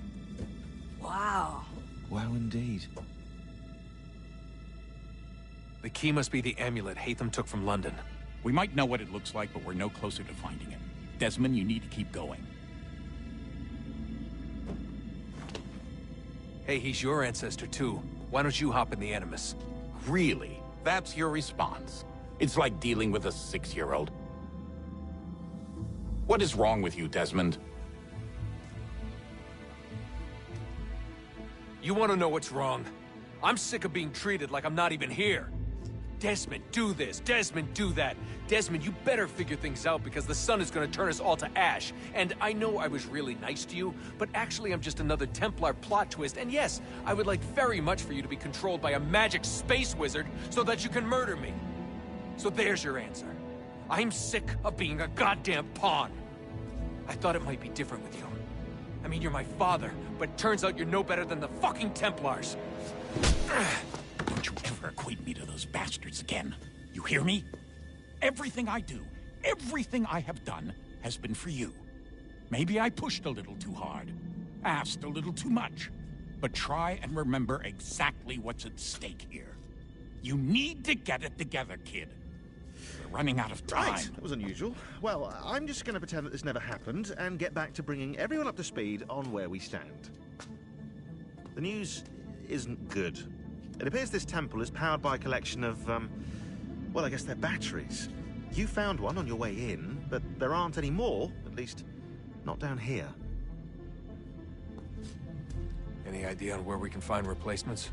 Wow. Wow, indeed. The key must be the amulet Hatham took from London. We might know what it looks like, but we're no closer to finding it. Desmond, you need to keep going. Hey, he's your ancestor too. Why don't you hop in the Animus? Really? That's your response? It's like dealing with a 6-year-old. What is wrong with you, Desmond? You want to know what's wrong? I'm sick of being treated like I'm not even here. Desmond, do this. Desmond, do that. Desmond, you better figure things out because the sun is going to turn us all to ash. And I know I was really nice to you, but actually I'm just another Templar plot twist. And yes, I would like very much for you to be controlled by a magic space wizard so that you can murder me. So there's your answer. I'm sick of being a goddamn pawn. I thought it might be different with you. I mean, you're my father, but turns out you're no better than the fucking Templars. Don't you ever equate me to those bastards again. You hear me? Everything I do, everything I have done, has been for you. Maybe I pushed a little too hard, asked a little too much, but try and remember exactly what's at stake here. You need to get it together, kid. We're running out of time. Right, that was unusual. Well, I'm just going to pretend that this never happened and get back to bringing everyone up to speed on where we stand. The news isn't good. It appears this temple is powered by a collection of, well, I guess they're batteries. You found one on your way in, but there aren't any more, at least not down here. Any idea on where we can find replacements?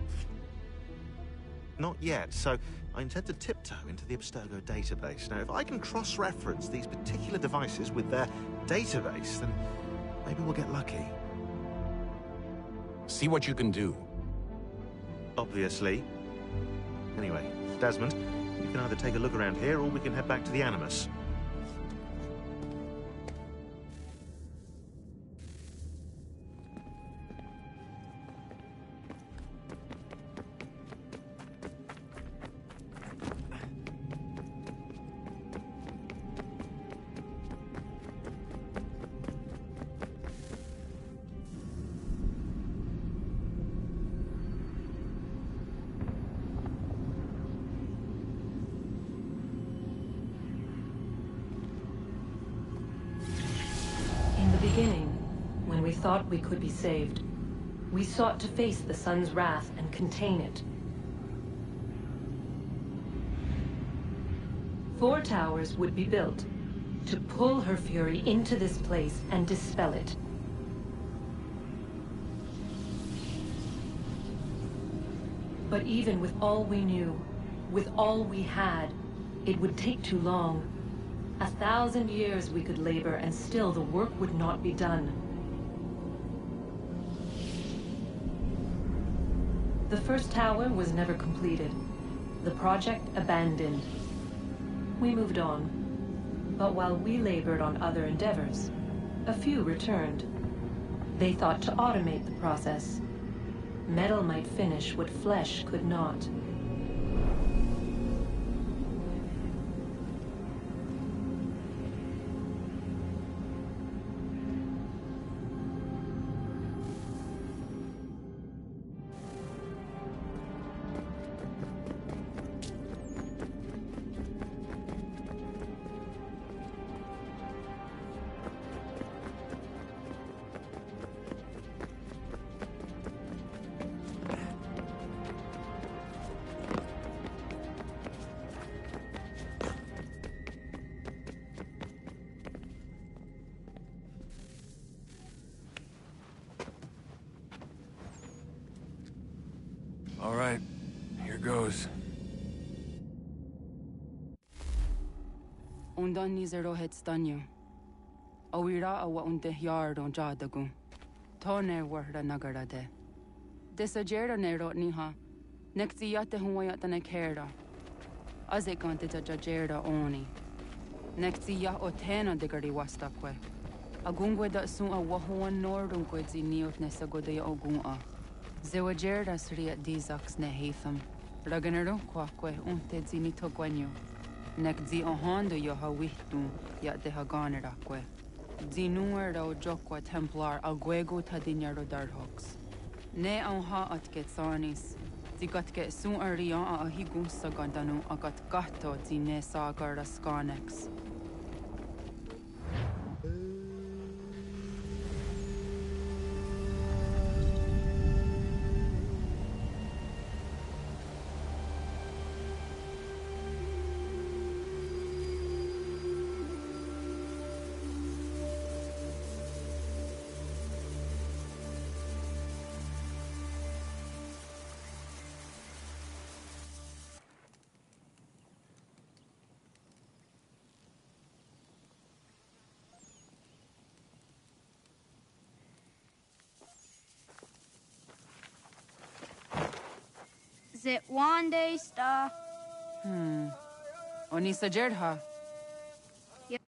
Not yet, so I intend to tiptoe into the Abstergo database. Now, if I can cross-reference these particular devices with their database, then maybe we'll get lucky. See what you can do. Obviously. Anyway, Desmond, you can either take a look around here or we can head back to the Animus. In the beginning, when we thought we could be saved, We sought to face the sun's wrath and contain it. 4 towers would be built to pull her fury into this place and dispel it. But even with all we knew, with all we had, it would take too long. 1,000 years we could labor, and still the work would not be done. The first tower was never completed. The project abandoned. We moved on. But while we labored on other endeavors, a few returned. They thought to automate the process. Metal might finish what flesh could not. All right, here goes. Undan nizero het stanyu. Awira awa unde yard on jadagu. Tone warda nagara de. Desajera nero niha. Nekti yate huwayata nekera. Azekante jajera oni. Nekti ya otena degari wastakwe. Agungwe da sun a wahuan nordungwe zi niot nesagode ya ogunga. Zewajerda sriat dizax ne heitham. Raganero kwakwe unte zini togwenyo. Nek zi ohando yo ha wihtu ya de ha ganerakwe. Zinuer ro jokwa templar agwego tadinyaro darhox. Ne ha at getsanis. Zigatke sun arian a higun sagandanu agat gato zine sagar skanex. It one day star. Onisa Jerdha. Yep.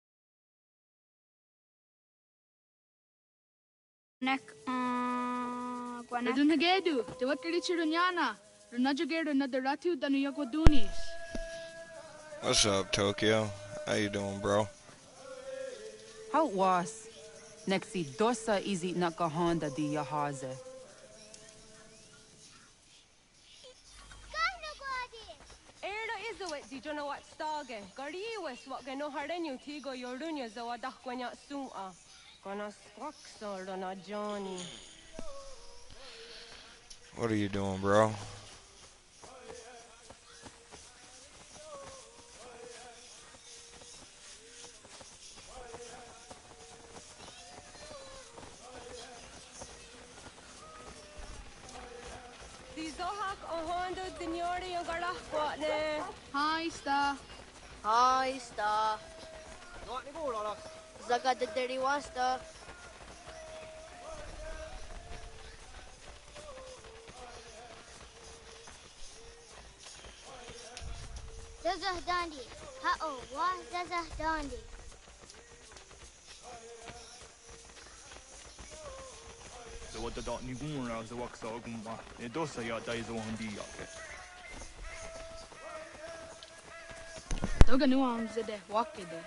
Nek Gwanek. Dunagedu, the what Richirunyana, Runajagedu, Nadaratu, Danuyagodunis. What's up, Tokyo? How you doing, bro? How was? Nexi dosa izi nakahanda di yahaze. Di jono wat stage. Gari wes wat geno hardenyu tigo yorunya za wadah kwanya suma. Gonna squaxor on a Johnny. What are you doing, bro? Hi, Star. Hi, Star. Zaga de Deri Wasta. Zazah Dandi. Ha-oh, wa Zazah Dandi. The what the dot ni gumra the waksa gumba. E dosa ya daizo handia. Toga nuamzede wakede.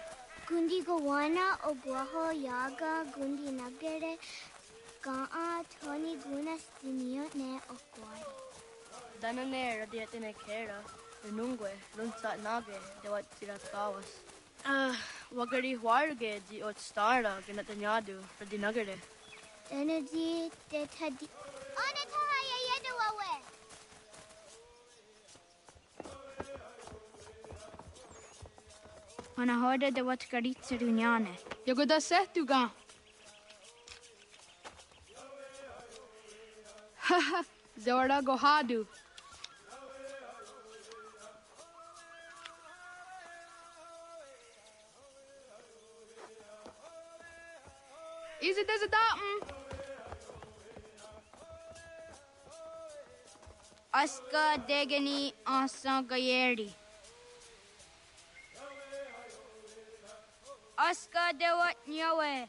Gundi Gawana Oguaho Yaga Gundi Nagere Gaa Tony Gunas Dinio Ne Okwari. Danane radiatine kera. Runungwe, Runsat Nage, de what Tiratawas. Wagari Warge, di Ot Stara, Ganatanyadu, for the Nagare. Energy de أنا تهيا يدوى. أنا هذا دوت كريت سرينيانة. يقول سهتوغا. Haha, Zora Gohadu. Is it as a datum? Aska Degani Asa Gayeri. Aska Dewat Nyawe.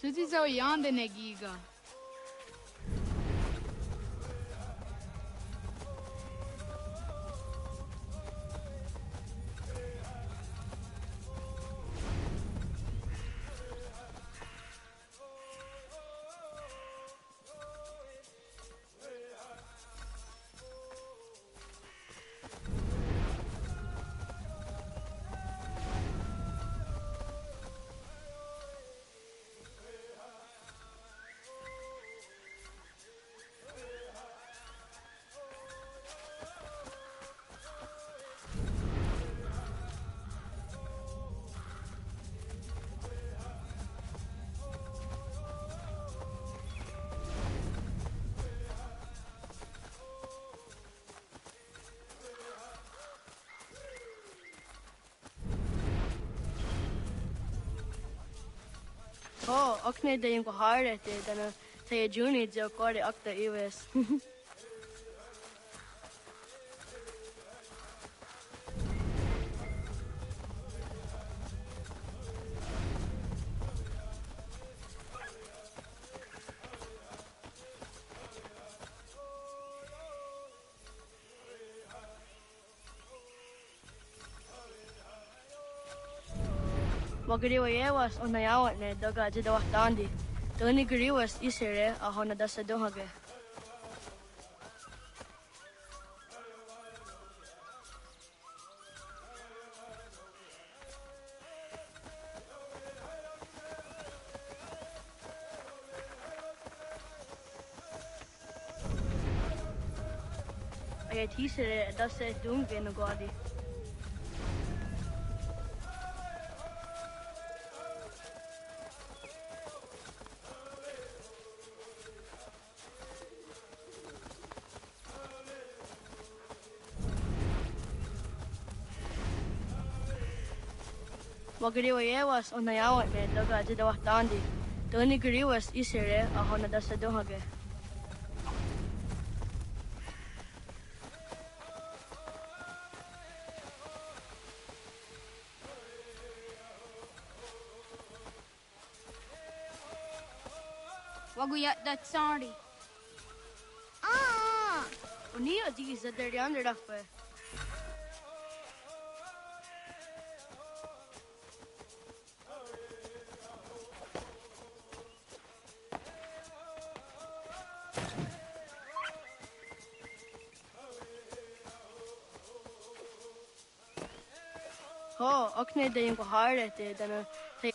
Suzy zo yande negiga. Oh, akne de yung kohare te dana te juni jo kore akta iwes. Magriwas onayawat ne daga jidawah tandi. Tuni griwas isere ahona dasa dohage. Ayat hisere dasa dunge no gadi. Magriwas onayawat ne daga jidawah tandi. Tuni griwas isere ahona dasa dohage. Waguyat that sorry. Uni aji is the under dafe. Oh, akne de yung kohare te dana te.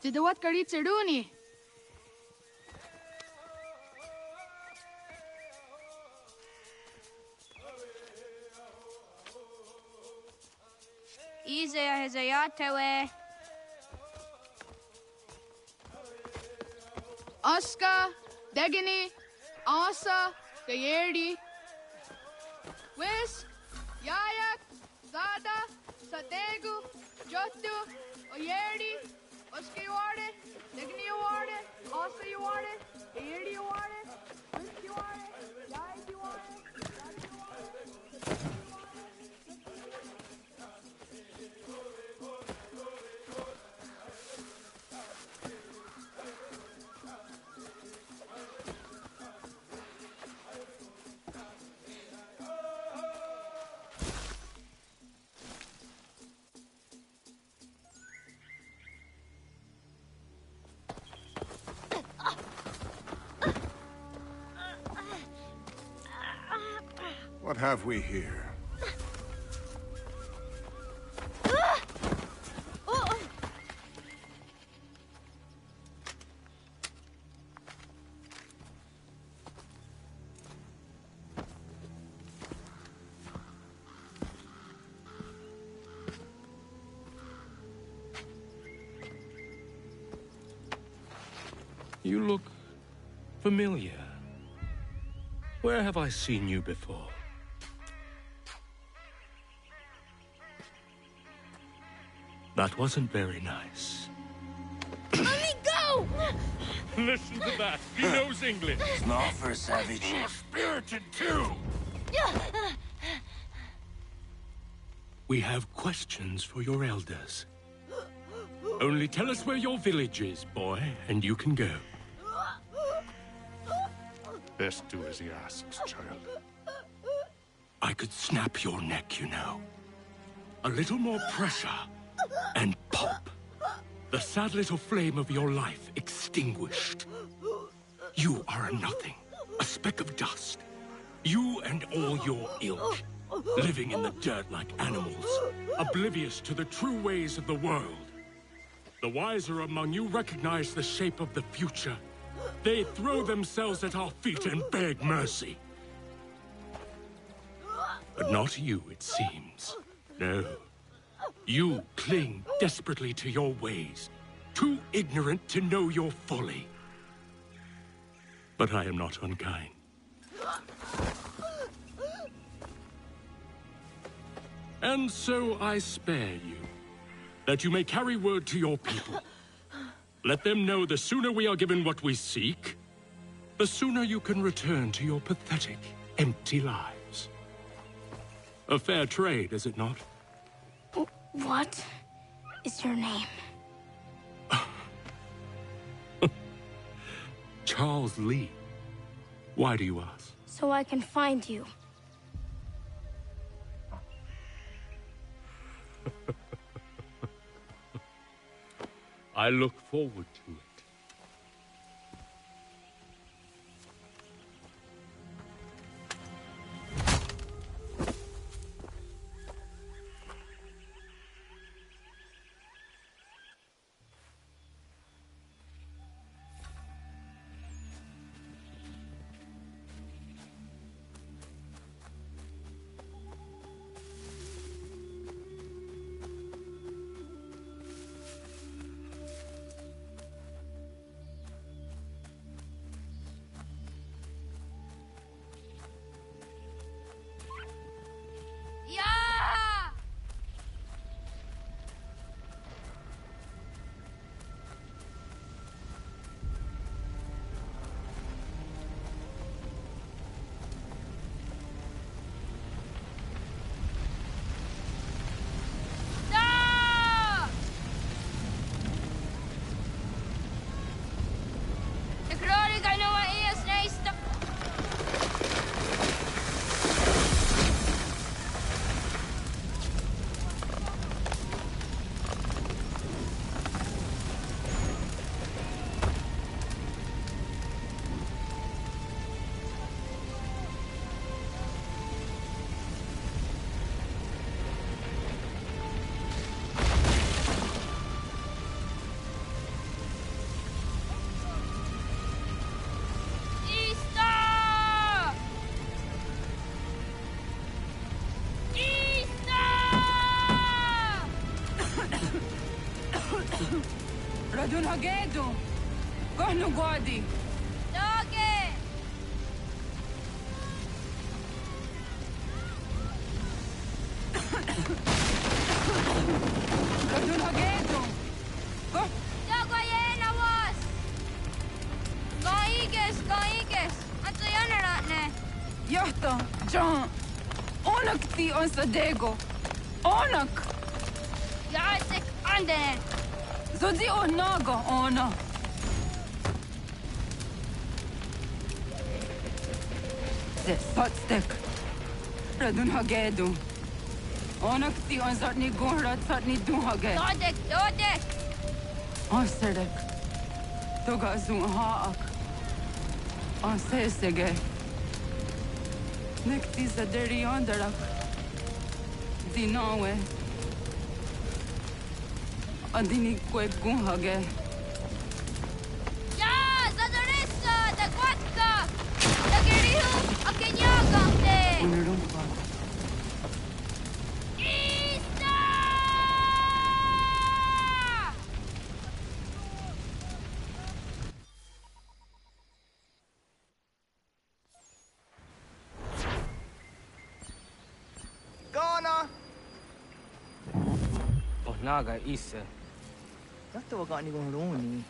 Jidawat karit seduni. Izaya hezayatewe. Aska, Degani, Asa, Gayeri, Whisk, Yayak, Zada, Sategu, Jotu, Oyerdi, Oski Warde, Ligni Warde, Osa Warde, Ayerdi Warde, Whisky Warde, Yai Warde. What have we here? You look familiar. Where have I seen you before? That wasn't very nice. Let me go! Listen to that. He knows English. Not for savage. You're spirited too. We have questions for your elders. Only tell us where your village is, boy, and you can go. Best do as he asks, child. I could snap your neck, you know. A little more pressure, and pop. The sad little flame of your life extinguished. You are a nothing, a speck of dust. You and all your ilk, living in the dirt like animals, oblivious to the true ways of the world. The wiser among you recognize the shape of the future. They throw themselves at our feet and beg mercy. But not you, it seems. No. You cling desperately to your ways, too ignorant to know your folly. But I am not unkind. And so I spare you, that you may carry word to your people. Let them know the sooner we are given what we seek, the sooner you can return to your pathetic, empty lives. A fair trade, is it not? What is your name? Charles Lee. Why do you ask? So I can find you. I look forward to it. Radun Hagedu! Gornu Guadi! Doge! Radun Hagedu! Yes, Gaikes. Anto Yanaratne. Yahta, John. Onak ti on Sadego. Onak. Yazik Andene. Zodi Onaga, Ona. Zet Potstek. Radun Hagedu. Onak ti on Zatni Gunrat Satni Duhage. Dodek. Osterek. Toga Zun Haak. On Sesege. Nekti Zaderi Onderak. Dinawe. Adini Kwek Gunhage. Ya, Zadorissa, da Quatka. Da Girihu, a Kenyagante. Unurumpa. Naga Issa. Dato gani con Roni.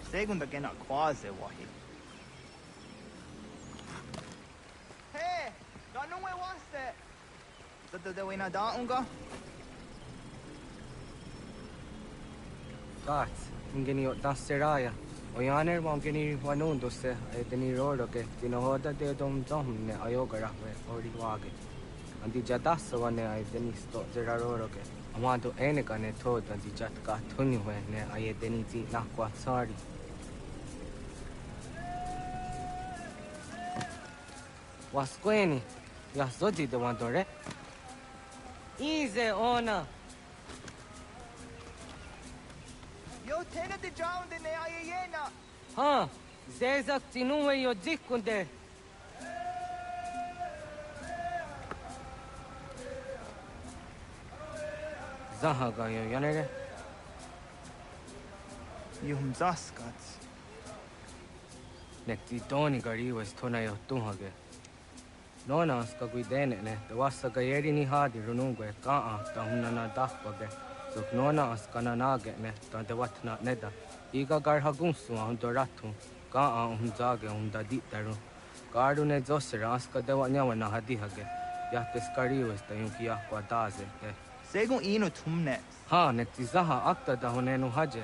Seconda che na quasi wahi. Hey, da non we waste. Dato da we na da unga. Gats, ingeni o daseraya. O yaner wangeni wanundo se deni roro ke tinohoda de dom ne ayogara we ori wage. Andi jadasa wane ay deni sto zeraroro ke. Amado enega ne tod andi jatka tunyu ne ay deni ti nakwa sari. Wasqueni, ya zodi de wandore. Ize ona. Yo tena de drown de ne ayena. Ha, zezak tinuwe yo dikunde. Zahaga yo yanere. Yum zaskats. Nekti toni gari was tona yo tuhage. Nona ska guidene ne, the wasa gayeri ni hadi runungwe kaa ta hunana dakbage. So nona askana nage ne, ta de watna neda. Iga gar hagunsu doratu, kaa zage da ditaru. Garu ne zosera aska de wanyawa na hadihage. Yahtes gari was ta yunkia kwa daze. Segun ino tumne. Ha, nekti zaha akta da hunenu haje.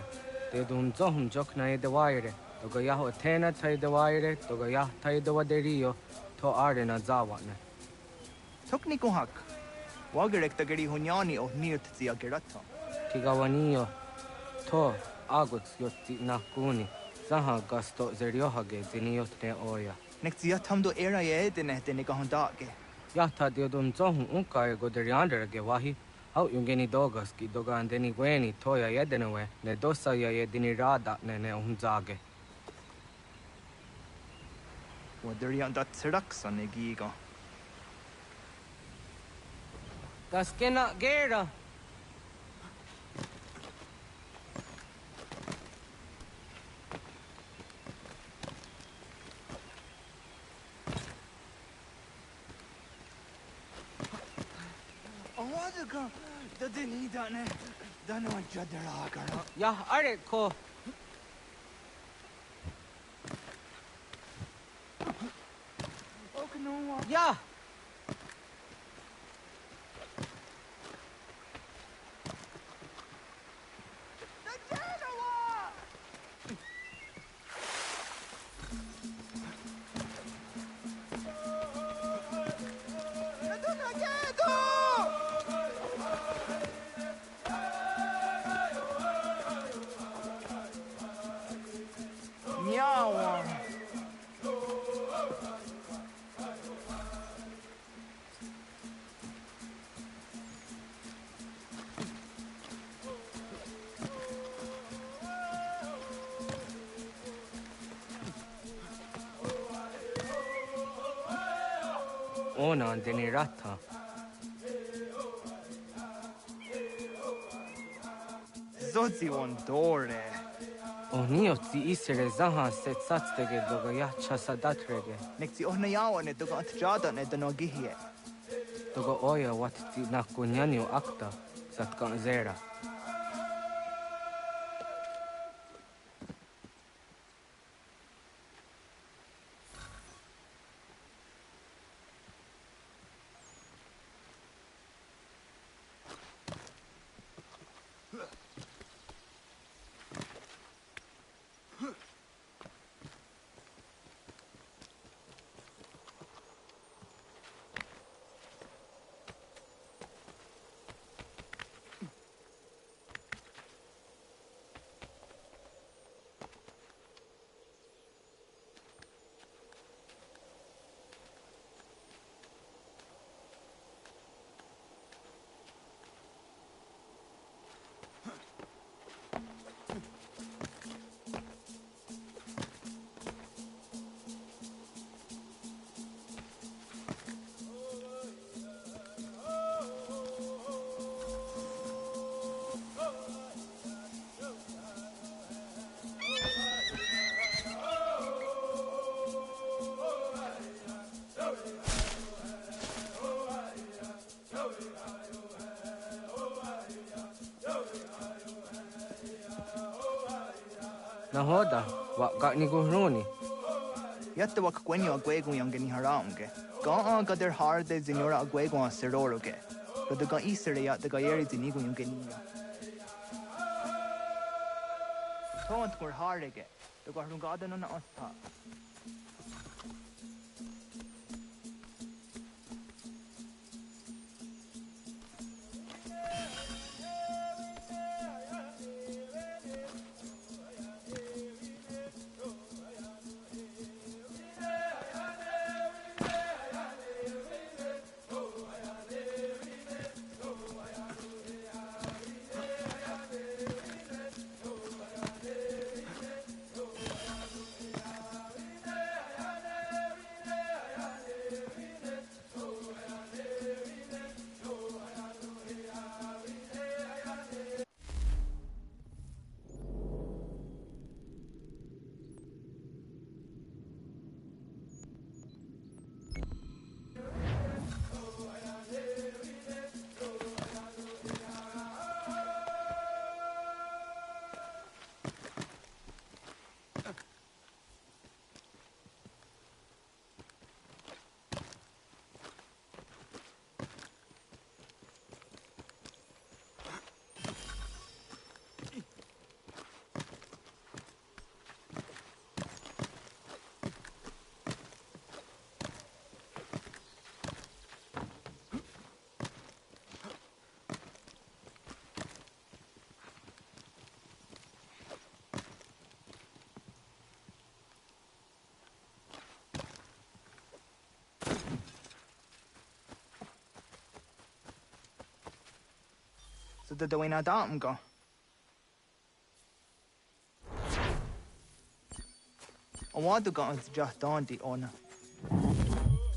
Te dun zohum jokna e de waire. Toga yaho tena tai de waire, toga yah tai de waderio, to arena zawane. Tokni kuhak. Wagerek tagari hunyani o nirt zia gerato. Kigawanio, to aguts yotti nakuni. Zaha gasto zeriohage ziniot ne oya. Nekti tamdo era ye de negahondage. Yahta de dun zohum unka e goderiandere wahi. How yungeni dogas ki doga andeni gweni toya yedenewe ne dosa ya yedini rada ne unzage. Waderian dat traksa ne giga. Gaskena gera. Awaduka da deni dane dano jadara gara. Ya are ko. Ya. Ona andeni rata. Zodzi on dore. Onioti isere zaha set satstege doga ya chasadatrege. Nekti ohna yawa ne doga atjada ne dano gihie. Doga oya watiti nakunyanyo akta satka zera. Nahoda, what got ni guruni? Yet the wak gwenyo a gwegun young in haramge. Gone got their hard days in your agwegon seroroge. But the got Easter yet the gayeri in nigun young in. Don't go hard again. The got garden on the osta. So the way na dam go. I want to go and just down the owner.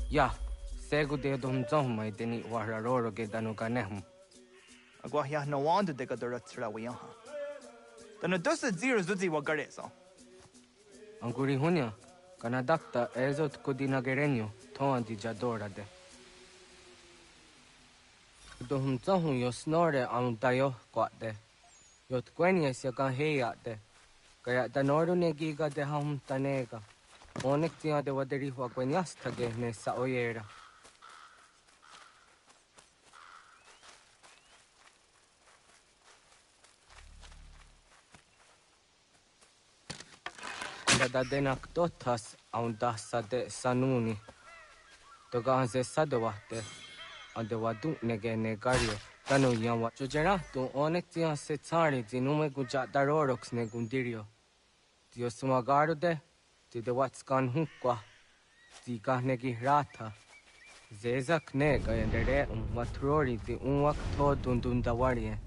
Yeah, segu de dum zom mai deni wararoro ge danu kanehm. Agwa ya no want to take a direct way on. Then it does 0 zuzi wa gare so. Anguri hunya, kanadakta ezot kudina gerenyo, toan di jadora de. Dohum zahun yo snore am dayo kwate. Yot kwenya siya kan heya de. Kaya danoru ne giga de ham tanega. Onek tiya de waderi hua kwenyas tage ne sa oyera. Da denak dotas aun dasa de sanuni. Toga anze sadawate. Ande wadu nege negario. Tanu yawa. Jojera tu onek tiya se tsari zinume guja darorox ne gundirio. Tio sumagaru de. Ti de watskan hukwa. Ti negi rata. Zezak nega yendere watrori di unwak to dundundawarie.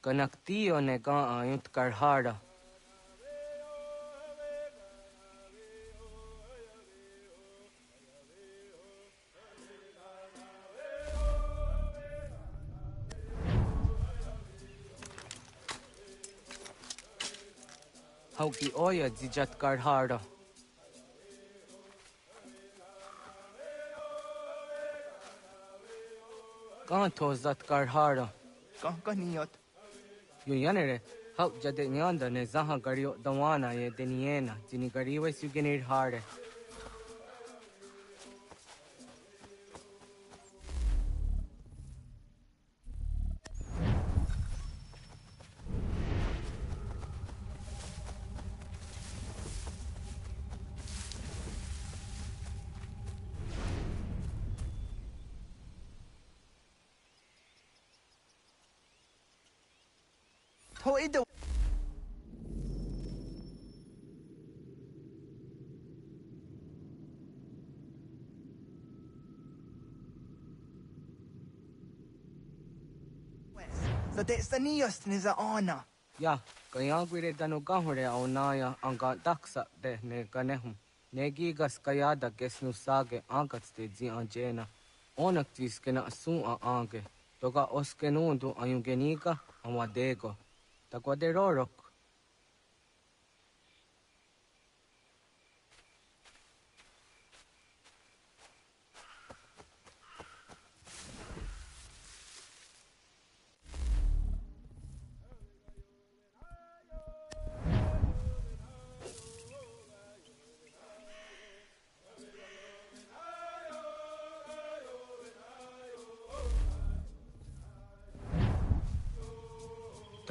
Kanak tio nega ayut karhara. Hauki oya zijat karhara. Kahan tozat karhara. Kah niyot. Yo yanere, hau jade nyanda ne zaha gario dawana ye deniena, jini gariwe sugenir hare. Toido. So that's the nearest is a honor. Ya, kaya gwire danu gahure au naya anga daksa de ne ganehum. Negi gas kaya da gesnu sage angats de zi anjena. Onak tis kena asun a ange. Toga oskenundu ayungenika amadego. Takwa de rorok.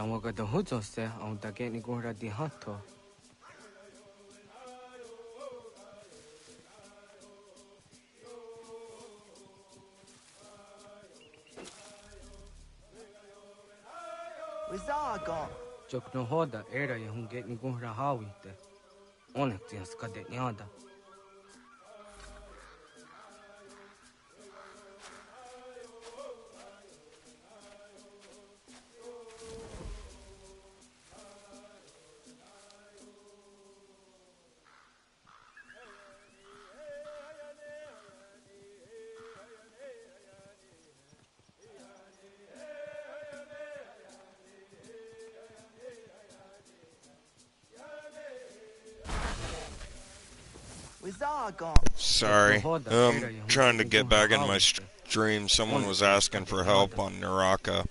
Tamoga the Huzo se on the getting gora di Hato. Wizaga. Chok no hoda era yung getting gora hawite. Onektians kadet nyada. Sorry, I'm trying to get back into my stream. Someone was asking for help on Naraka.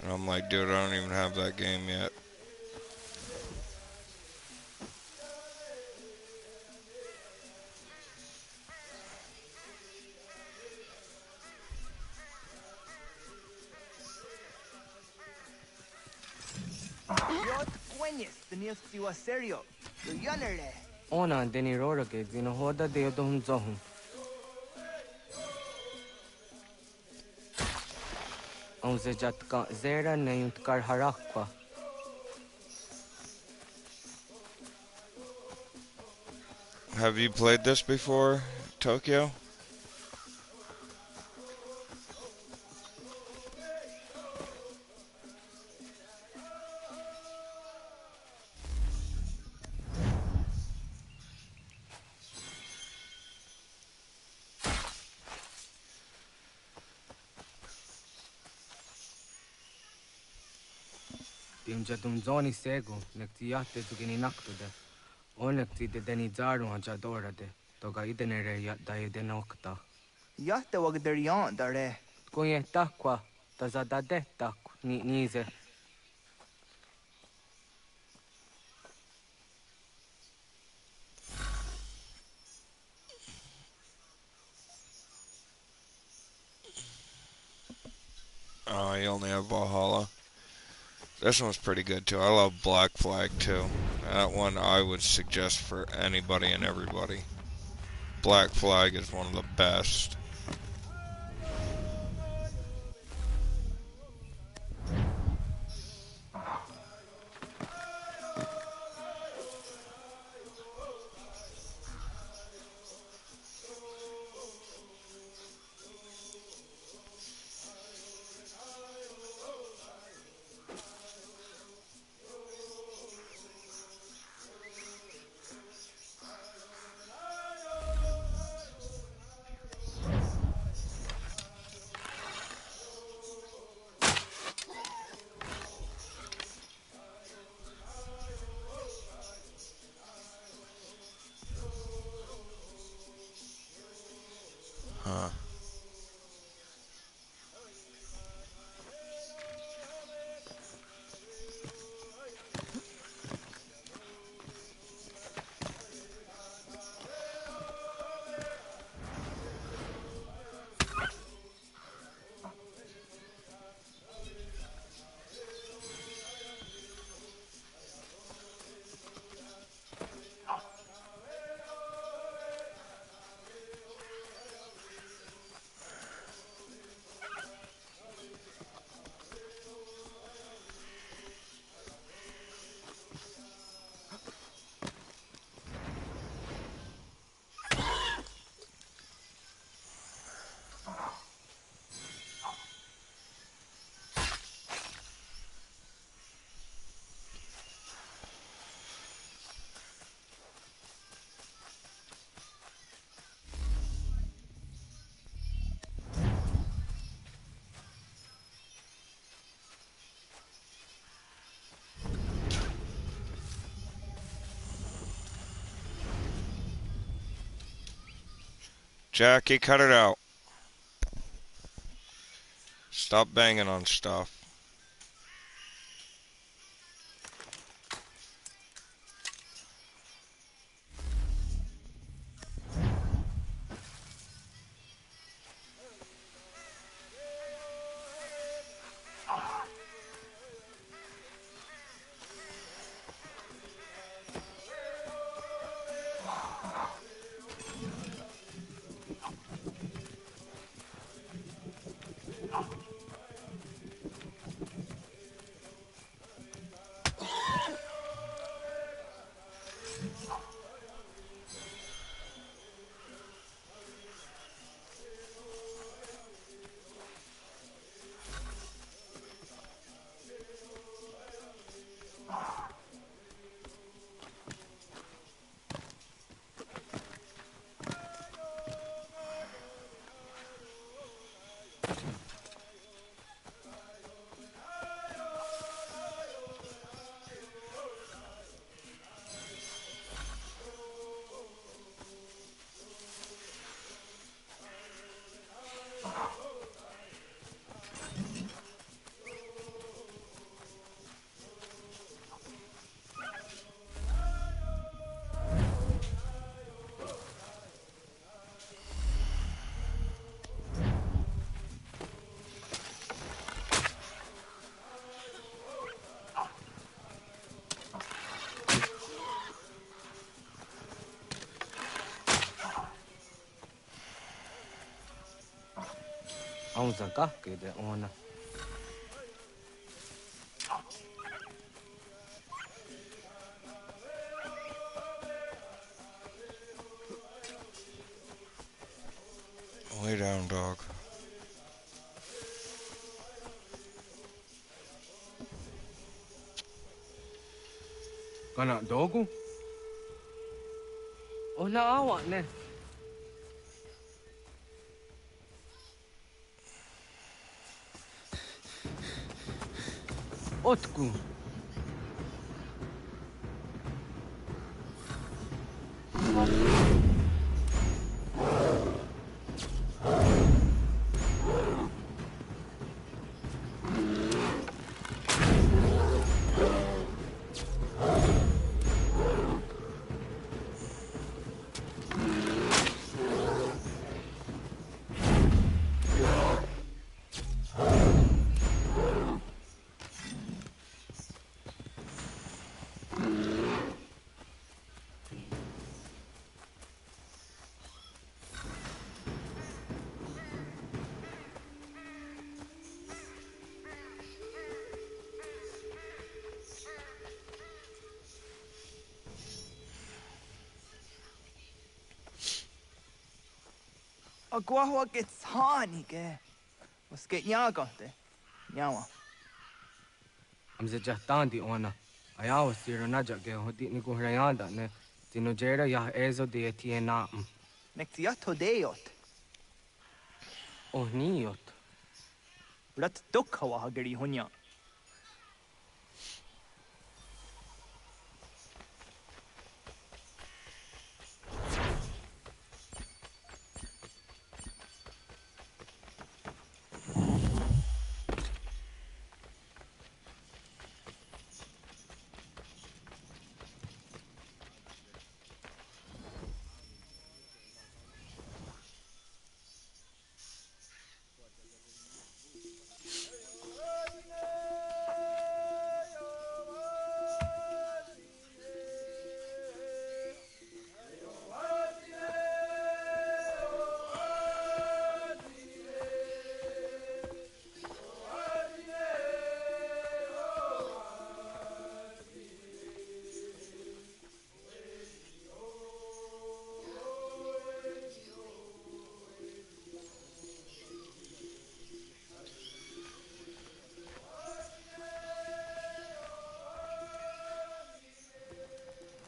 And I'm like, dude, I don't even have that game yet. Ona deni rora ke dino hoda de dom zohun. On se jatka zera neyut kar harakwa. Have you played this before, Tokyo? Jadum zoni sego, nekti yatte zugini naktude. Onekti de deni zaru haja dorade. Toga idenere yat daide nokta. Yatte wagder yan dare. Kunye takwa, tazadade tak ni nize. Oh, you only have Valhalla. This one's pretty good too. I love Black Flag too. That one I would suggest for anybody and everybody. Black Flag is one of the best. Huh. Jackie, cut it out. Stop banging on stuff. Aunzaka kede ona. Lay down, dog. Kana dogu? Ona awa ne. Otku. Agua gets honey, was get yaga de. Yawa. I'm the Jatandi ona. Ayawa siro naja ge hoti ni kuhrayanda ne. Tinojera ya ezo de etiena. Nektiato deot. Oh niot. Rat dukhawa hageri hunya.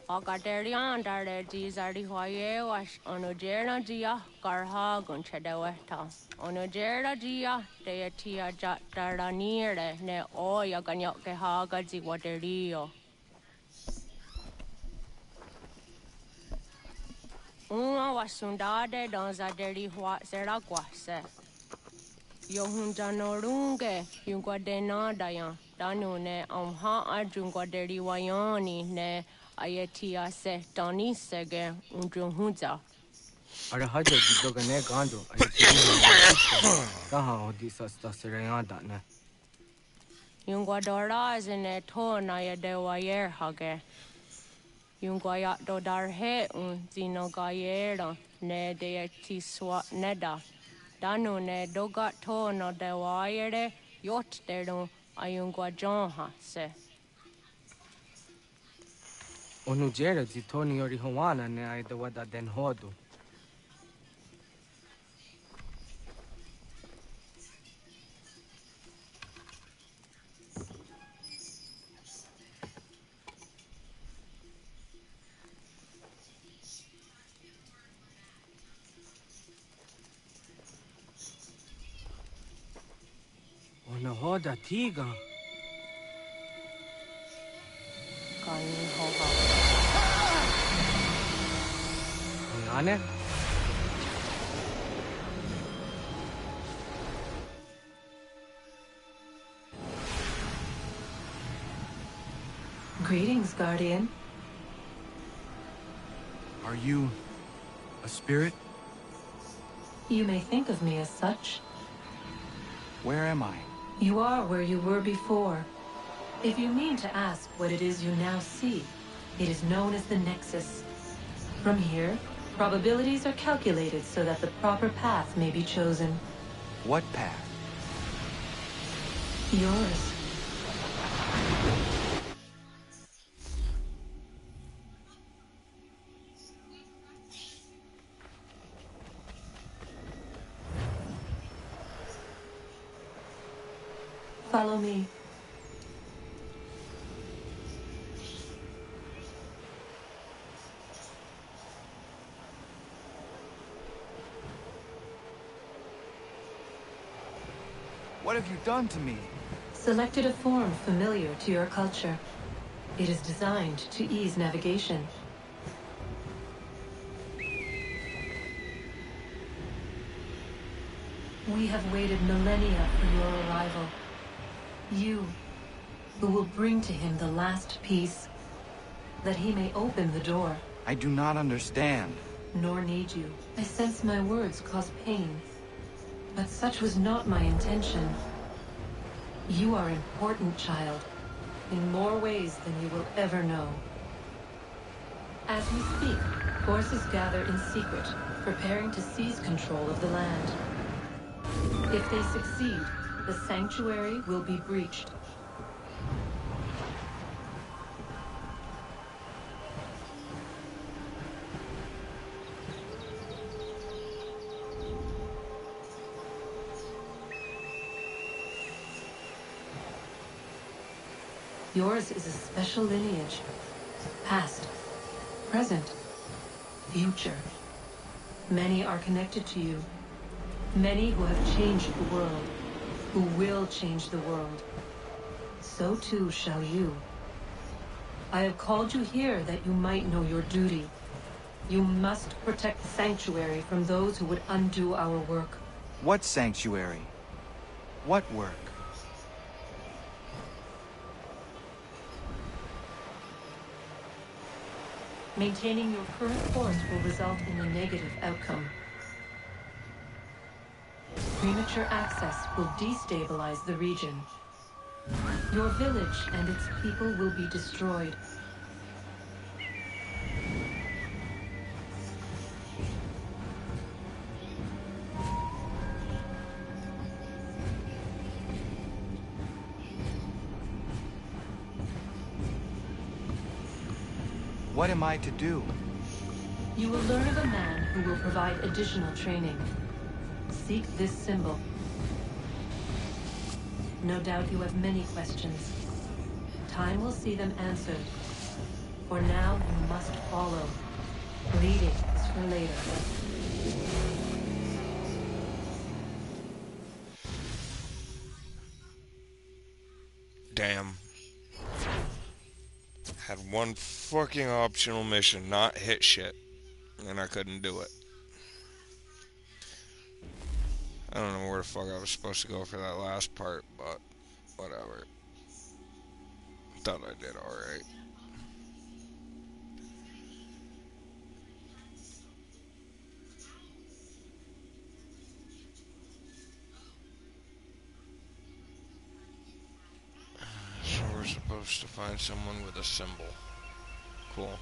Agaderian dare Gizardi Hoye was Onojera Gia Garha Gunchedeweta. Onojera Gia Deatia Jataraniere ne Oya Ganyoke Haga Ziwaterio. Una was sundade donza deri Hua Seraguase. Yohunja Norunge, Yunguadena Dayan, Danune, Arjunguaderi Wayani ne. Ayatia se Dani Sege Undruhunza. Arahaja Dogane Gando, Ayatia Gaha Odisasta Serayanda ne. Yunguadora is in a tonaya de Wayer Hage. Yunguayat Dodar he Zino Gayera ne de Tiswa Neda. Danu ne Dogat Tono de Wayere Yot derum Ayunguajonha se. Onujera Zitoni Ori Hawana ne I the Wada Den Hodu. Onahoda Tiga. Onane? Greetings, Guardian. Are you a spirit? You may think of me as such. Where am I? You are where you were before. If you mean to ask what it is you now see, it is known as the Nexus. From here, probabilities are calculated so that the proper path may be chosen. What path? Yours. Follow me. What have you done to me? Selected a form familiar to your culture. It is designed to ease navigation. We have waited millennia for your arrival. You, who will bring to him the last piece, that he may open the door. I do not understand. Nor need you. I sense my words cause pain. But such was not my intention. You are important, child, in more ways than you will ever know. As we speak, forces gather in secret, preparing to seize control of the land. If they succeed, the sanctuary will be breached. Yours is a special lineage. Past, present, future. Many are connected to you. Many who have changed the world, who will change the world. So too shall you. I have called you here that you might know your duty. You must protect the sanctuary from those who would undo our work. What sanctuary? What work? Maintaining your current course will result in a negative outcome. Premature access will destabilize the region. Your village and its people will be destroyed. What am I to do? You will learn of a man who will provide additional training. Seek this symbol. No doubt you have many questions. Time will see them answered. For now, you must follow. Leading is for later. Damn. Had one fucking optional mission, not hit shit, and I couldn't do it. I don't know where the fuck I was supposed to go for that last part, but whatever. Thought I did alright. So we're supposed to find someone with a symbol. Cool.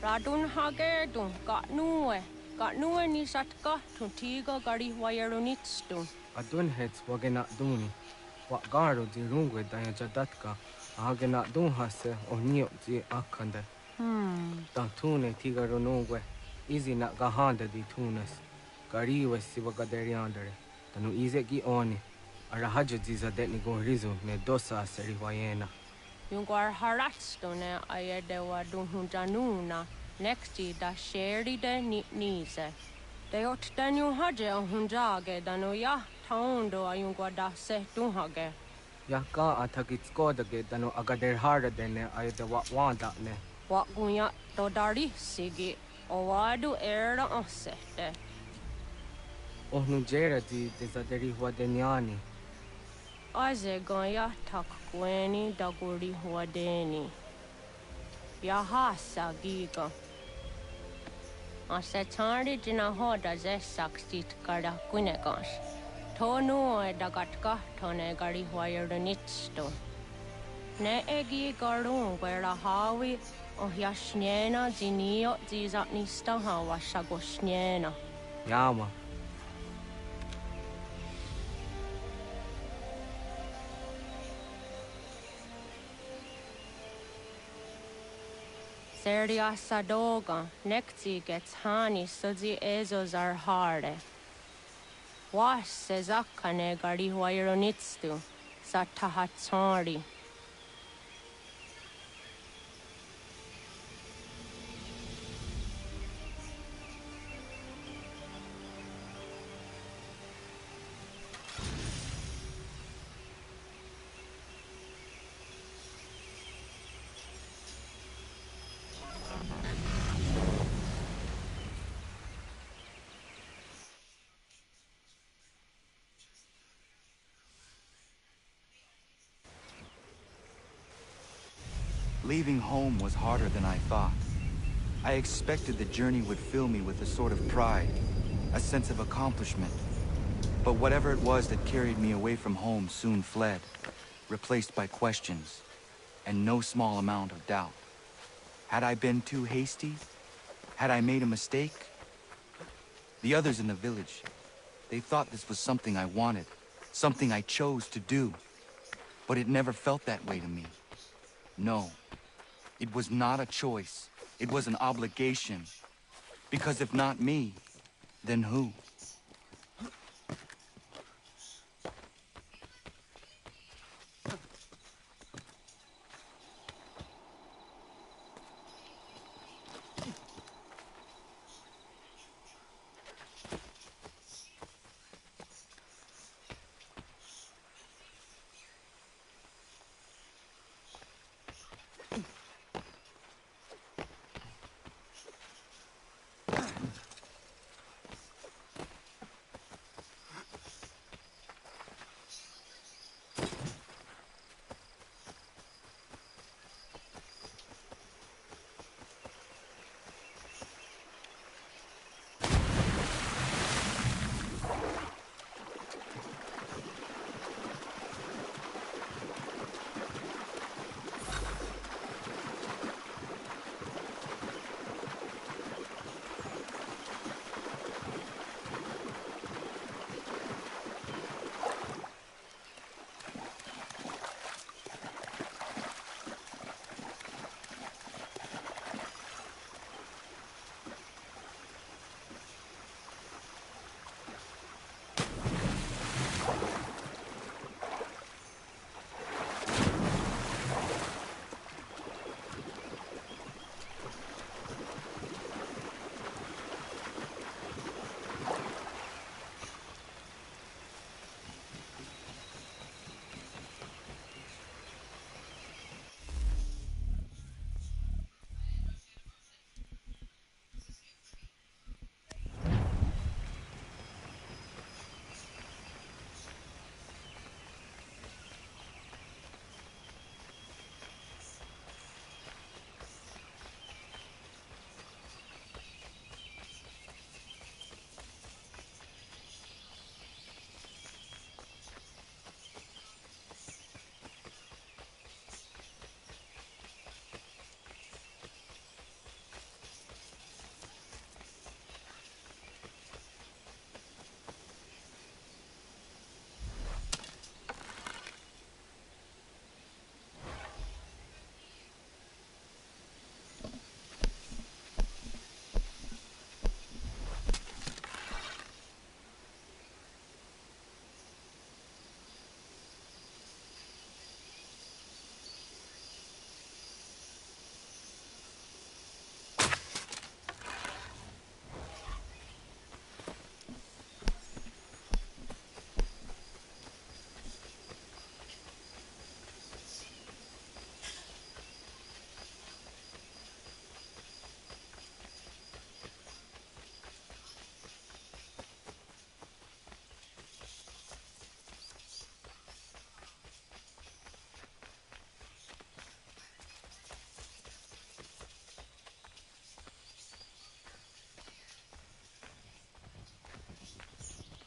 Radun hage dun got nuwe ni satka tun tiga gari wayarunitstun. Adun hets wagena duni. Wa garo di rungwe daya jadatka. Agena dun hase onio di akande. Dan tune tiga runungwe. Izi na gahanda di tunes. Gariwe siwa gaderiandere. Tanu ize gi oni. Arahajo di zadetni go rizu ne dosa seri wayena. Yungwar haratstune ayedewa dun hunjanuna. Nexti da sheri de nize. De ot danu haje hunjage danu ya taundo ayungwa da se dunhage. Ya ka athakitsko the get no agader harder than I the want that ne. What gunya to dari sigi o wadu era osete. Oh no jera di desaderi huadeniani. Aze gonya tak kweni daguri huadeni. Ya hasa giga. Ase tandi dina hoda ze saksit kada kunegas. Tonu e dagatka tone gari huayerdonitsto. Ne egi garun wera hawi o yashnena zinio zizatnista hawa shagoshnena. Yama. Serdia sadoga nekti gets hani sudzi ezos are harde. Was sezakane gari huayronitstu satahatsari. Leaving home was harder than I thought. I expected the journey would fill me with a sort of pride, a sense of accomplishment. But whatever it was that carried me away from home soon fled, replaced by questions, and no small amount of doubt. Had I been too hasty? Had I made a mistake? The others in the village, they thought this was something I wanted, something I chose to do. But it never felt that way to me. No. It was not a choice. It was an obligation. Because if not me, then who?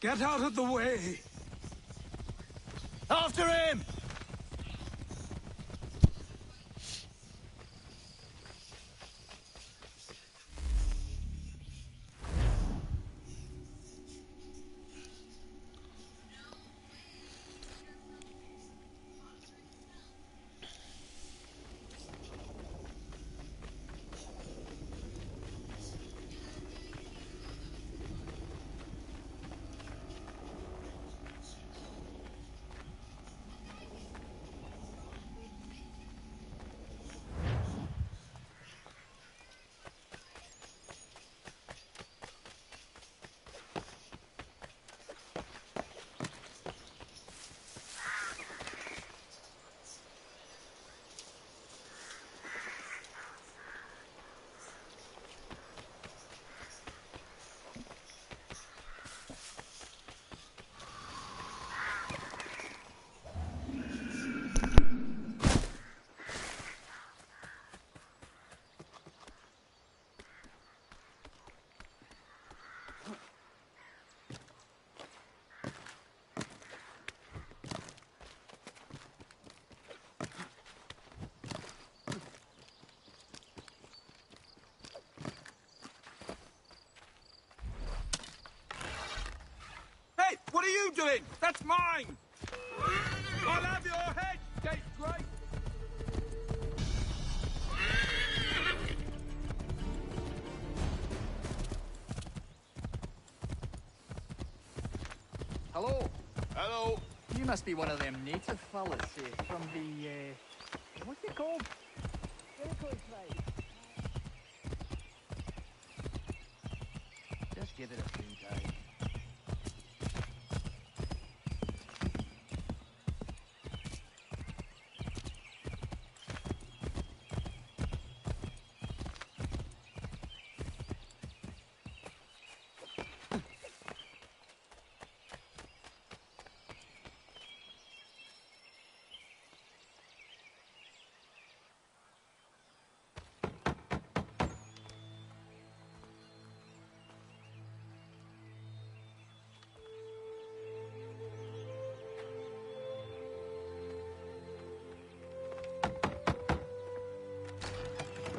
Get out of the way! After him! Hey, what are you doing? That's mine! I'll have your head, Scapegrace! Hello. Hello. You must be one of them native fellas, from the, what's it called? Jericho tribe. Just give it a free time.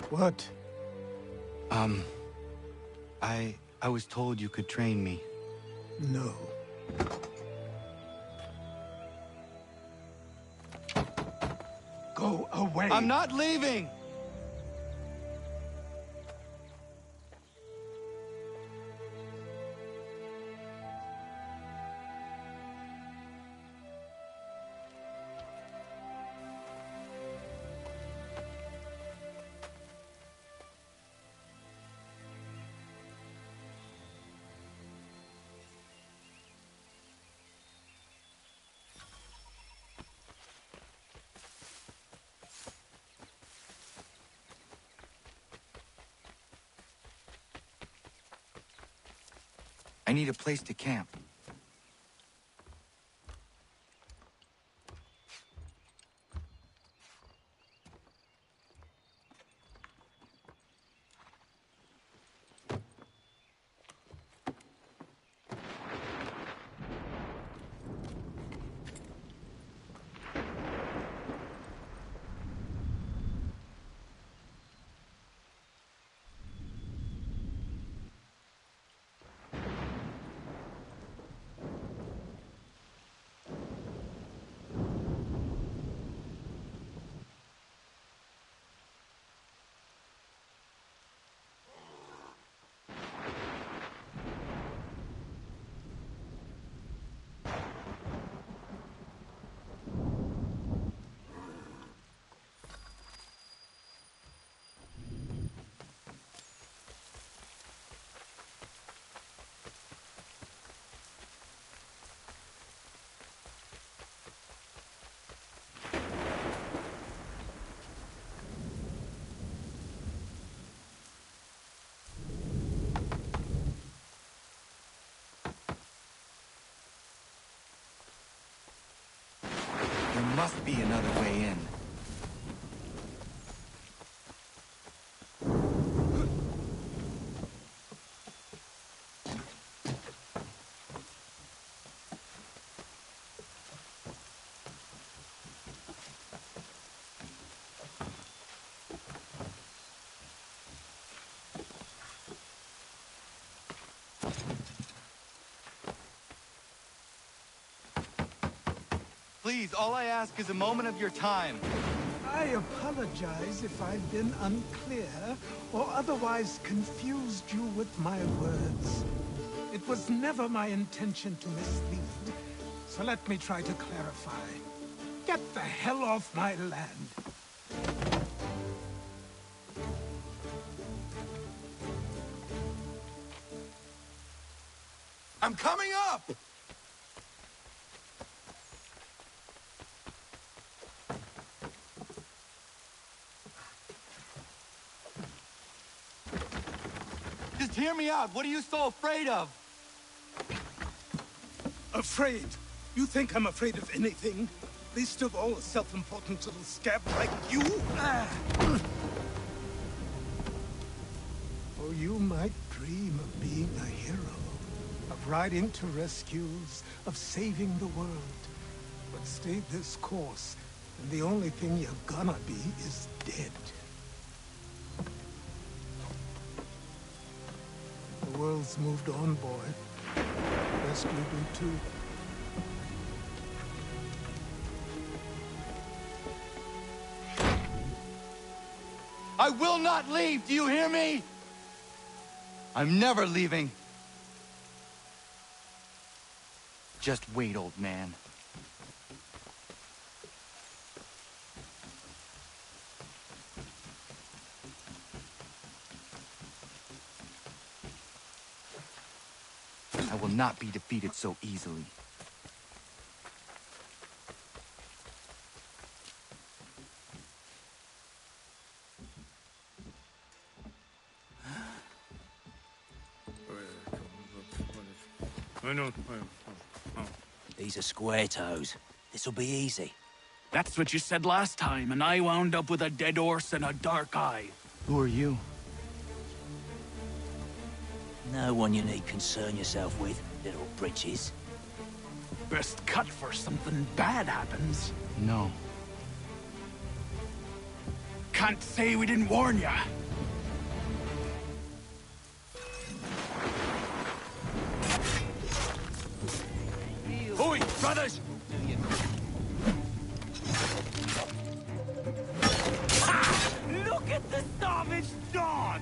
What? I was told you could train me. No. Go away! I'm not leaving! I need a place to camp. Please, all I ask is a moment of your time. I apologize if I've been unclear or otherwise confused you with my words. It was never my intention to mislead, so let me try to clarify. Get the hell off my land. I'm coming up! Just hear me out. What are you so afraid of? Afraid? You think I'm afraid of anything? Least of all a self-important little scab like you? Oh, you might dream of being a hero, of riding to rescues, of saving the world. But stay this course, and the only thing you're gonna be is dead. The world's moved on, boy. Rest you do too. I will not leave, do you hear me? I'm never leaving. Just wait, old man. I will not be defeated so easily. These are square toes. This'll be easy. That's what you said last time, and I wound up with a dead horse and a dark eye. Who are you? No one you need concern yourself with, little britches. Best cut for something bad happens. No. Can't say we didn't warn ya. Oi, brothers! Ah, look at the savage dogs!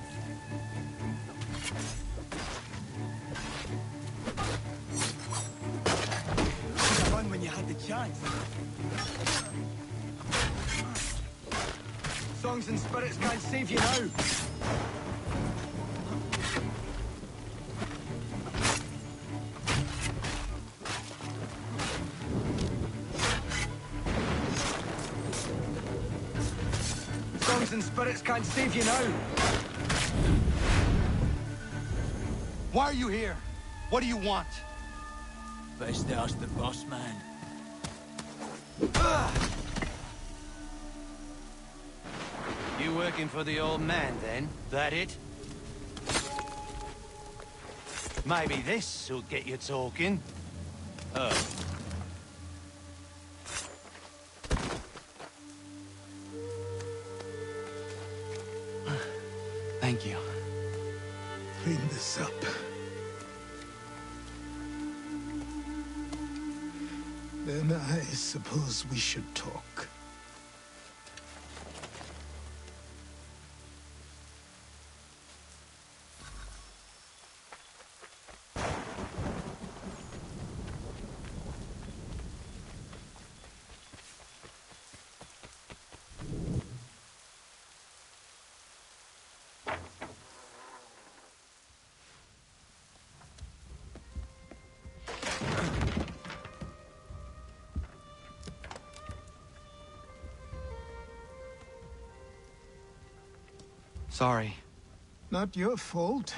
Run when you had the chance. Songs and spirits can't save you now. Songs and spirits can't save you now. Why are you here? What do you want? Best ask the boss man. You working for the old man, then? That it? Maybe this'll get you talking. Thank you. Clean this up. Then I suppose we should talk. Sorry. Not your fault.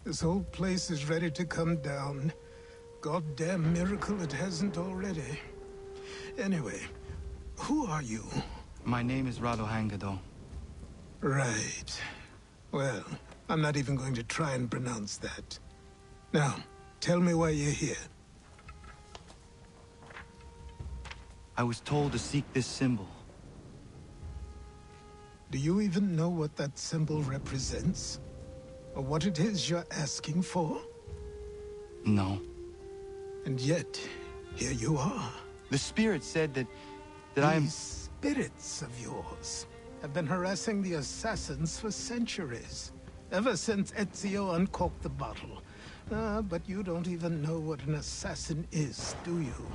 This whole place is ready to come down. Goddamn miracle it hasn't already. Anyway, who are you? My name is Rado Hangado. Right. Well, I'm not even going to try and pronounce that. Now, tell me why you're here. I was told to seek this symbol. Do you even know what that symbol represents? Or what it is you're asking for? No. And yet, here you are. The spirit said that These spirits of yours have been harassing the assassins for centuries. Ever since Ezio uncorked the bottle. But you don't even know what an assassin is, do you?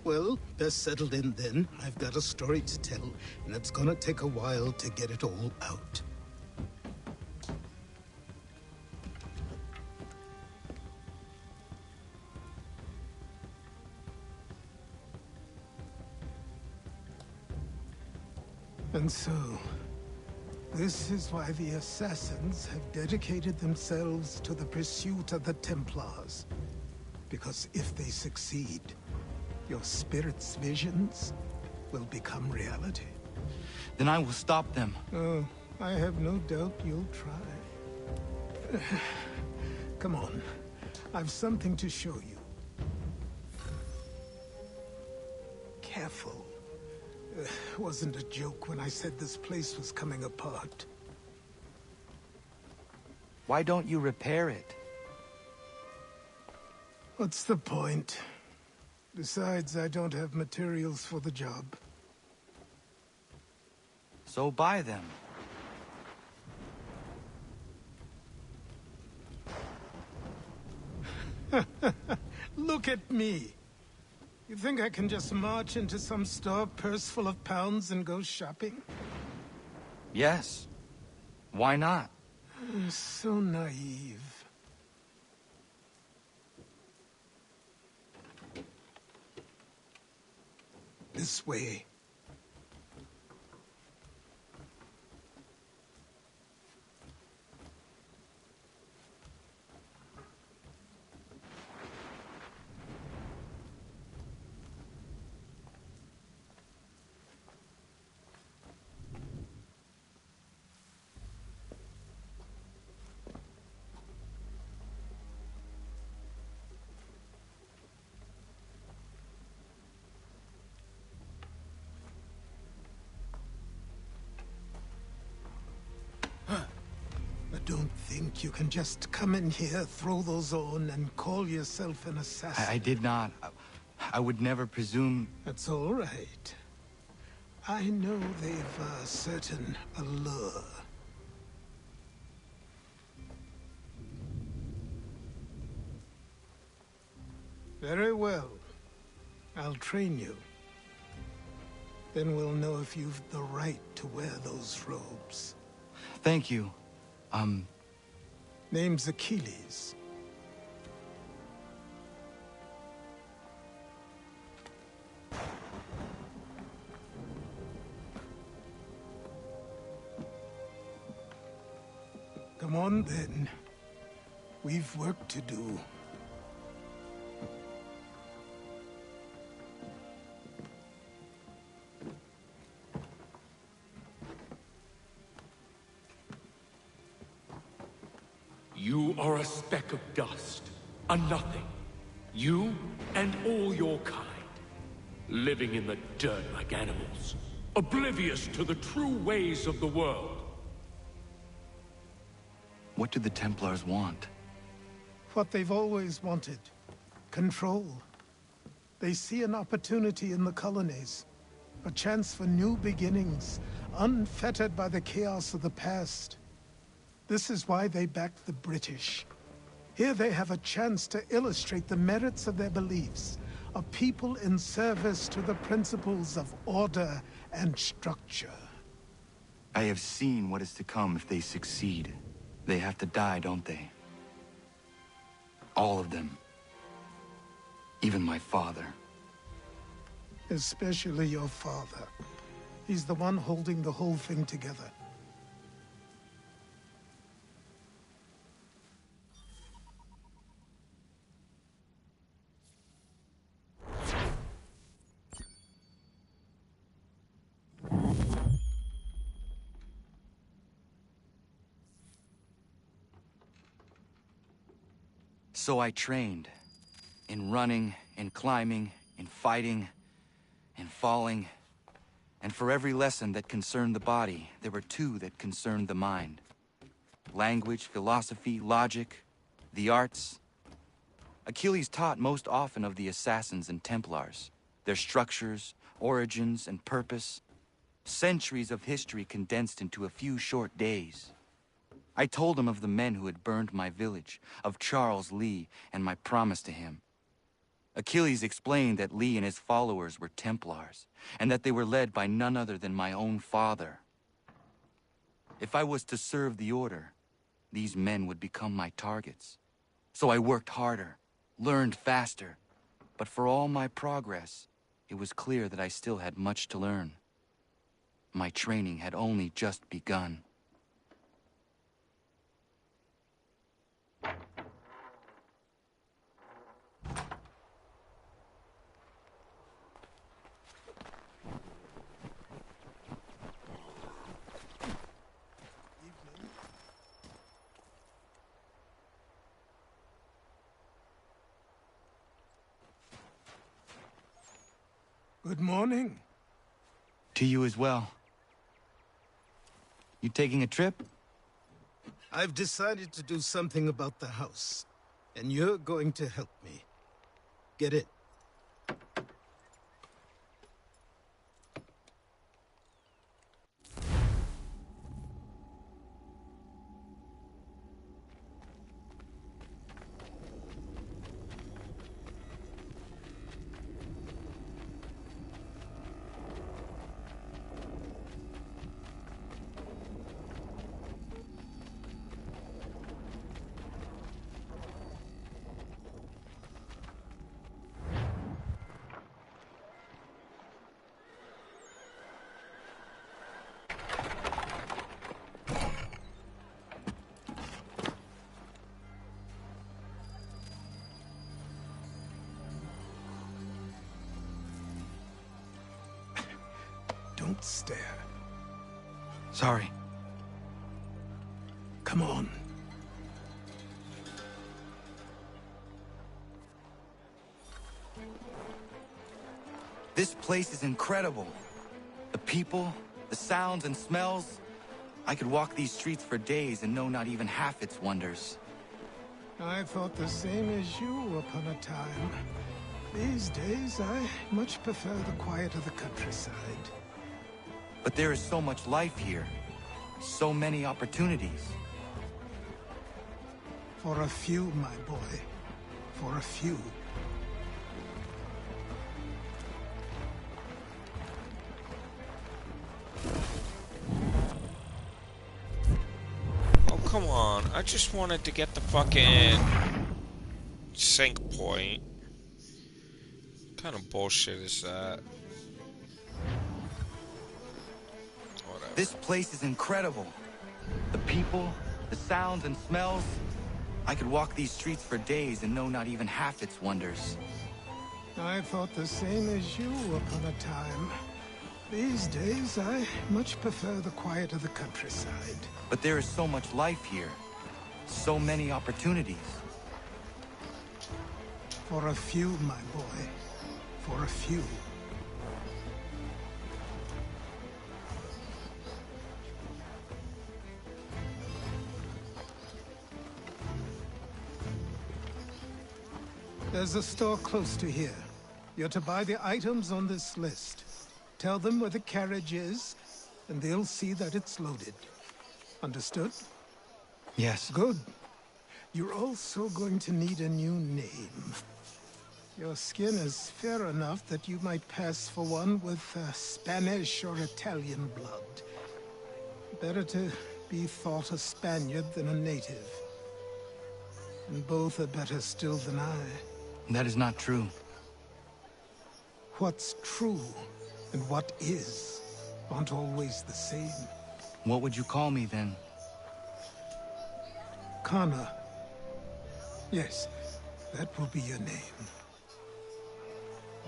Well, best settled in then. I've got a story to tell, and it's gonna take a while to get it all out. And so, this is why the Assassins have dedicated themselves to the pursuit of the Templars. Because if they succeed, your spirit's visions will become reality. Then I will stop them. Oh, I have no doubt you'll try. Come on, I've something to show you. Careful. Wasn't a joke when I said this place was coming apart. Why don't you repair it? What's the point? Besides, I don't have materials for the job. So buy them. Look at me. You think I can just march into some store, purse full of pounds, and go shopping? Yes. Why not? So naive. This way. Don't think you can just come in here, throw those on, and call yourself an assassin. I did not. I would never presume... That's all right. I know they've a certain allure. Very well. I'll train you. Then we'll know if you've the right to wear those robes. Thank you. Name's Achilles. Come on, then. We've work to do. You are a speck of dust, a nothing. You and all your kind. Living in the dirt like animals. Oblivious to the true ways of the world. What do the Templars want? What they've always wanted. Control. They see an opportunity in the colonies. A chance for new beginnings, unfettered by the chaos of the past. This is why they backed the British. Here they have a chance to illustrate the merits of their beliefs, a people in service to the principles of order and structure. I have seen what is to come if they succeed. They have to die, don't they? All of them. Even my father. Especially your father. He's the one holding the whole thing together. So I trained. In running, in climbing, in fighting, in falling. And for every lesson that concerned the body, there were two that concerned the mind. Language, philosophy, logic, the arts. Achilles taught most often of the Assassins and Templars, their structures, origins, and purpose. Centuries of history condensed into a few short days. I told him of the men who had burned my village, of Charles Lee, and my promise to him. Achilles explained that Lee and his followers were Templars, and that they were led by none other than my own father. If I was to serve the Order, these men would become my targets. So I worked harder, learned faster, but for all my progress, it was clear that I still had much to learn. My training had only just begun. Good morning. To you as well. You taking a trip? I've decided to do something about the house, and you're going to help me. Get it? Don't stare. Sorry. Come on. This place is incredible. The people, the sounds and smells. I could walk these streets for days and know not even half its wonders. I thought the same as you upon a time. These days, I much prefer the quiet of the countryside. But there is so much life here. So many opportunities. For a few, my boy. For a few. Oh, come on. I just wanted to get the fucking sync point. What kind of bullshit is that? Whatever. This place is incredible. The people, the sounds and smells. I could walk these streets for days and know not even half its wonders. I thought the same as you upon a time. These days, I much prefer the quiet of the countryside. But there is so much life here. So many opportunities. For a few, my boy. For a few. There's a store close to here. You're to buy the items on this list. Tell them where the carriage is, and they'll see that it's loaded. Understood? Yes. Good. You're also going to need a new name. Your skin is fair enough that you might pass for one with Spanish or Italian blood. Better to be thought a Spaniard than a native. And both are better still than I. That is not true. What's true and what is aren't always the same. What would you call me then? Kana. Yes, that will be your name.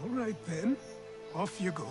All right then, off you go.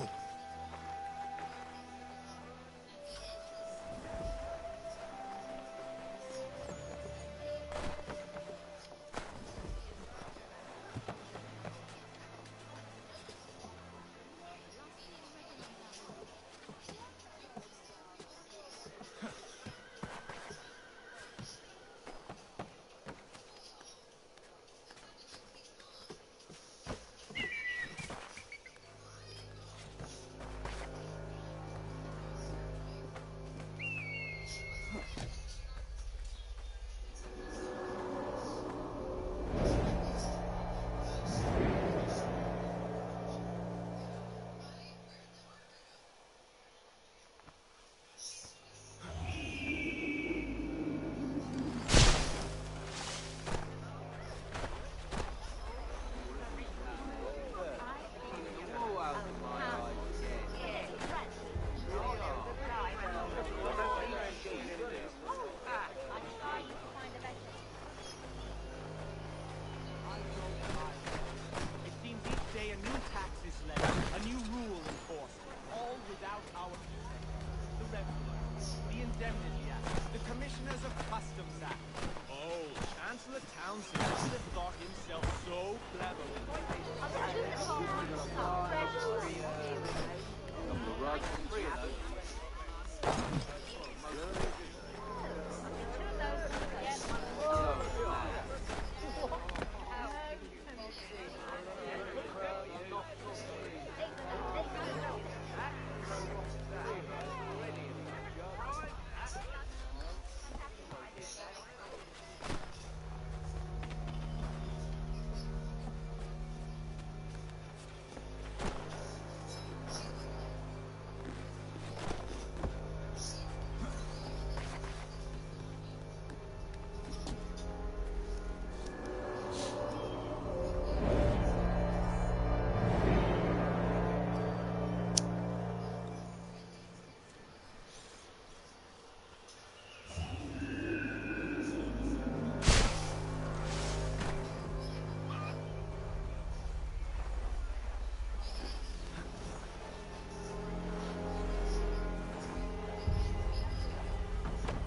Answer thought himself so clever.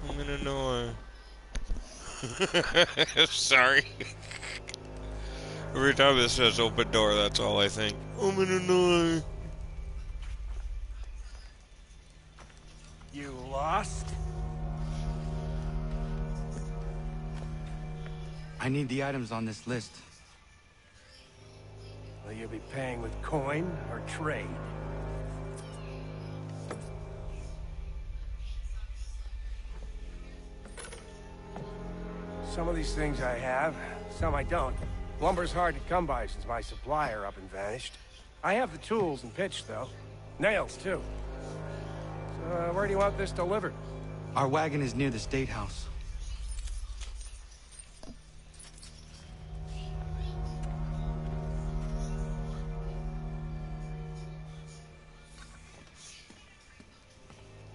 I'm in a noise. Sorry. Every time it says open door, that's all I think. I'm in a noise. You lost? I need the items on this list. Will you be paying with coin or trade? Some of these things I have, some I don't. Lumber's hard to come by since my supplier up and vanished. I have the tools and pitch, though. Nails, too. So, where do you want this delivered? Our wagon is near the State House.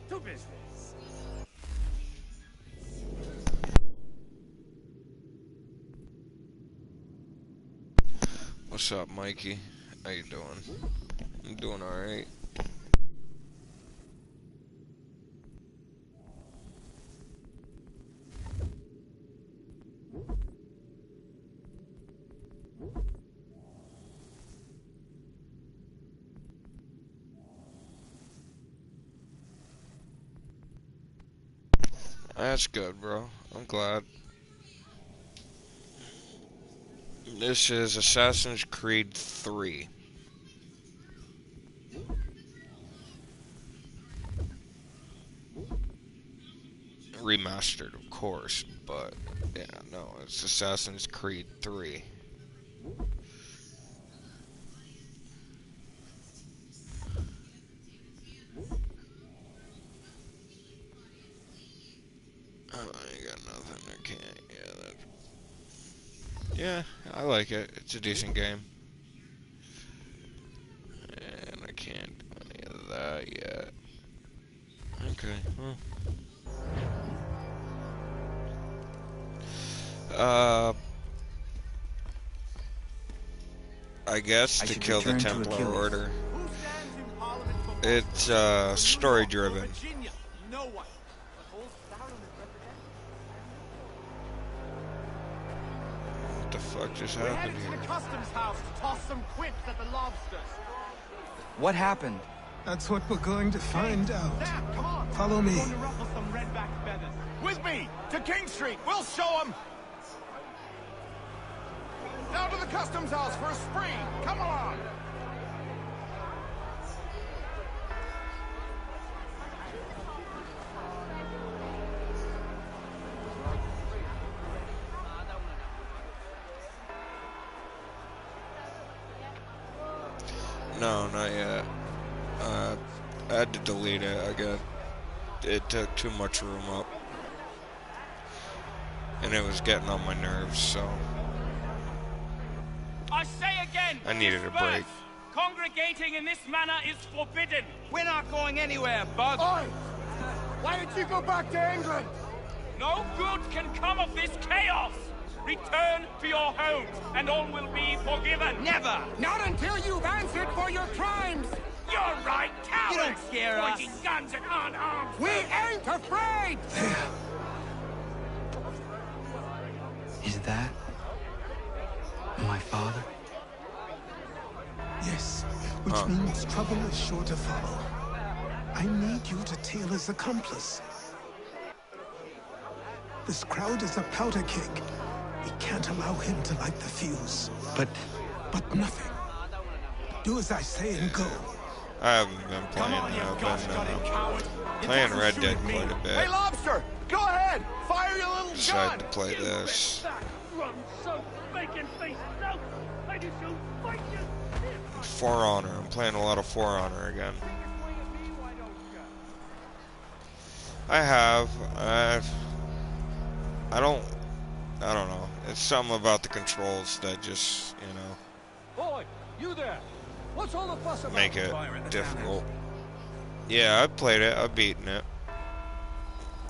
To business. What's up, Mikey? How you doing? I'm doing alright. That's good, bro. I'm glad. This is Assassin's Creed 3. Remastered, of course, but yeah, no, it's Assassin's Creed 3. Oh, I got nothing. I can't. Yeah, I like it. It's a decent game. And I can't do any of that yet. Okay, well. I guess to kill the Templar Order. It's, story-driven. What the fuck just happened here? To the customs house to toss some quips at the lobsters. What happened? That's what we're going to find out. Come on. Follow me. We're going to ruffle some redback feathers. With me to King Street. We'll show them. Down to the customs house for a spree. Come along. No, not yet. I had to delete it. It took too much room up. And it was getting on my nerves, so I say again, I needed a break. Congregating in this manner is forbidden. We're not going anywhere, Bug. Oi! Why did you go back to England? No good can come of this chaos. Return to your homes, and all will be forgiven. Never! Not until you've answered for your crimes! You're right, cowards! You don't scare us. Pointing guns at unarmed. We ain't afraid! Is that My father? Yes, which means trouble is sure to follow. I need you to tail his accomplice. This crowd is a powder keg. We can't allow him to light the fuse. But nothing. Do as I say and go. I haven't been playing playing Red Dead quite a bit. Hey, Lobster! Go ahead! Fire your little gun! Decided to play this. For Honor. I'm playing a lot of For Honor again. I don't know. It's something about the controls that just, you know, Boy, you there? What's all the fuss about? make it difficult. Yeah, I played it. I've beaten it.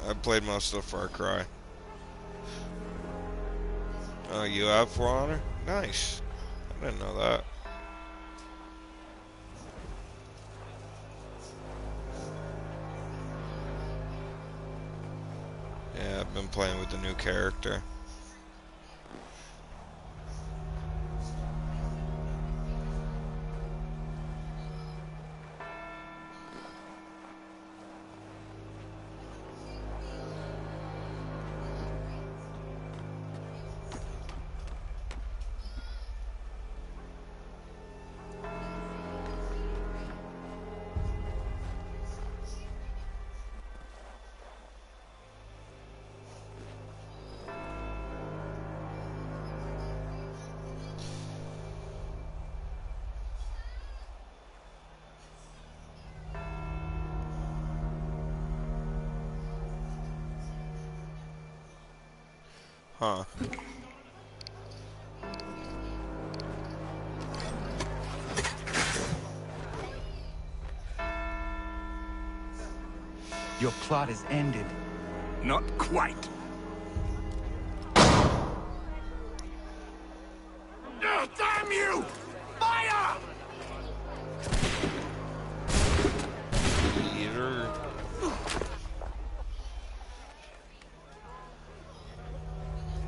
I played most of the Far Cry. Oh, you have For Honor? Nice. I didn't know that. Yeah, I've been playing with the new character. Huh. Your plot is ended. Not quite. Damn you! Fire! Either.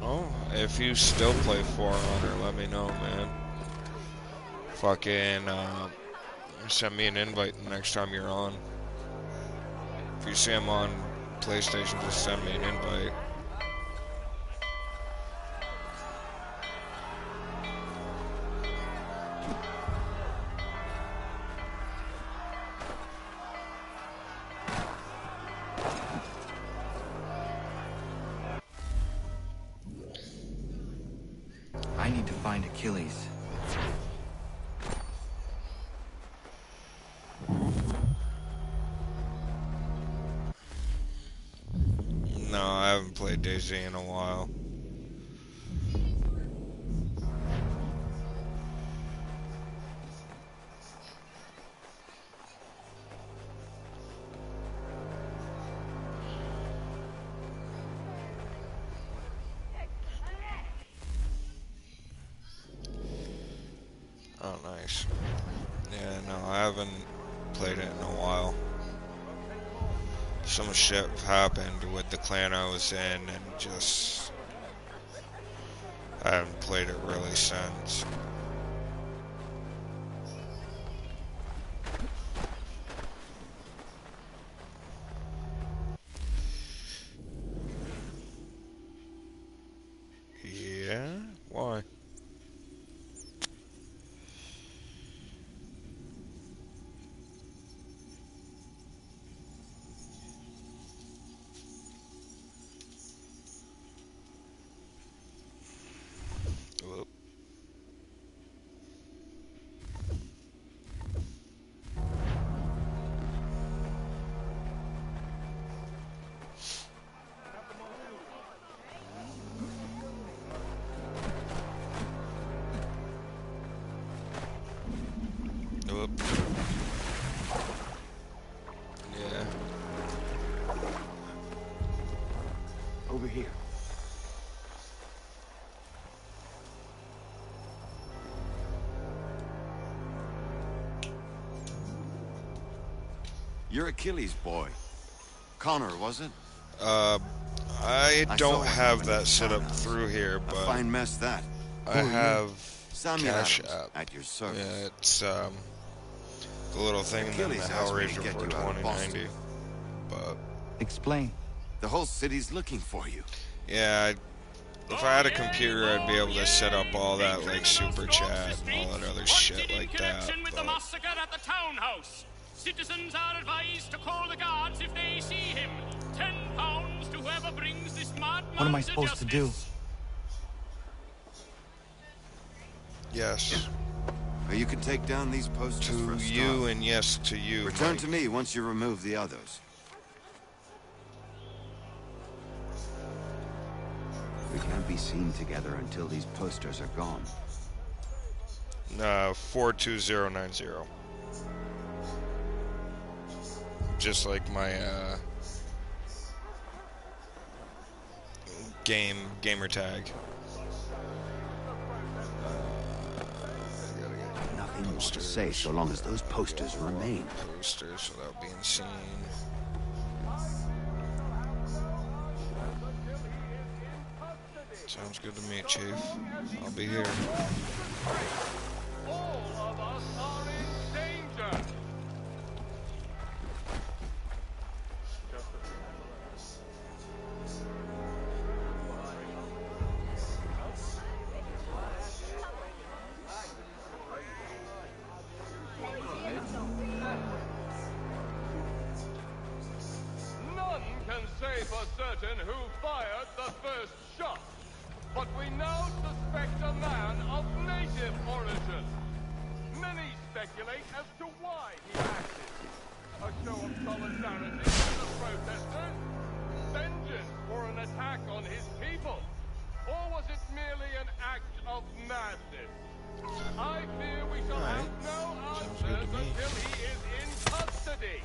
Oh, if you still play For Honor, let me know, man. Fucking, send me an invite the next time you're on. If you see him on PlayStation, just send me an invite. I need to find Achilles. No, I haven't played DayZ in a while. Oh, nice. Yeah, no, I haven't played it in a while. Some shit happened with the clan I was in, and just I haven't played it really since. Yeah? Why? Whoop. Whoop. Yeah. Over here. You're Achilles' boy. Connor, was it? I don't have that set up through here, A but fine mess, that. I have Samuel Cash Adams, App. at your service. Yeah, it's the little thing in the Achilles asked me to Hellraiser get for you out of 2090. But explain. The whole city's looking for you. yeah, if I had a computer, I'd be able to set up all that like super chat and all that other shit like that. With the massacre at the townhouse. Citizens are advised to call the guards if they see him. £10 to whoever brings this madman. What am I supposed to do? Yes. You can take down these posters for a To you and yes to you. Return Mike. to me once you remove the others. We can't be seen together until these posters are gone. 42090. Just like my gamer tag. Nothing more to say so long as those posters remain. Posters without being seen. Sounds good to me, Chief. I'll be here. All of us are in danger. None can say for certain who fired the first shot, but we now suspect a man of native origin. Many speculate as to why he acted. A show of solidarity with the protesters? Vengeance for an attack on his people? Or was it merely an act of madness? I fear we shall have no answers until he is in custody.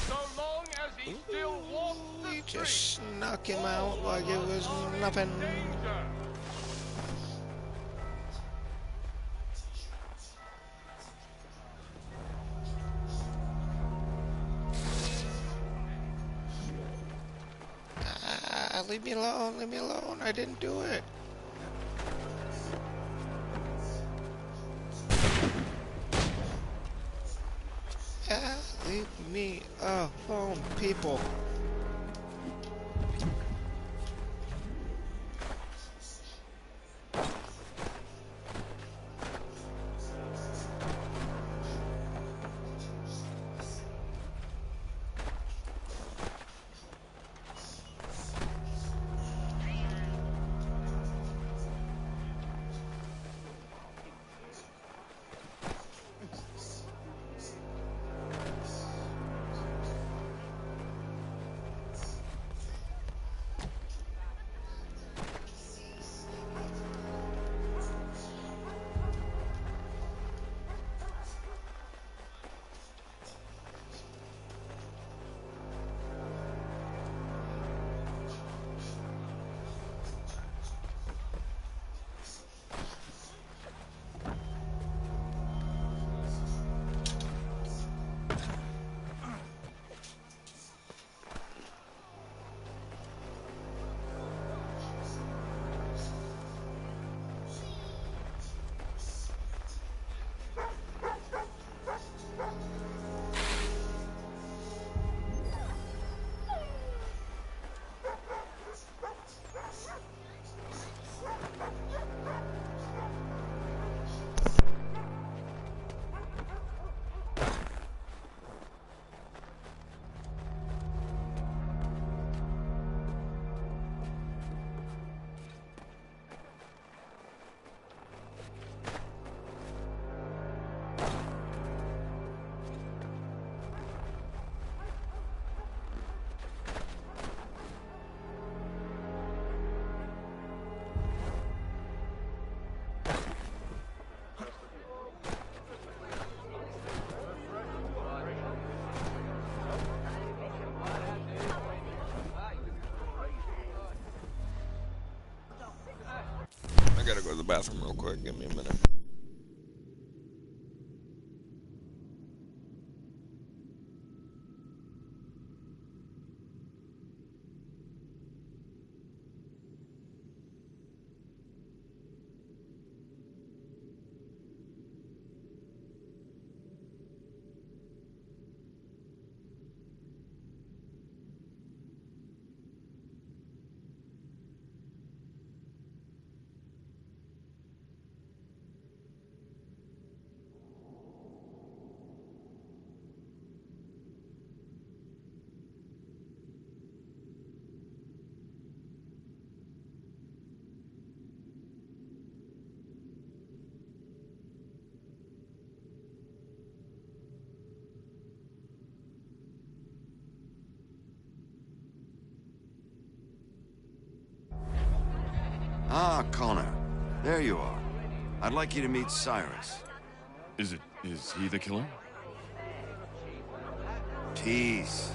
So long as he still walks the streets. Just knock him out like it was nothing. Leave me alone, leave me alone. I didn't do it. Leave me alone, people. I gotta go to the bathroom real quick. Give me a minute. Ah, Connor. There you are. I'd like you to meet Cyrus. Is he the killer? Tease.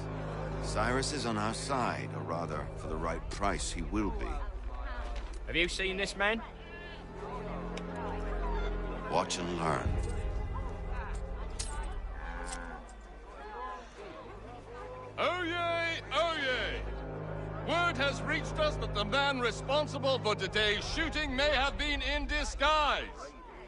Cyrus is on our side, or rather, for the right price, he will be. Have you seen this man? Watch and learn. Oh yay, oh yay! Word has reached us that the man responsible for today's shooting may have been in disguise.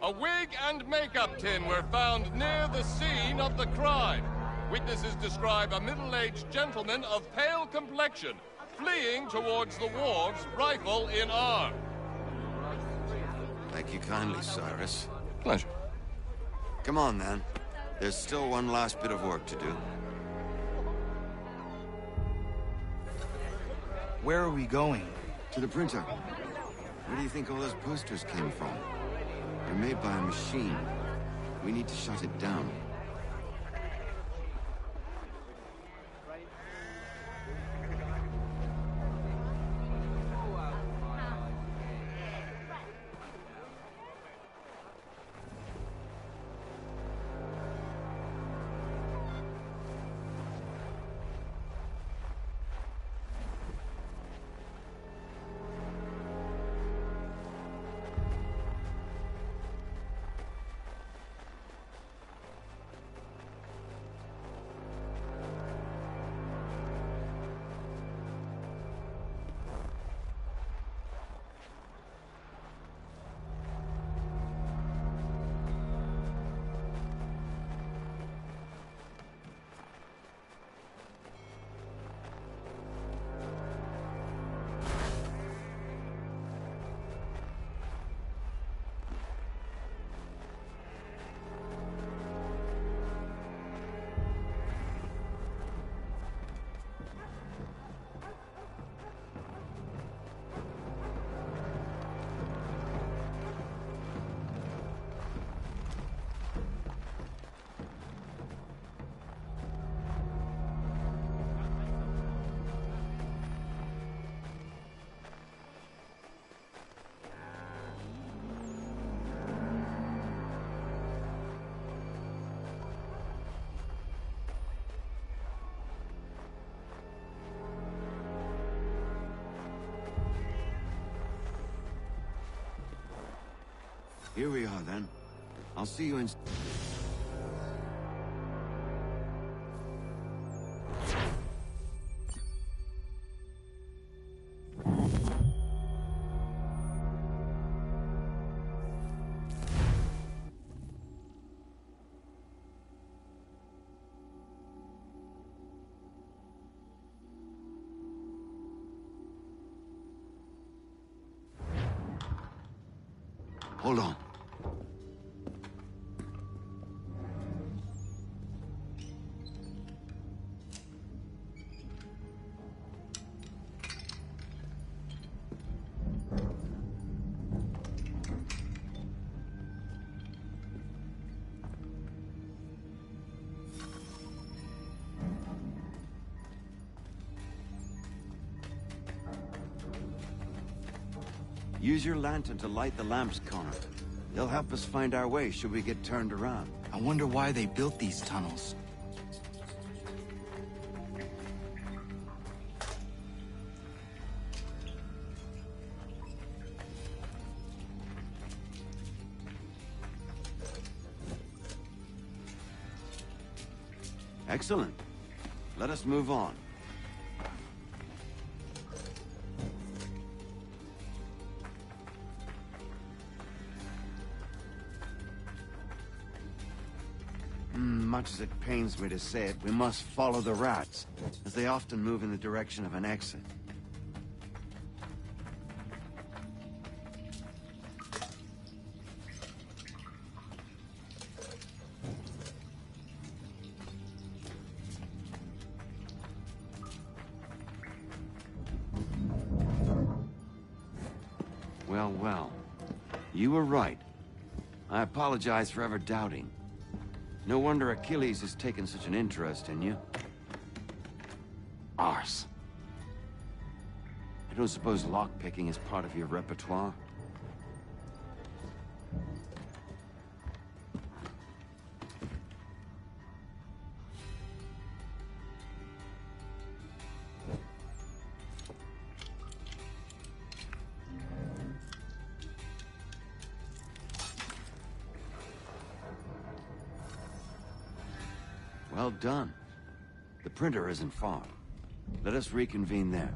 A wig and makeup tin were found near the scene of the crime. Witnesses describe a middle-aged gentleman of pale complexion fleeing towards the wharves, rifle in arm. Thank you kindly, Cyrus. Pleasure. Come on, then. There's still one last bit of work to do. Where are we going? To the printer. Where do you think all those posters came from? They're made by a machine. We need to shut it down. Here we are, then. I'll see you in... Hold on. Use your lantern to light the lamps, Connor. They'll help us find our way should we get turned around. I wonder why they built these tunnels. Excellent. Let us move on. Much as it pains me to say it, we must follow the rats, as they often move in the direction of an exit. Well, well. You were right. I apologize for ever doubting. No wonder Achilles has taken such an interest in you. Arse. It don't suppose lockpicking is part of your repertoire? Well done. The printer isn't far. Let us reconvene there.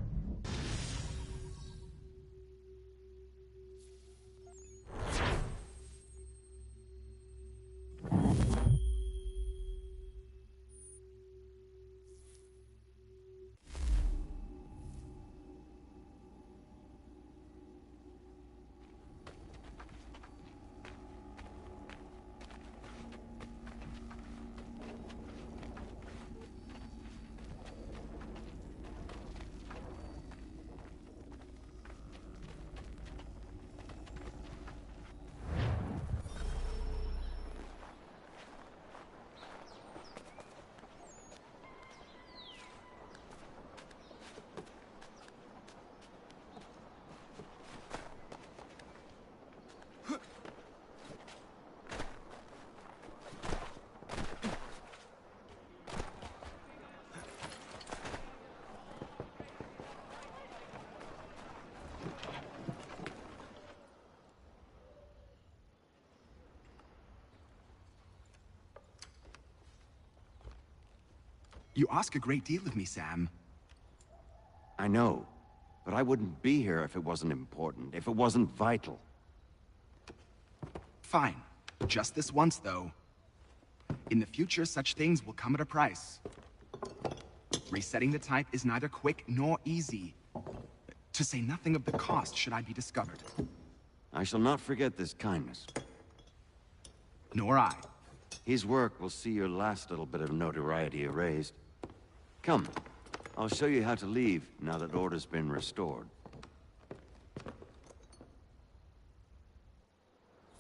You ask a great deal of me, Sam. I know, but I wouldn't be here if it wasn't important, if it wasn't vital. Fine. Just this once, though. In the future, such things will come at a price. Resetting the type is neither quick nor easy. To say nothing of the cost should I be discovered. I shall not forget this kindness. Nor I. His work will see your last little bit of notoriety erased. Come, I'll show you how to leave now that order's been restored.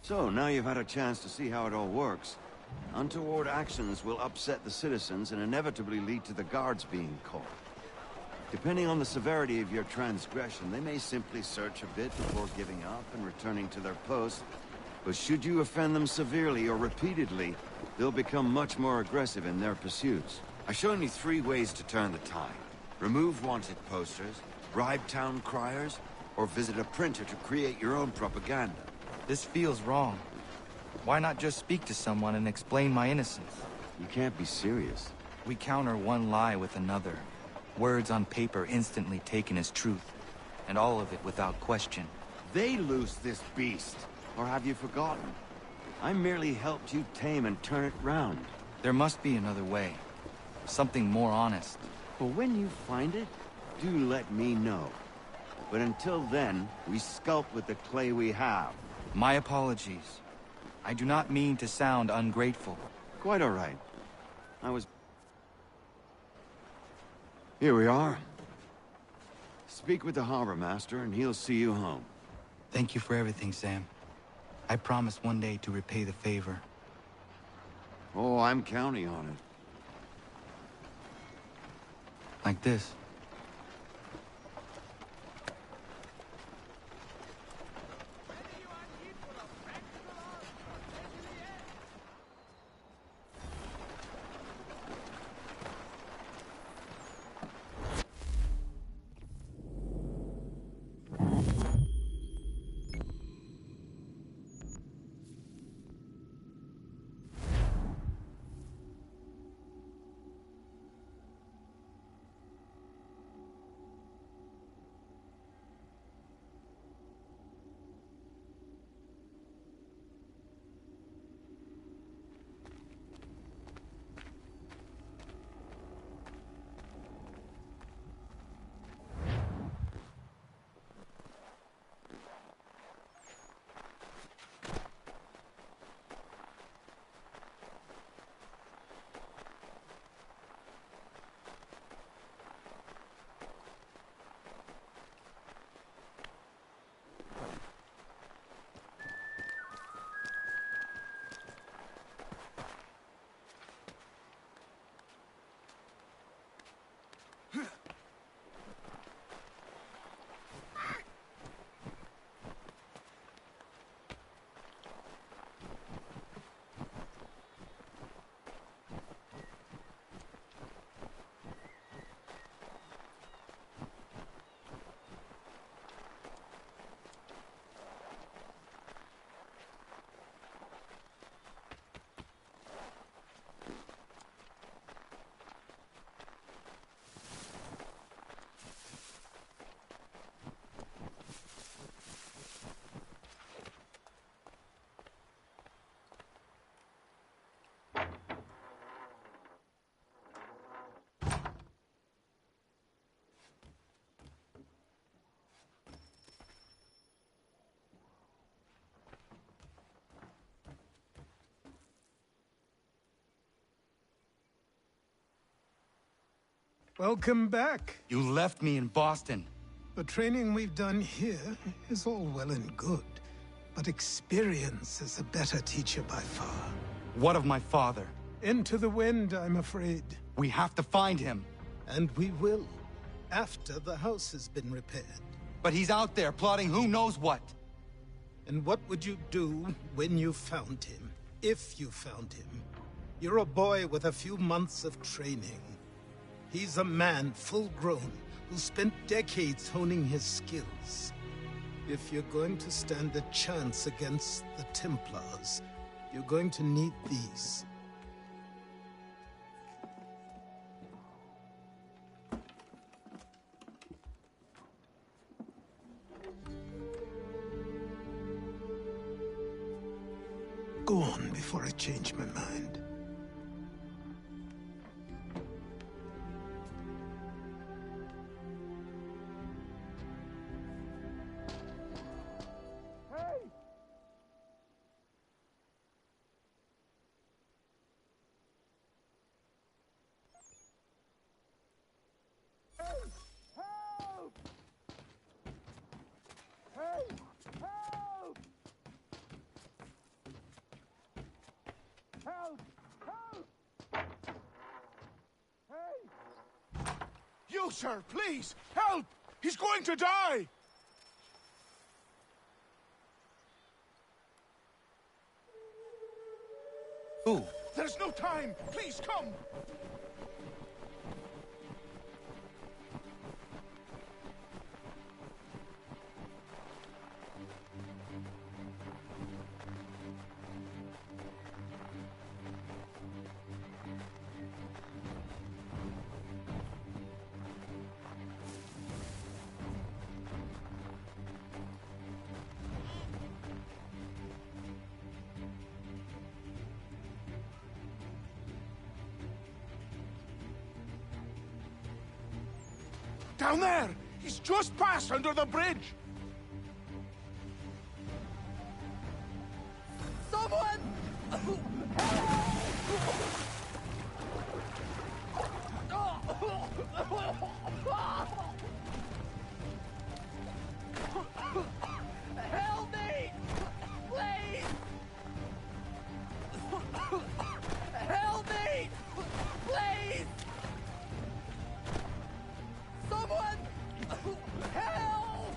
So, now you've had a chance to see how it all works. Untoward actions will upset the citizens and inevitably lead to the guards being caught. Depending on the severity of your transgression, they may simply search a bit before giving up and returning to their posts. But should you offend them severely or repeatedly, they'll become much more aggressive in their pursuits. I've shown you 3 ways to turn the tide. Remove wanted posters, bribe town criers, or visit a printer to create your own propaganda. This feels wrong. Why not just speak to someone and explain my innocence? You can't be serious. We counter one lie with another. Words on paper instantly taken as truth. And all of it without question. They loose this beast. Or have you forgotten? I merely helped you tame and turn it round. There must be another way. Something more honest. Well, when you find it, do let me know. But until then, we sculpt with the clay we have. My apologies. I do not mean to sound ungrateful. Quite all right. Here we are. Speak with the harbor master and he'll see you home. Thank you for everything, Sam. I promise one day to repay the favor. Oh, I'm counting on it. Like this. Welcome back. You left me in Boston. The training we've done here is all well and good, but experience is a better teacher by far. What of my father? Into the wind, I'm afraid. We have to find him. And we will, after the house has been repaired. But he's out there plotting who knows what. And what would you do when you found him? If you found him? You're a boy with a few months of training. He's a man full grown who spent decades honing his skills. If you're going to stand a chance against the Templars, you're going to need these. Go on before I change my mind. You, sir, please, help! He's going to die! Who? There's no time! Please, come! Down there! He's just passed under the bridge! Someone! Help me! Please! Help me! Please! Someone! Help!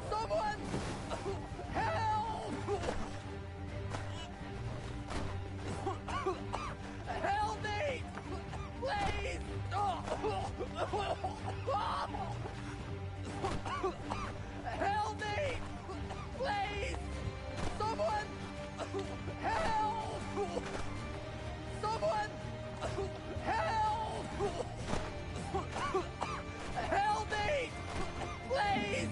Someone! Help! Help me! Please! Help me! Please! Someone! Help! Someone! Help! Help me! Please!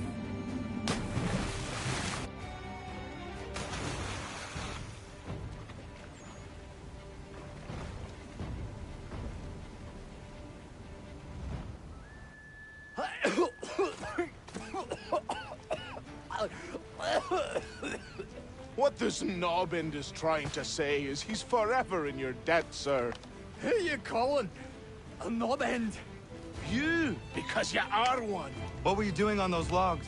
What this knobend is trying to say is he's forever in your debt, sir. Who you calling a knobend? You, because you are one. What were you doing on those logs?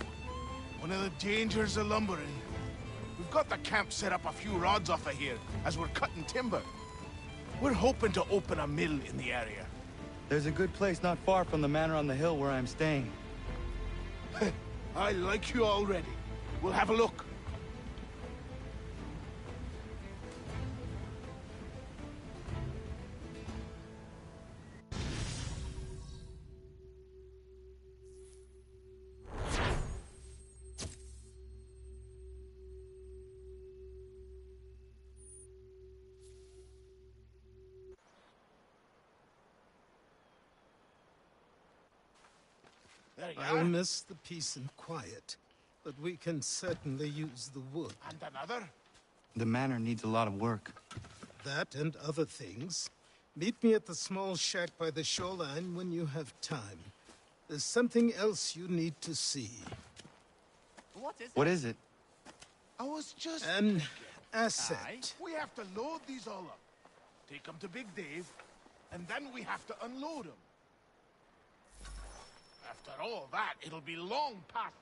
One of the dangers of lumbering. We've got the camp set up a few rods off of here, as we're cutting timber. We're hoping to open a mill in the area. There's a good place not far from the manor on the hill where I'm staying. I like you already. We'll have a look. I'll miss the peace and quiet, but we can certainly use the wood. And another? The manor needs a lot of work. That and other things. Meet me at the small shack by the shoreline when you have time. There's something else you need to see. What is it? I was just... An asset. We have to load these all up. Take them to Big Dave, and then we have to unload them. After all that, it'll be long past...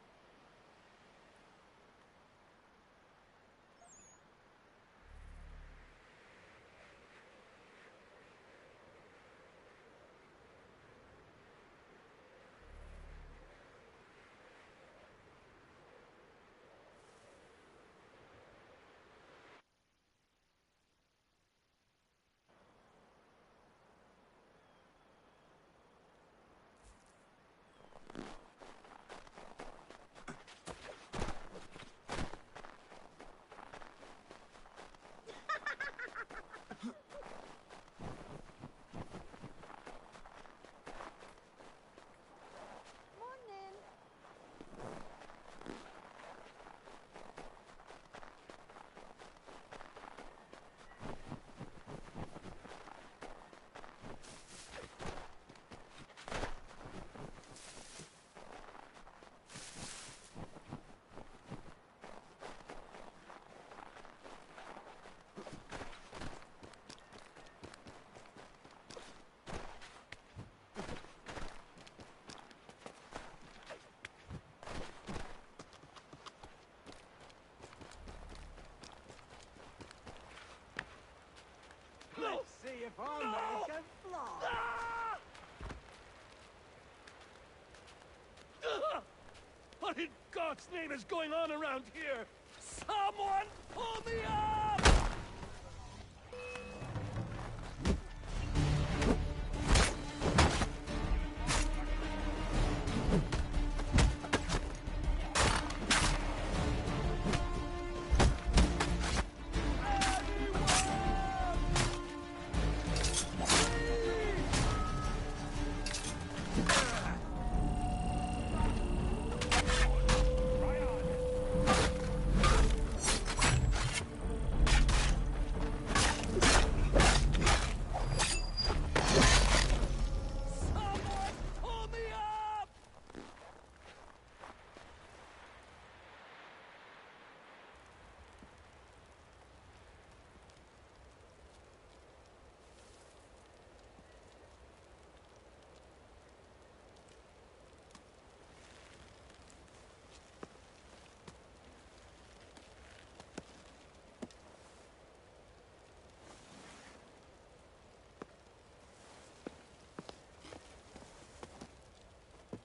Let's see if our man can fly. What in God's name is going on around here? Someone pull me up!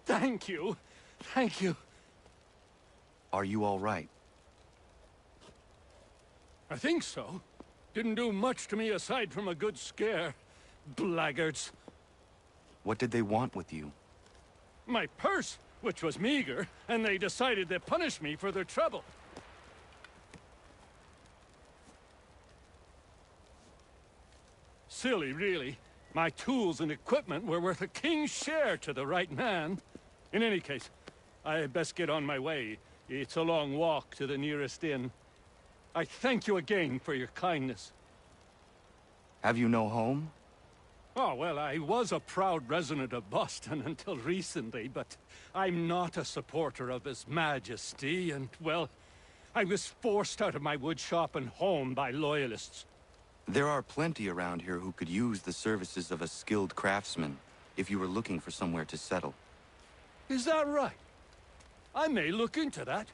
Thank you. Thank you. Are you all right? I think so. Didn't do much to me aside from a good scare. Blackguards. What did they want with you? My purse, which was meager, and they decided to punish me for their trouble. Silly, really. My tools and equipment were worth a king's share to the right man. In any case, I had best get on my way. It's a long walk to the nearest inn. I thank you again for your kindness. Have you no home? Oh, well, I was a proud resident of Boston until recently, but I'm not a supporter of His Majesty, and, well, I was forced out of my woodshop and home by loyalists. There are plenty around here who could use the services of a skilled craftsman, if you were looking for somewhere to settle. Is that right? I may look into that.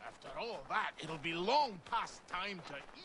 After all that, it'll be long past time to eat.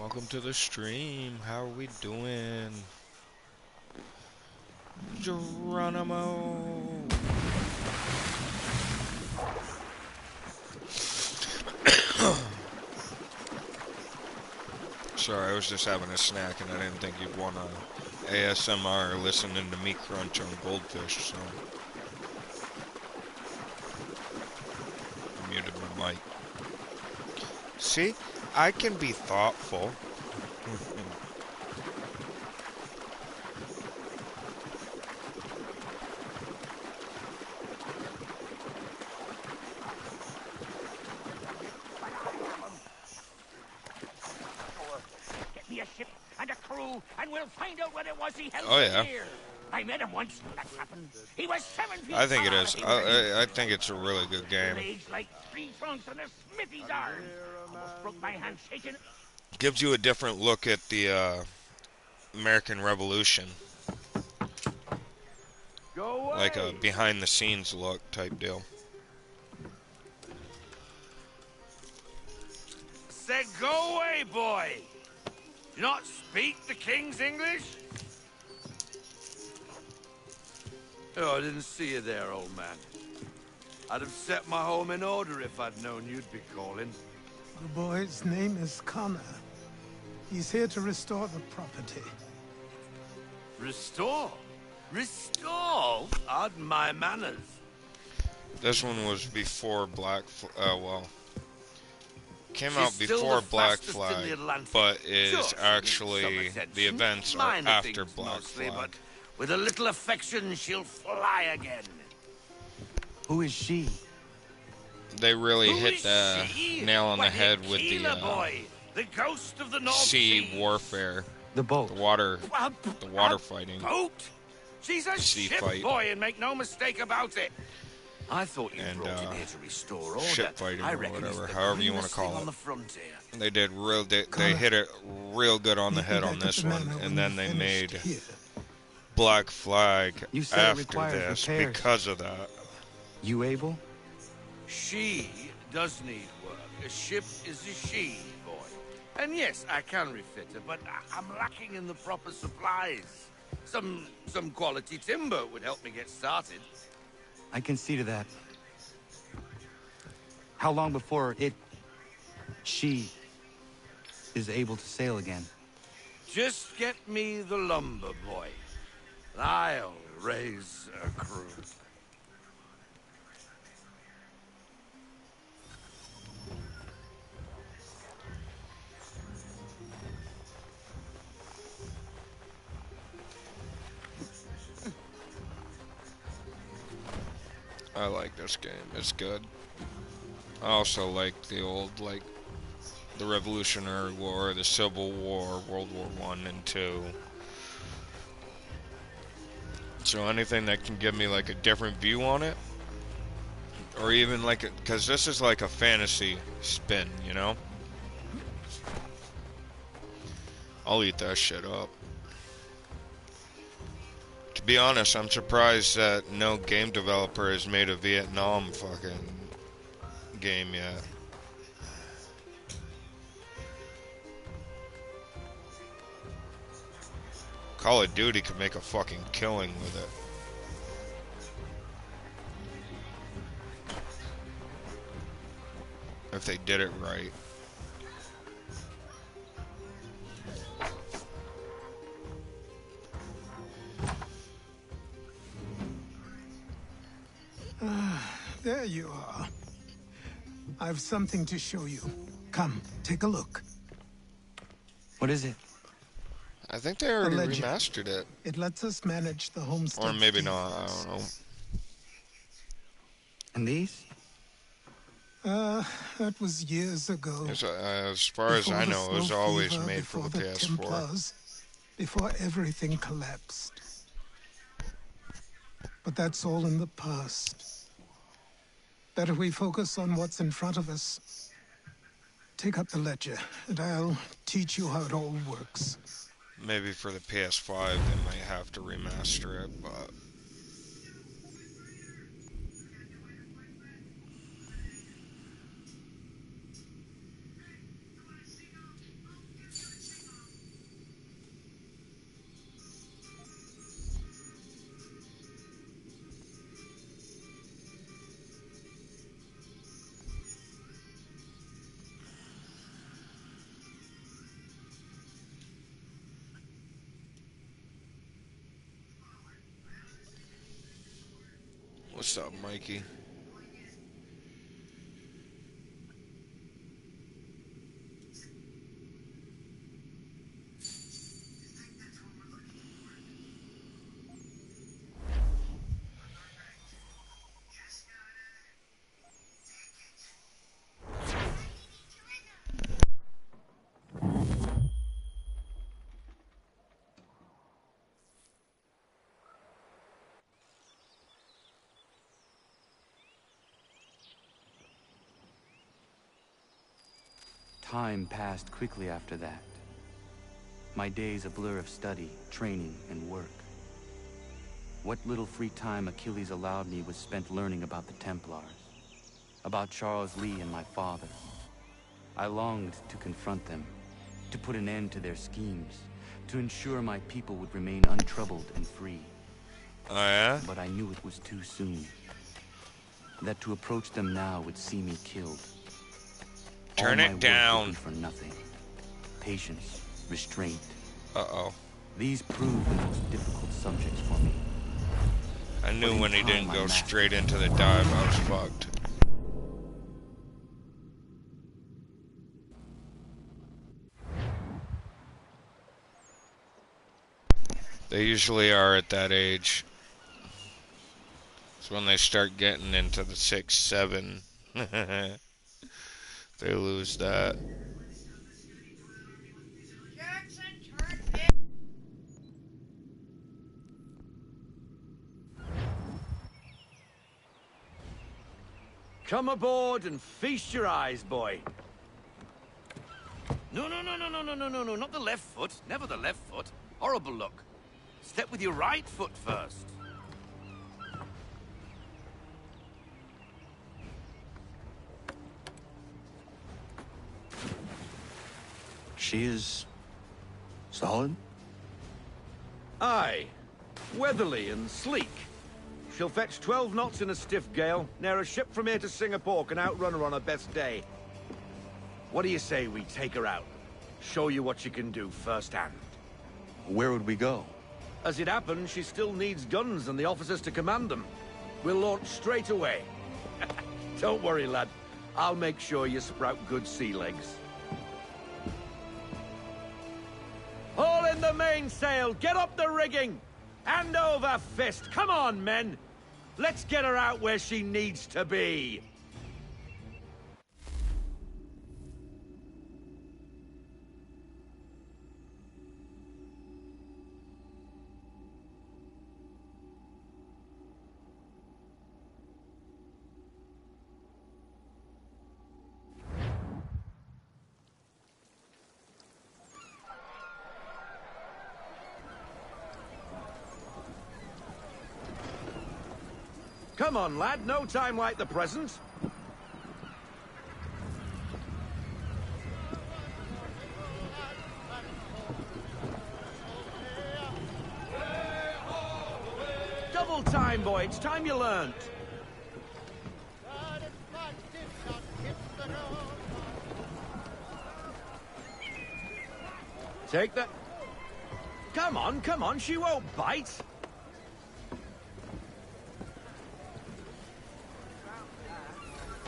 Welcome to the stream. How are we doing? Geronimo. Sorry, I was just having a snack and I didn't think you'd want to ASMR listening to me crunch on goldfish, so I muted my mic. See? I can be thoughtful. Get me a ship and a crew, and we'll find out what it was he held Oh, yeah. here. I met him once. That's happened. He was 7 feet I think it tall. is. He was I think it's a really good game. aged like 3 trunks on a smithy's arm. Almost broke my hand shaking. Gives you a different look at the American Revolution. Go away. Like a behind-the-scenes look type deal. Said go away, boy. You not speak the king's English? Oh, I didn't see you there, old man. I'd have set my home in order if I'd known you'd be calling. The boy's name is Connor. He's here to restore the property. Restore? Restore? Pardon my manners. This one was before Black well, came She's out still before the Black fastest in Flag, the Atlantic. but is Sure, she actually needs some the attention. events are Minor after things Black mostly, Flag. but with a little affection, she'll fly again. Who is she? They really Who hit is the she? nail on the Why, head with the Keeler boy, the ghost of the North sea Sea. warfare. The boat. The water fighting. Boat? She's a Sea ship fight. boy, and make no mistake about it. I thought you And, brought him here to restore order. ship fighting I or reckon he's whatever, the however you want to greenest thing call on it. the frontier. They did real. They hit it real good on the head on this one, and then they made Black Flag You said it after requires this repairs. because of that. You able? She does need work. A ship is a she, boy. And yes, I can refit her, but I'm lacking in the proper supplies. Some quality timber would help me get started. I can see to that. How long before she is able to sail again? Just get me the lumber, boy. I'll raise a crew. I like this game. It's good. I also like the old, like, the Revolutionary War, the Civil War, World War I and II. So anything that can give me, like, a different view on it, or even, like, because this is like a fantasy spin, you know? I'll eat that shit up. To be honest, I'm surprised that no game developer has made a Vietnam fucking game yet. Call of Duty could make a fucking killing with it. If they did it right. There you are. I've something to show you. Come, take a look. What is it? I think they already Ledger. remastered it. It lets us manage the homestead. Or maybe not, I don't know. And these? That was years ago. As far as I know, it was always made for the PS4. Templars, before everything collapsed. But that's all in the past. Better we focus on what's in front of us. Take up the ledger, and I'll teach you how it all works. Maybe for the PS5 they might have to remaster it, but... What's up, Mikey? Time passed quickly after that. My days a blur of study, training, and work. What little free time Achilles allowed me was spent learning about the Templars, about Charles Lee and my father. I longed to confront them, to put an end to their schemes, to ensure my people would remain untroubled and free. Oh, yeah? But I knew it was too soon. That to approach them now would see me killed. Turn it down. For nothing. Patience, restraint. Uh-oh. These proved the most difficult subjects for me. I knew when he didn't go straight into the dive, I was fucked. They usually are at that age. It's when they start getting into the 6, 7. They lose that. Come aboard and feast your eyes, boy. No, not the left foot. Never the left foot. Horrible look. Step with your right foot first. She is solid? Aye. Weatherly and sleek. She'll fetch 12 knots in a stiff gale. Ne'er a ship from here to Singapore can outrun her on her best day. What do you say we take her out? Show you what she can do firsthand. Where would we go? As it happens, she still needs guns and the officers to command them. We'll launch straight away. Don't worry, lad. I'll make sure you sprout good sea legs. Haul in the mainsail! Get up the rigging! Hand over fist! Come on, men! Let's get her out where she needs to be! Come on, lad. No time like the present. Double time, boy. It's time you learned. Take that. Come on. She won't bite.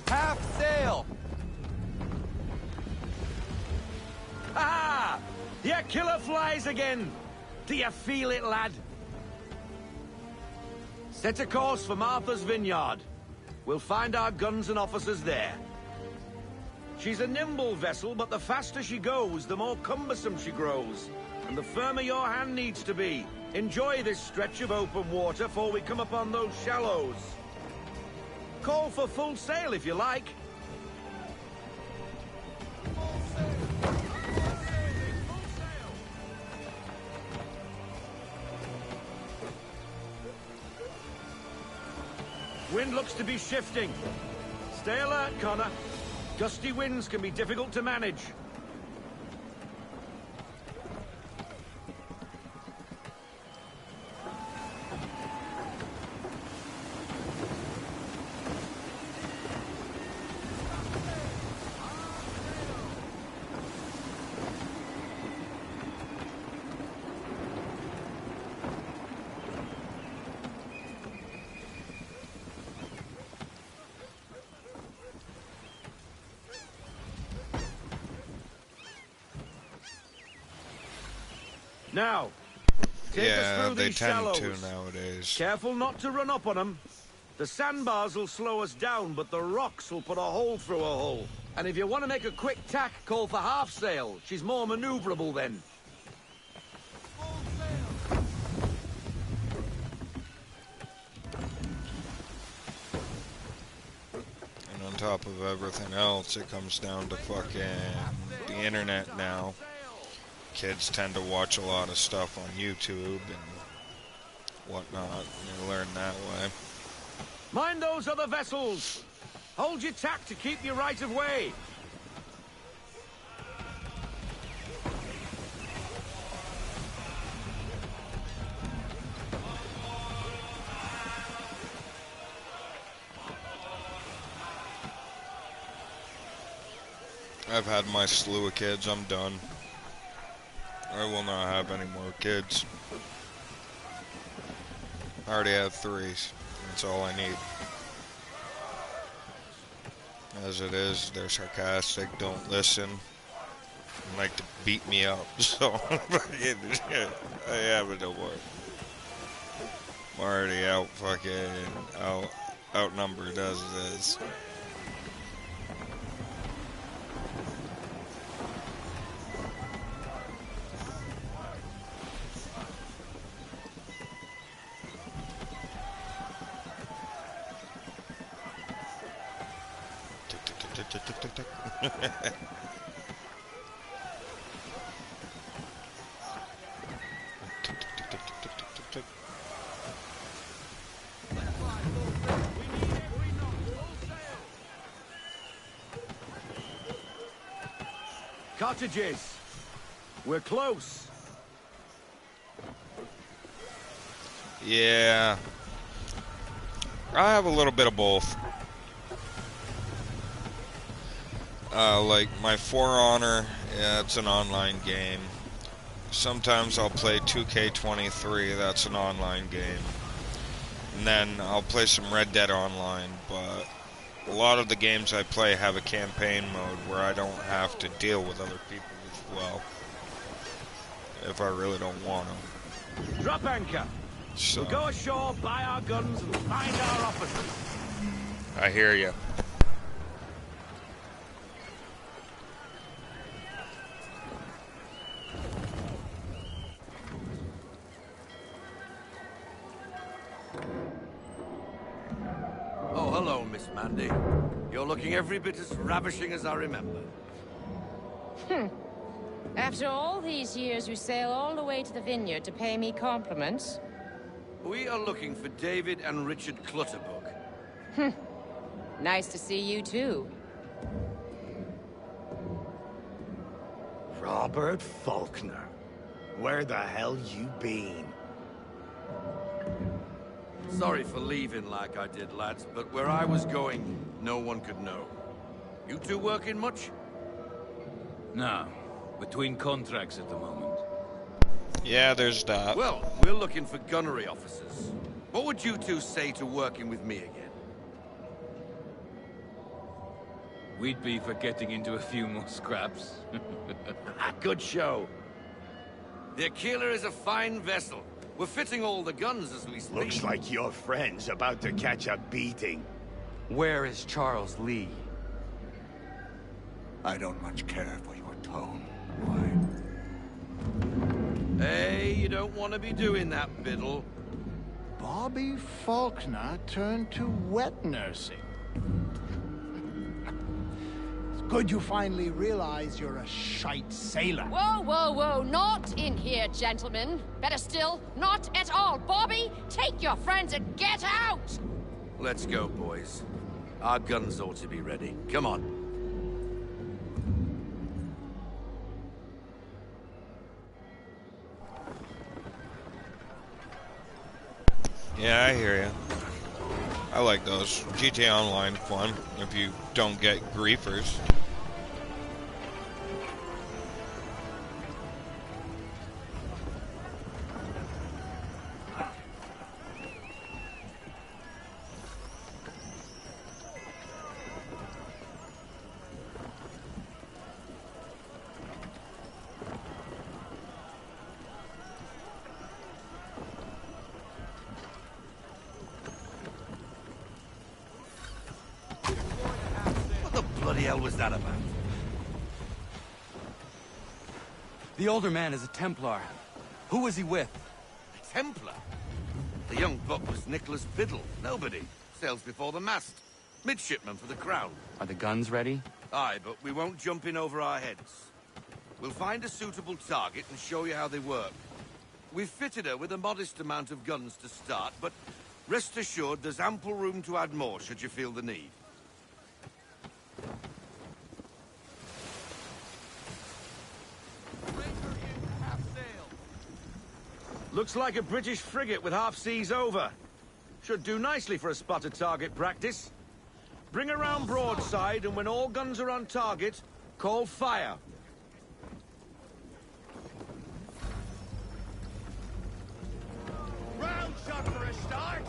Half sail! Ah! Your killer flies again! Do you feel it, lad? Set a course for Martha's Vineyard. We'll find our guns and officers there. She's a nimble vessel, but the faster she goes, the more cumbersome she grows. And the firmer your hand needs to be. Enjoy this stretch of open water before we come upon those shallows. Call for full sail if you like. Wind looks to be shifting. Stay alert, Connor. Gusty winds can be difficult to manage. Now, take us through they these tend shallows. to nowadays. Careful not to run up on them. The sandbars will slow us down, but the rocks will put a hole through a hole. And if you want to make a quick tack, call for half sail. She's more maneuverable then. And on top of everything else, it comes down to fucking the internet now. Kids tend to watch a lot of stuff on YouTube and whatnot, and they learn that way. Mind those other vessels! Hold your tack to keep your right of way! I've had my slew of kids, I'm done. I will not have any more kids. I already have 3. That's all I need. As it is, they're sarcastic, don't listen, and like to beat me up, so I have it no more. I'm already outnumbered as it is. Cottages! We're close! Yeah. I have a little bit of both. Like my For Honor, yeah, it's an online game. Sometimes I'll play 2K23, that's an online game. And then I'll play some Red Dead Online, but a lot of the games I play have a campaign mode where I don't have to deal with other people as well. If I really don't want to. Drop anchor! So. We'll go ashore, buy our guns, and find our officers. I hear you. Oh, hello, Miss Mandy. You're looking every bit as ravishing as I remember. After all these years, you sail all the way to the vineyard to pay me compliments? We are looking for David and Richard Clutterbuck. Nice to see you, too. Robert Faulkner. Where the hell you been? Sorry for leaving like I did, lads, but where I was going, no one could know. You two working much? No. Between contracts at the moment. Yeah, there's that. Well, we're looking for gunnery officers. What would you two say to working with me again? We'd be for getting into a few more scraps. Good show. The Aquila is a fine vessel. We're fitting all the guns as we speak. Looks like your friend's about to catch a beating. Where is Charles Lee? I don't much care for your tone. Hey, you don't want to be doing that, Biddle. Bobby Faulkner turned to wet nursing. It's good you finally realize you're a shite sailor. Whoa, whoa, whoa, not in here, gentlemen. Better still, not at all. Bobby, take your friends and get out! Let's go, boys. Our guns ought to be ready. Come on. Yeah, I hear you. I like those. GTA Online fun if you don't get griefers. hell was that about? The older man is a Templar. Who was he with? A Templar? The young buck was Nicholas Biddle. Nobody. Sails before the mast. Midshipman for the Crown. Are the guns ready? Aye, but we won't jump in over our heads. We'll find a suitable target and show you how they work. We've fitted her with a modest amount of guns to start, but rest assured there's ample room to add more should you feel the need. Looks like a British frigate with half seas over. Should do nicely for a spotted target practice. Bring around broadside, and when all guns are on target, call fire. Round shot for a start.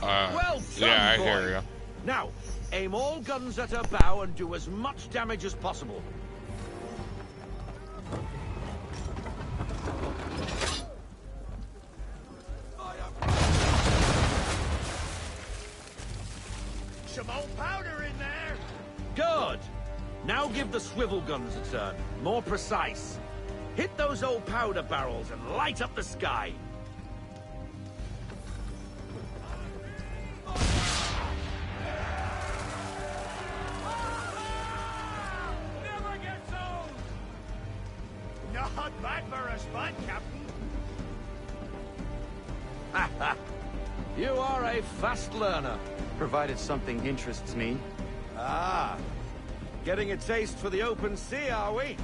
Well done, yeah, I boy. hear you. Now, aim all guns at her bow and do as much damage as possible. Some old powder in there. Good. Now give the swivel guns a turn. More precise. Hit those old powder barrels and light up the sky. Never gets old. Not bad for a spot, Captain. You are a fast learner. Provided something interests me. Ah. Getting a taste for the open sea, are we?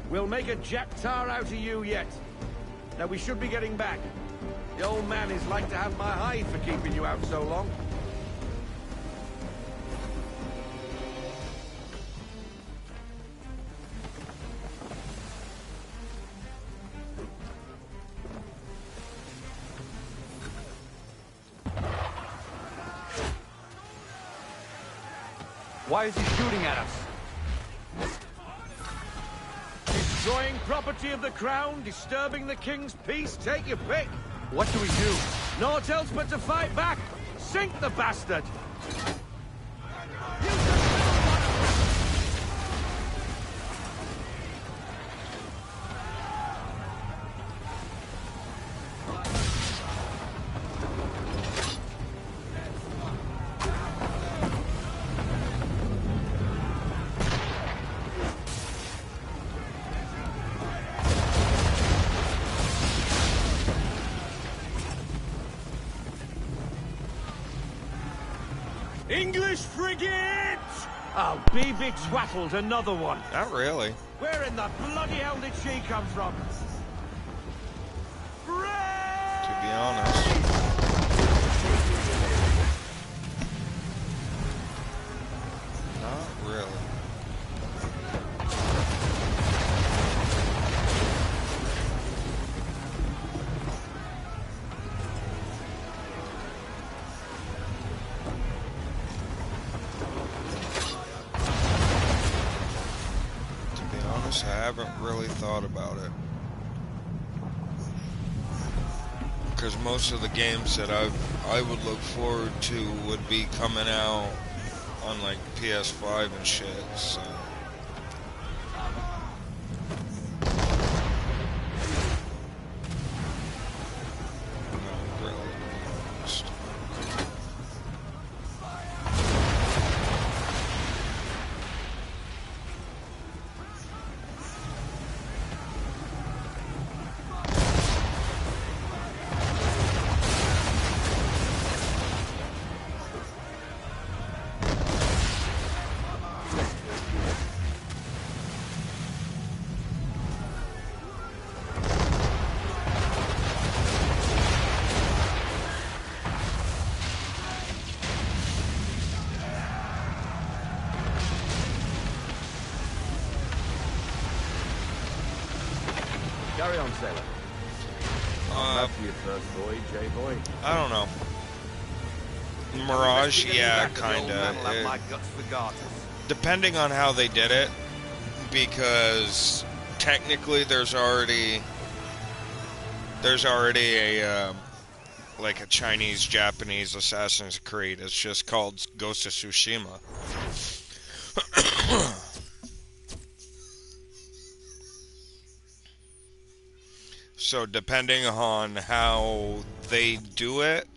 We'll make a Jack Tar out of you yet. Now we should be getting back. The old man is like to have my hide for keeping you out so long. Why is he shooting at us? Destroying property of the Crown, disturbing the King's peace, take your pick. What do we do? Naught else but to fight back. Sink the bastard. English frigate! Oh, be big twattled, another one. Not really. Where in the bloody hell did she come from? To be honest. Not really. I haven't really thought about it, because most of the games that I would look forward to would be coming out on like PS5 and shit, so. Carry on, sailor. After your first voyage, eh, boy? I don't know. Mirage, yeah, kinda. Depending on how they did it, because technically there's already There's already a, like a Chinese-Japanese Assassin's Creed. It's just called Ghost of Tsushima. So depending on how they do it...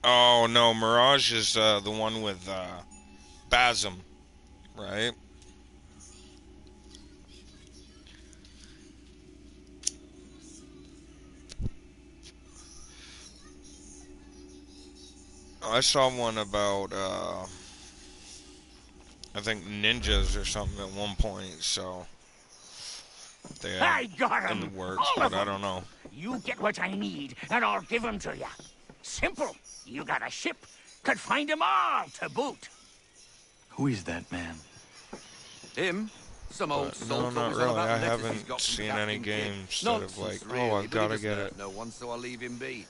Oh, no, Mirage is the one with Basm, right? I saw one about, I think ninjas or something at one point, so they had I got in the 'em, works, all of but I 'em. don't know. You get what I need, and I'll give 'em to you. Simple. You got a ship. Could find 'em all to boot. Who is that man? Him? Some old No, soul not told us all really. about I the letters he's haven't got from seen any Captain Kidd. games that have Nonsense, like, really, oh, I've but got he to doesn't get hurt it. no one, so I'll leave him be.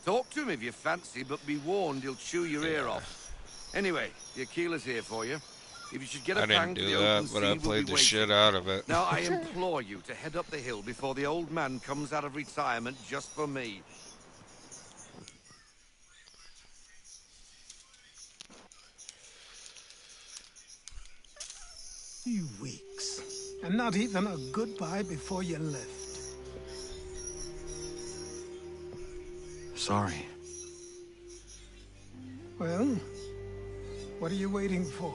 Talk to him if you fancy, but be warned, he'll chew your ear off. Anyway, the Aquila's here for you. If you should get a I pang didn't for do the that, open but sea, I we'll played be the shit waiting. out of it. Now, I implore you to head up the hill before the old man comes out of retirement just for me. Few weeks, and not even a goodbye before you left. Sorry. Well, what are you waiting for?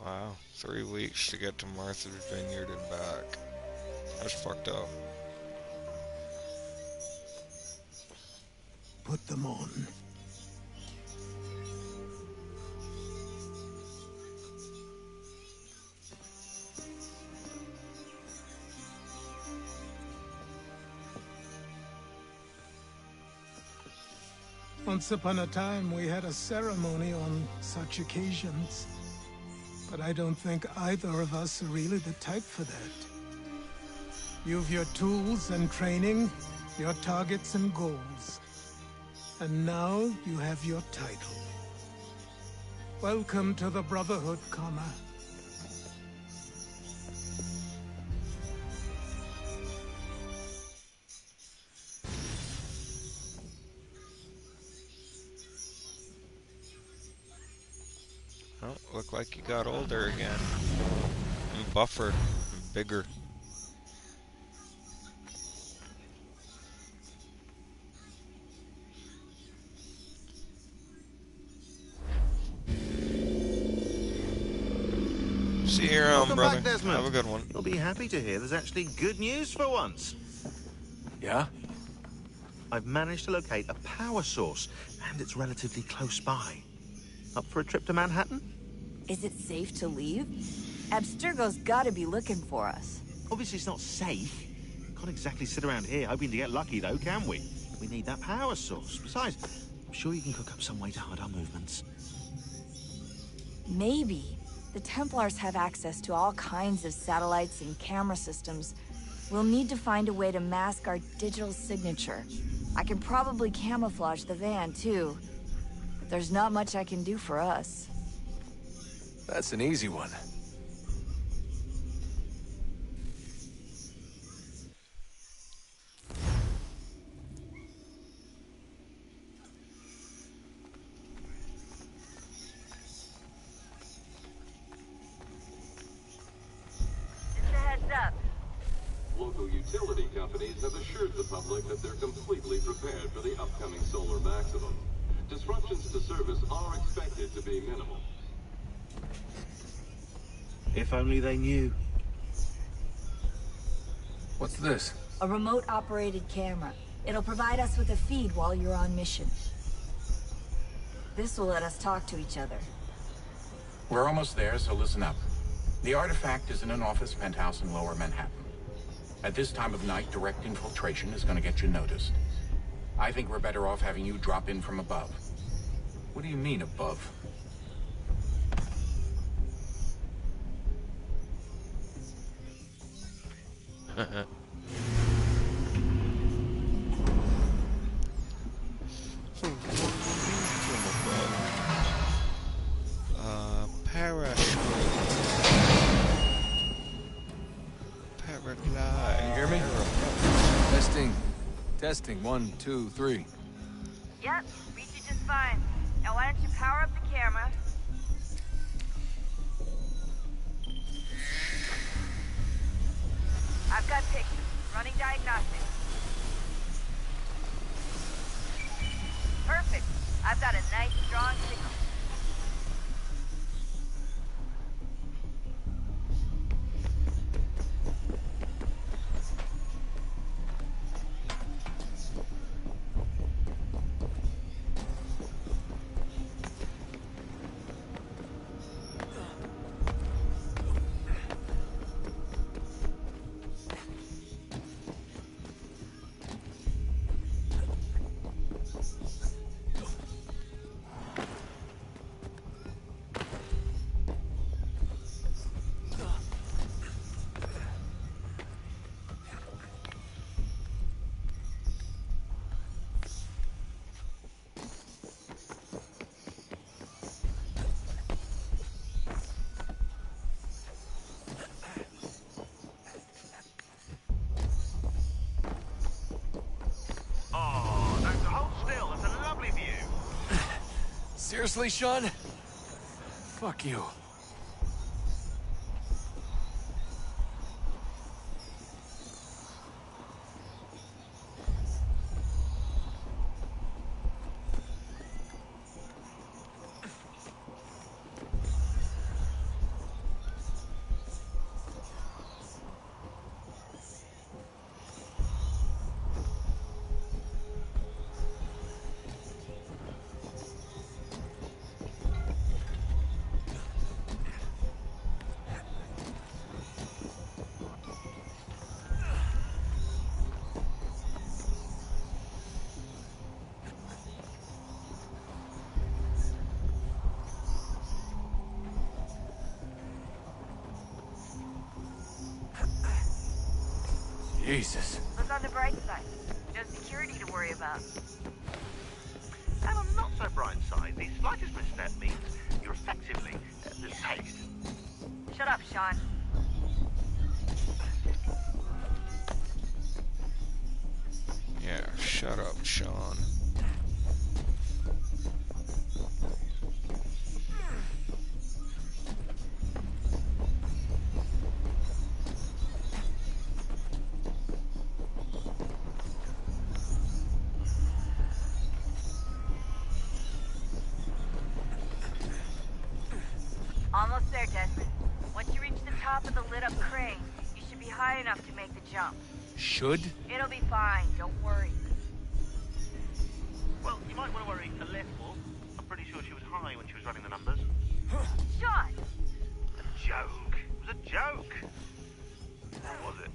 Wow, 3 weeks to get to Martha's Vineyard and back. That's fucked up. Put them on. Once upon a time, we had a ceremony on such occasions. But I don't think either of us are really the type for that. You've your tools and training, your targets and goals. And now you have your title. Welcome to the Brotherhood, Connor. Oh, look like you got older again. And buffer. And bigger. See you around, Welcome brother. back, Desmond. Have a good one. You'll be happy to hear there's actually good news for once. Yeah? I've managed to locate a power source, and it's relatively close by. Up for a trip to Manhattan? Is it safe to leave? Abstergo's gotta be looking for us. Obviously it's not safe. Can't exactly sit around here hoping to get lucky, though, can we? We need that power source. Besides, I'm sure you can cook up some way to hide our movements. Maybe. The Templars have access to all kinds of satellites and camera systems. We'll need to find a way to mask our digital signature. I can probably camouflage the van, too. But there's not much I can do for us. That's an easy one. Just a heads up. Local utility companies have assured the public that they're completely prepared for the upcoming solar maximum. Disruptions to service are expected to be minimal. If only they knew. What's this? A remote-operated camera. It'll provide us with a feed while you're on mission. This will let us talk to each other. We're almost there, so listen up. The artifact is in an office penthouse in Lower Manhattan. At this time of night, direct infiltration is going to get you noticed. I think we're better off having you drop in from above. What do you mean, above? Testing. Testing. 1, 2, 3. Yep, reach you just fine. Now why don't you power up the camera? I've got pictures. Running diagnostics. Perfect. I've got a nice, strong signal. Seriously, Sean? Fuck you. Jesus. Look on the bright side. No security to worry about. And on the not so bright side, the slightest misstep means you're effectively tagged. Shut up, Sean. Yeah, shut up, Sean. Almost there, Desmond. Once you reach the top of the lit-up crane, you should be high enough to make the jump. Should? It'll be fine, don't worry. Well, you might want to worry a little. I'm pretty sure she was high when she was running the numbers. Sean! A joke. It was a joke. Or was it?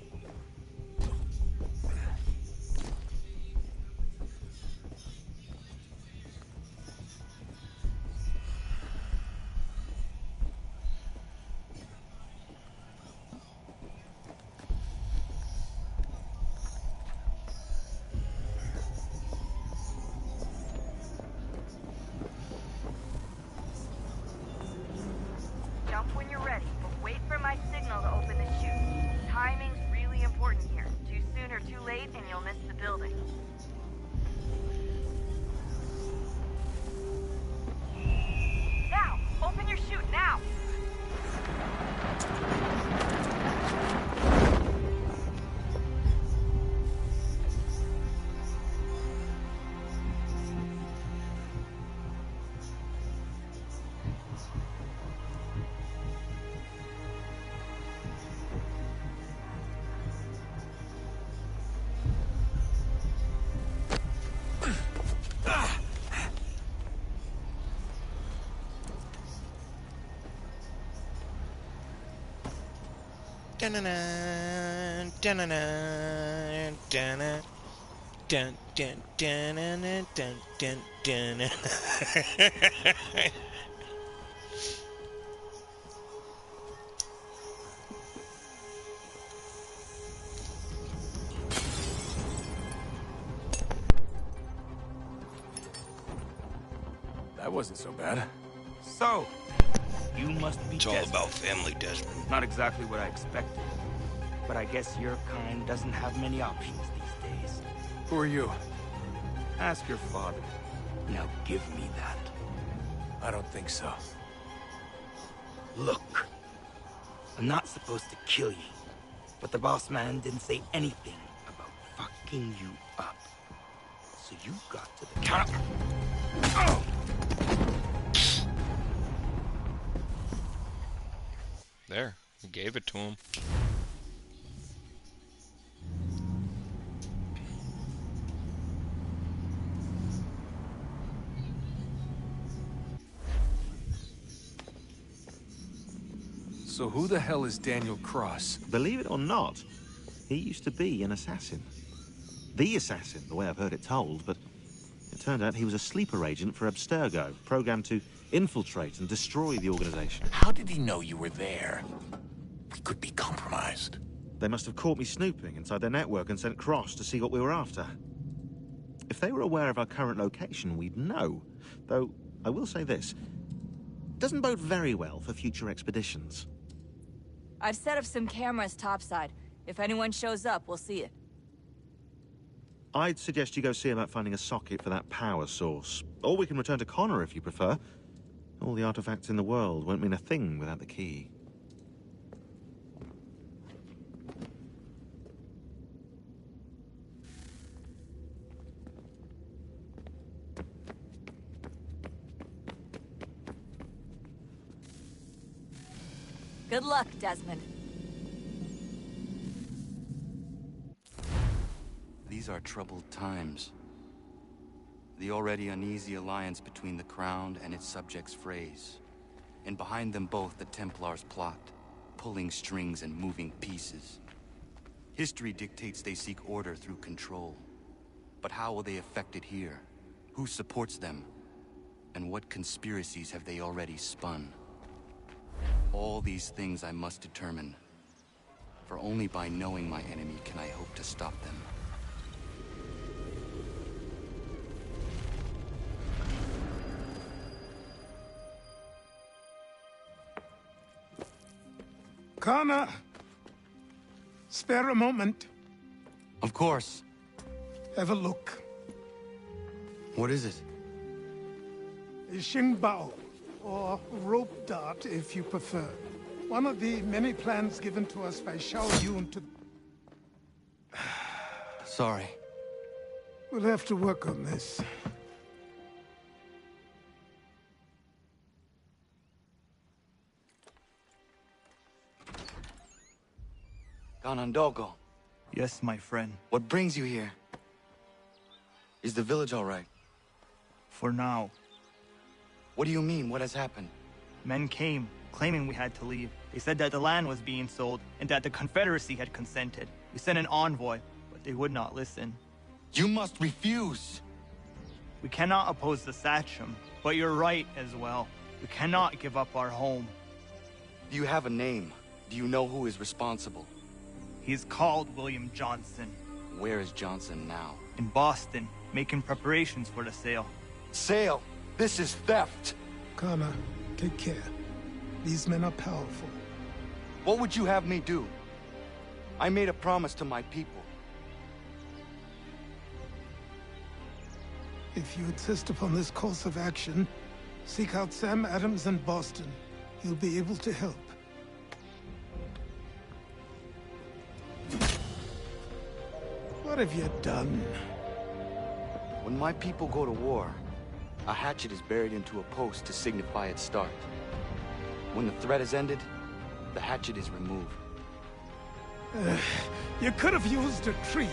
Jump when you're ready, but wait for my signal to open the chute. Timing's really important here. Too soon or too late, and you'll miss the building. Now! Open your chute, now! Dun-dun-dun, dun-dun-dun, dun-dun, dun, dun, dun-dun-dun, dun, dun, dun. That wasn't so bad. So, you must be It's all Desmond. about family, Desmond. Not exactly what I expected. But I guess your kind doesn't have many options these days. Who are you? Ask your father. Now give me that. I don't think so. Look. I'm not supposed to kill you, but the boss man didn't say anything about fucking you up. So you got to the counter. Oh! There, we gave it to him. So who the hell is Daniel Cross? Believe it or not, he used to be an assassin. The assassin, the way I've heard it told, but it turned out he was a sleeper agent for Abstergo, programmed to infiltrate and destroy the organization. How did he know you were there? We could be compromised. They must have caught me snooping inside their network and sent Cross to see what we were after. If they were aware of our current location, we'd know. Though, I will say this. It doesn't bode very well for future expeditions. I've set up some cameras topside. If anyone shows up, we'll see it. I'd suggest you go see about finding a socket for that power source. Or we can return to Connor if you prefer. All the artifacts in the world won't mean a thing without the key. Good luck, Desmond. These are troubled times. The already uneasy alliance between the Crown and its subjects frays. And behind them both the Templars plot, pulling strings and moving pieces. History dictates they seek order through control. But how will they affect it here? Who supports them? And what conspiracies have they already spun? All these things I must determine. For only by knowing my enemy can I hope to stop them. Connor! Spare a moment. Of course. Have a look. What is it? A Xingbao, or rope dart if you prefer. One of the many plans given to us by Xiao Yun to... Sorry. We'll have to work on this. Ganondogo. Yes, my friend. What brings you here? Is the village all right? For now. What do you mean? What has happened? Men came, claiming we had to leave. They said that the land was being sold, and that the Confederacy had consented. We sent an envoy, but they would not listen. You must refuse! We cannot oppose the Sachem, but you're right as well. We cannot give up our home. Do you have a name? Do you know who is responsible? He's called William Johnson. Where is Johnson now? In Boston, making preparations for the sale. Sale? This is theft! Connor, take care. These men are powerful. What would you have me do? I made a promise to my people. If you insist upon this course of action, seek out Sam Adams in Boston. He'll be able to help. What have you done? When my people go to war, a hatchet is buried into a post to signify its start. When the threat is ended, the hatchet is removed. You could have used a tree.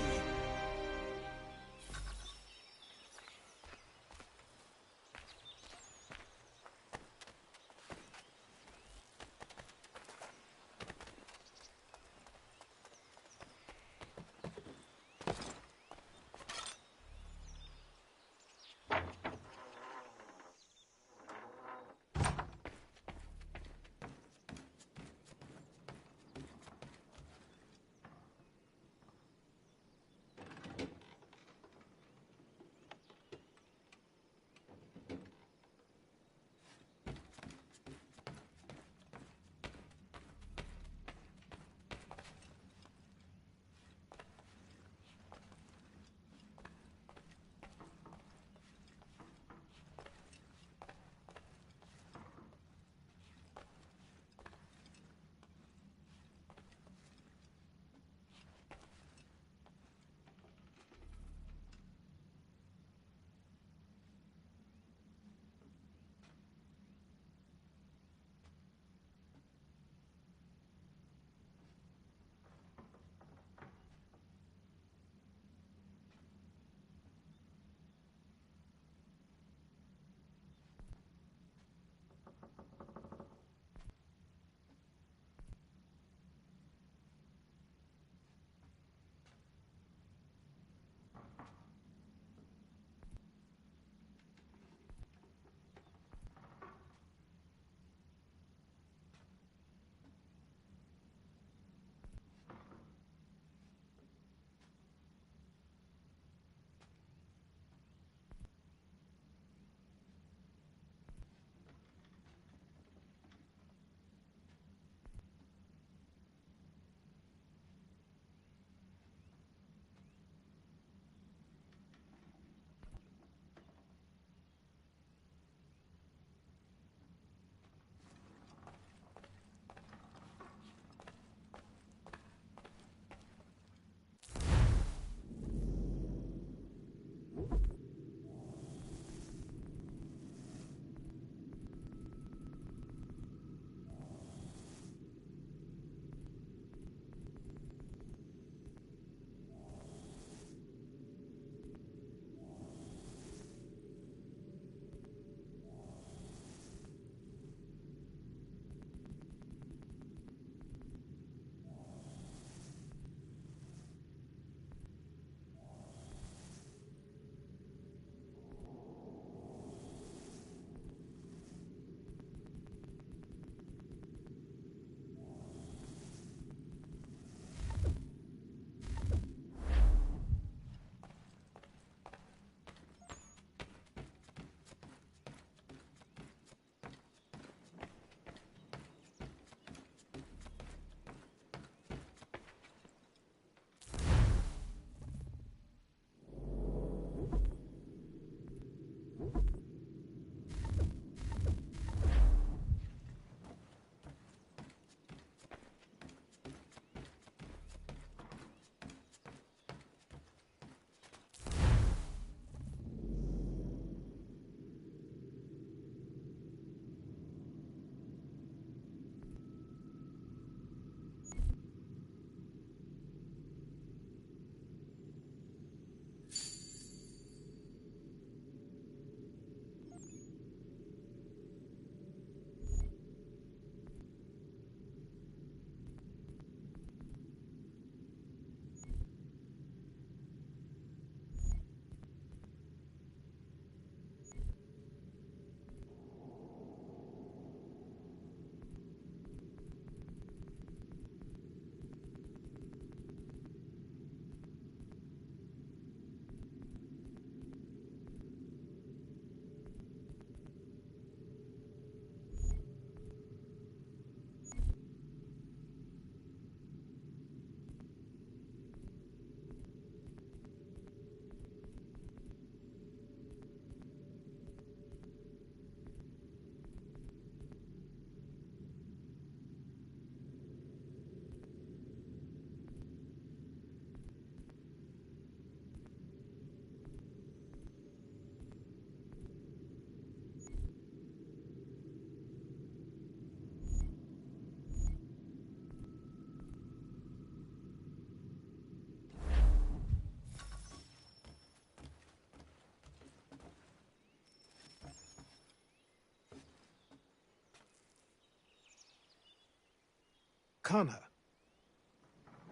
Connor.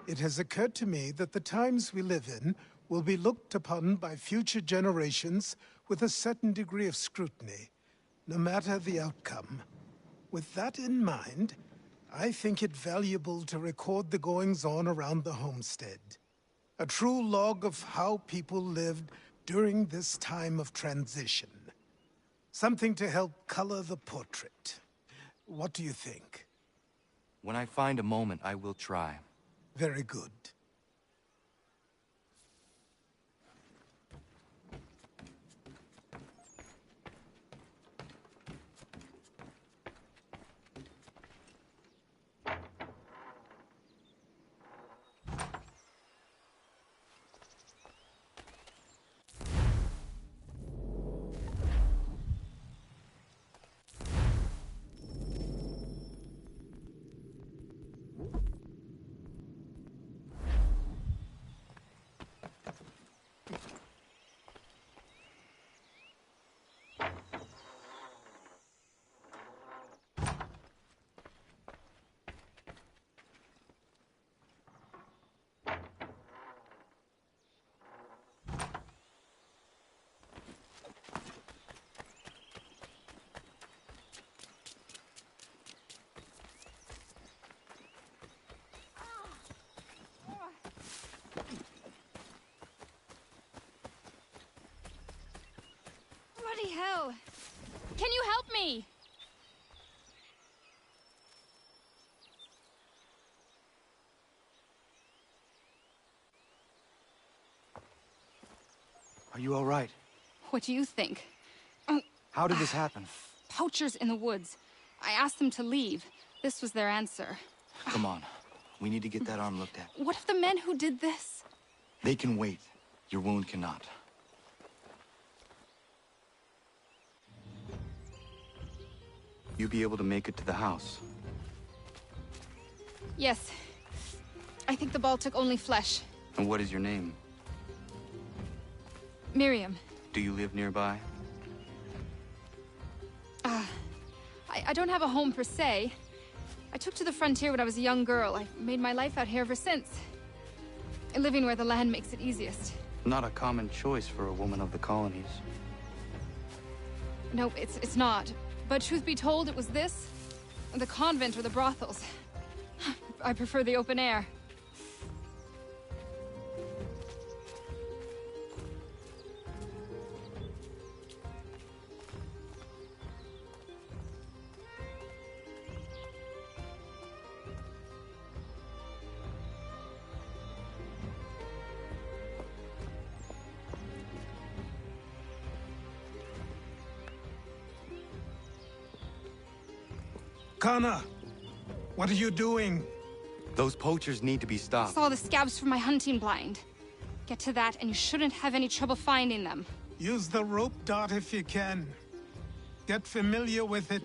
It has occurred to me that the times we live in will be looked upon by future generations with a certain degree of scrutiny, no matter the outcome. With that in mind, I think it valuable to record the goings-on around the homestead. A true log of how people lived during this time of transition. Something to help color the portrait. What do you think? When I find a moment, I will try. Very good. Bloody hell! Can you help me? Are you all right? What do you think? How did this happen? Poachers in the woods. I asked them to leave. This was their answer. Come on. We need to get that arm looked at. What if the men who did this? They can wait. Your wound cannot. You be able to make it to the house? Yes. I think the ball took only flesh. And what is your name? Miriam. Do you live nearby? I don't have a home per se. I took to the frontier when I was a young girl. I've made my life out here ever since. Living where the land makes it easiest. Not a common choice for a woman of the colonies. No, it's not. But truth be told, it was this, the convent or the brothels. I prefer the open air. Connor, what are you doing? Those poachers need to be I stopped. saw the scabs from my hunting blind. Get to that and you shouldn't have any trouble finding them. Use the rope dart if you can. Get familiar with it.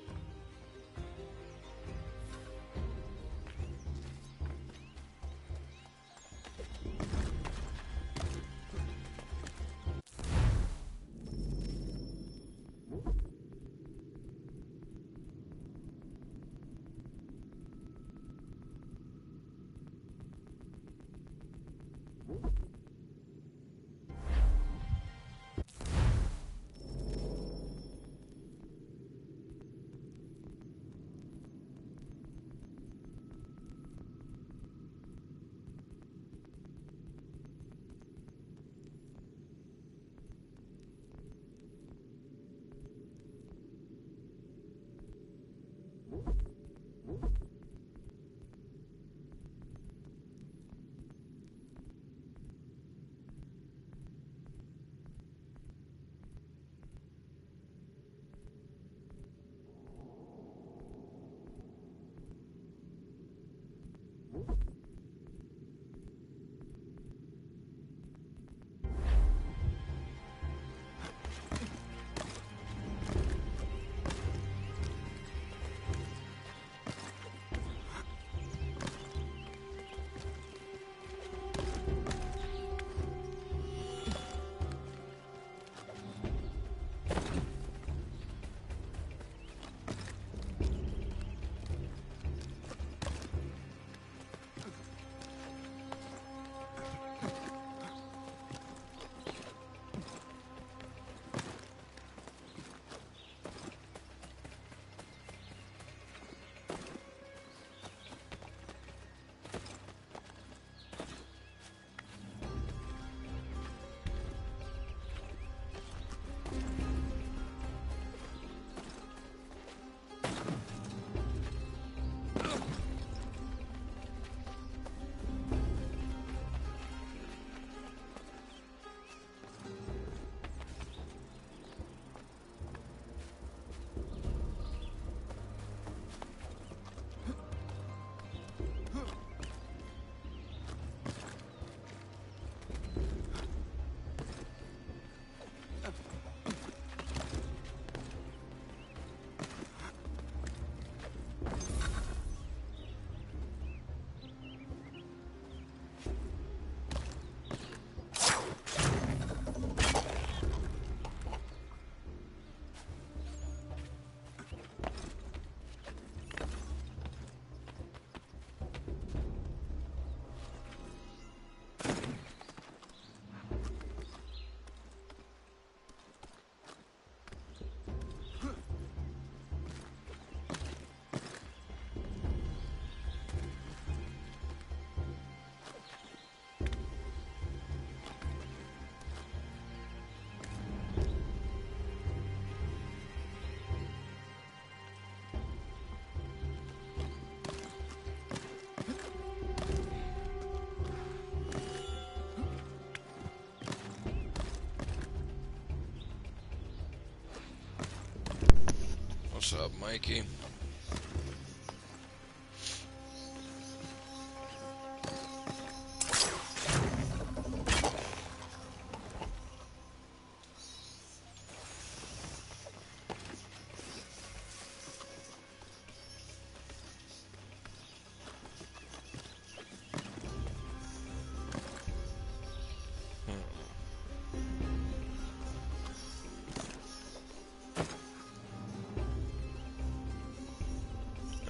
What's up, Mikey?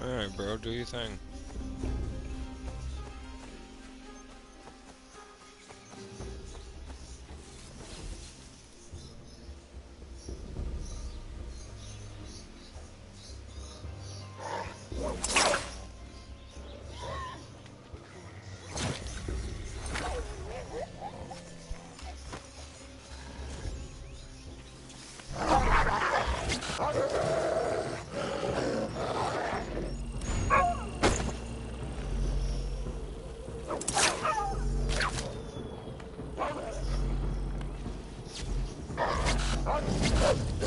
Alright, bro, do your thing.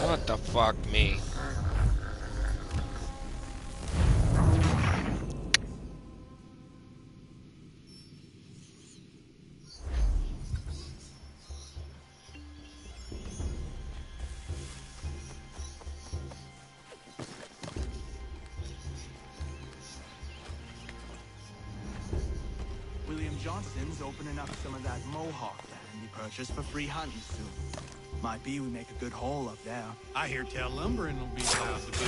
What the fuck, me? William Johnston's opening up some of that Mohawk land he purchased for free hunting soon. Might be we make a good haul up there. I hear tell lumbering will be allowed to do.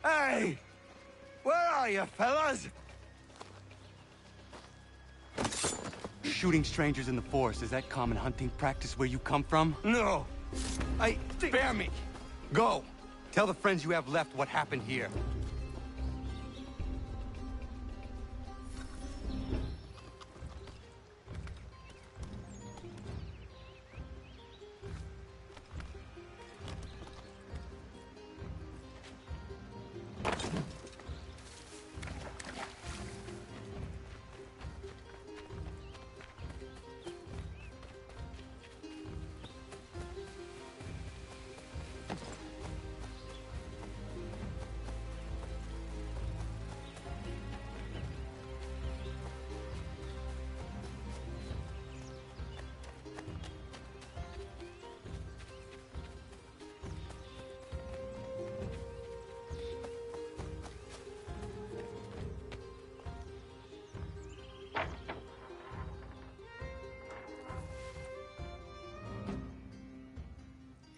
Hey! Where are you, fellas? Shooting strangers in the forest, is that common hunting practice where you come from? No! Spare me! Go! Tell the friends you have left what happened here.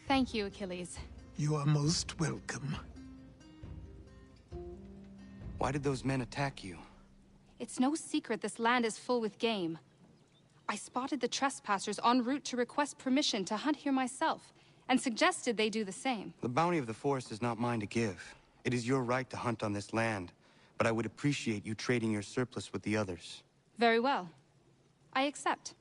Thank you, Achilles. You are most welcome. Why did those men attack you? It's no secret this land is full with game. I spotted the trespassers en route to request permission to hunt here myself, and suggested they do the same. The bounty of the forest is not mine to give. It is your right to hunt on this land, but I would appreciate you trading your surplus with the others. Very well. I accept.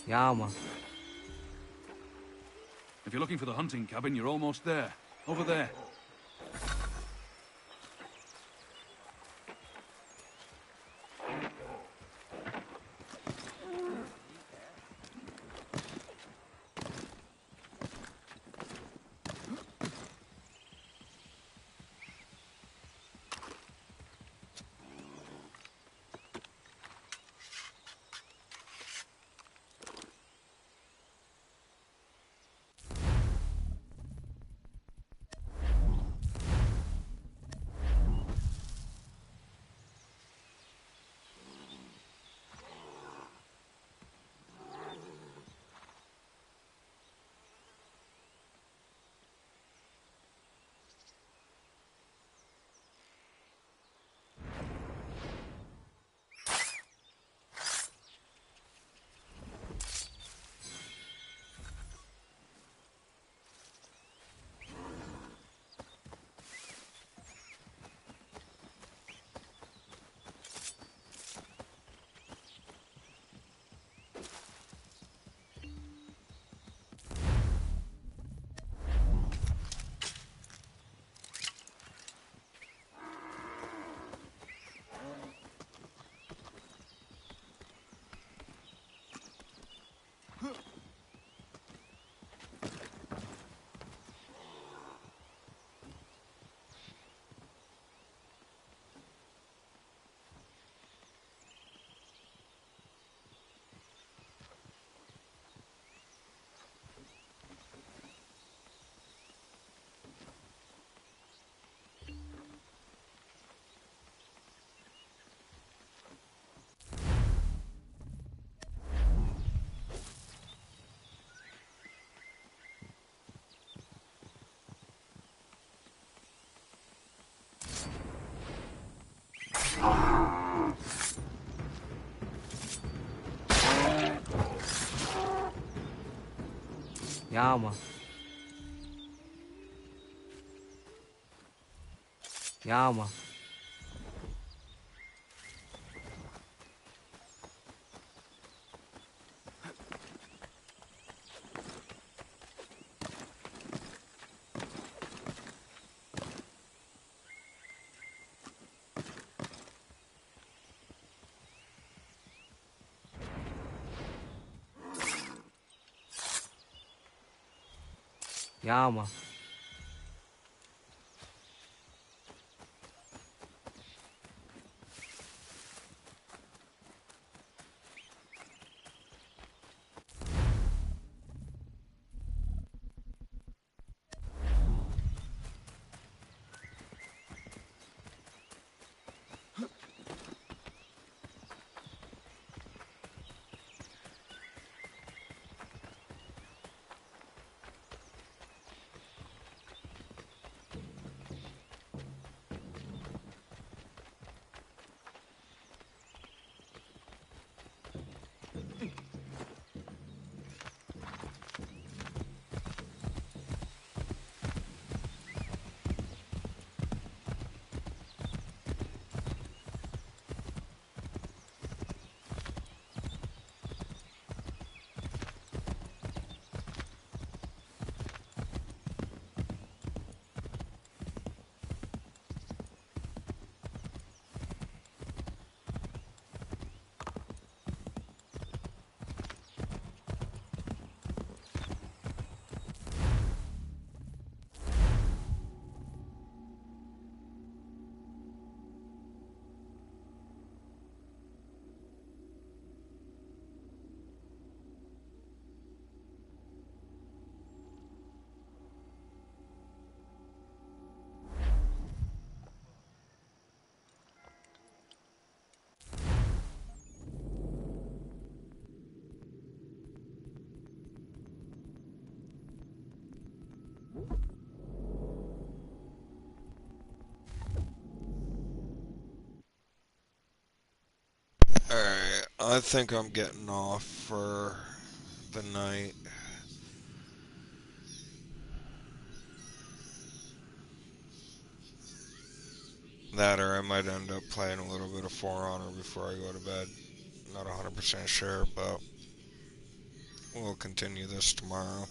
Yama. If you're looking for the hunting cabin, you're almost there. Over there. Yama. Yama. Yama. Alright, I think I'm getting off for the night. That or I might end up playing a little bit of For Honor before I go to bed. Not 100% sure, but we'll continue this tomorrow.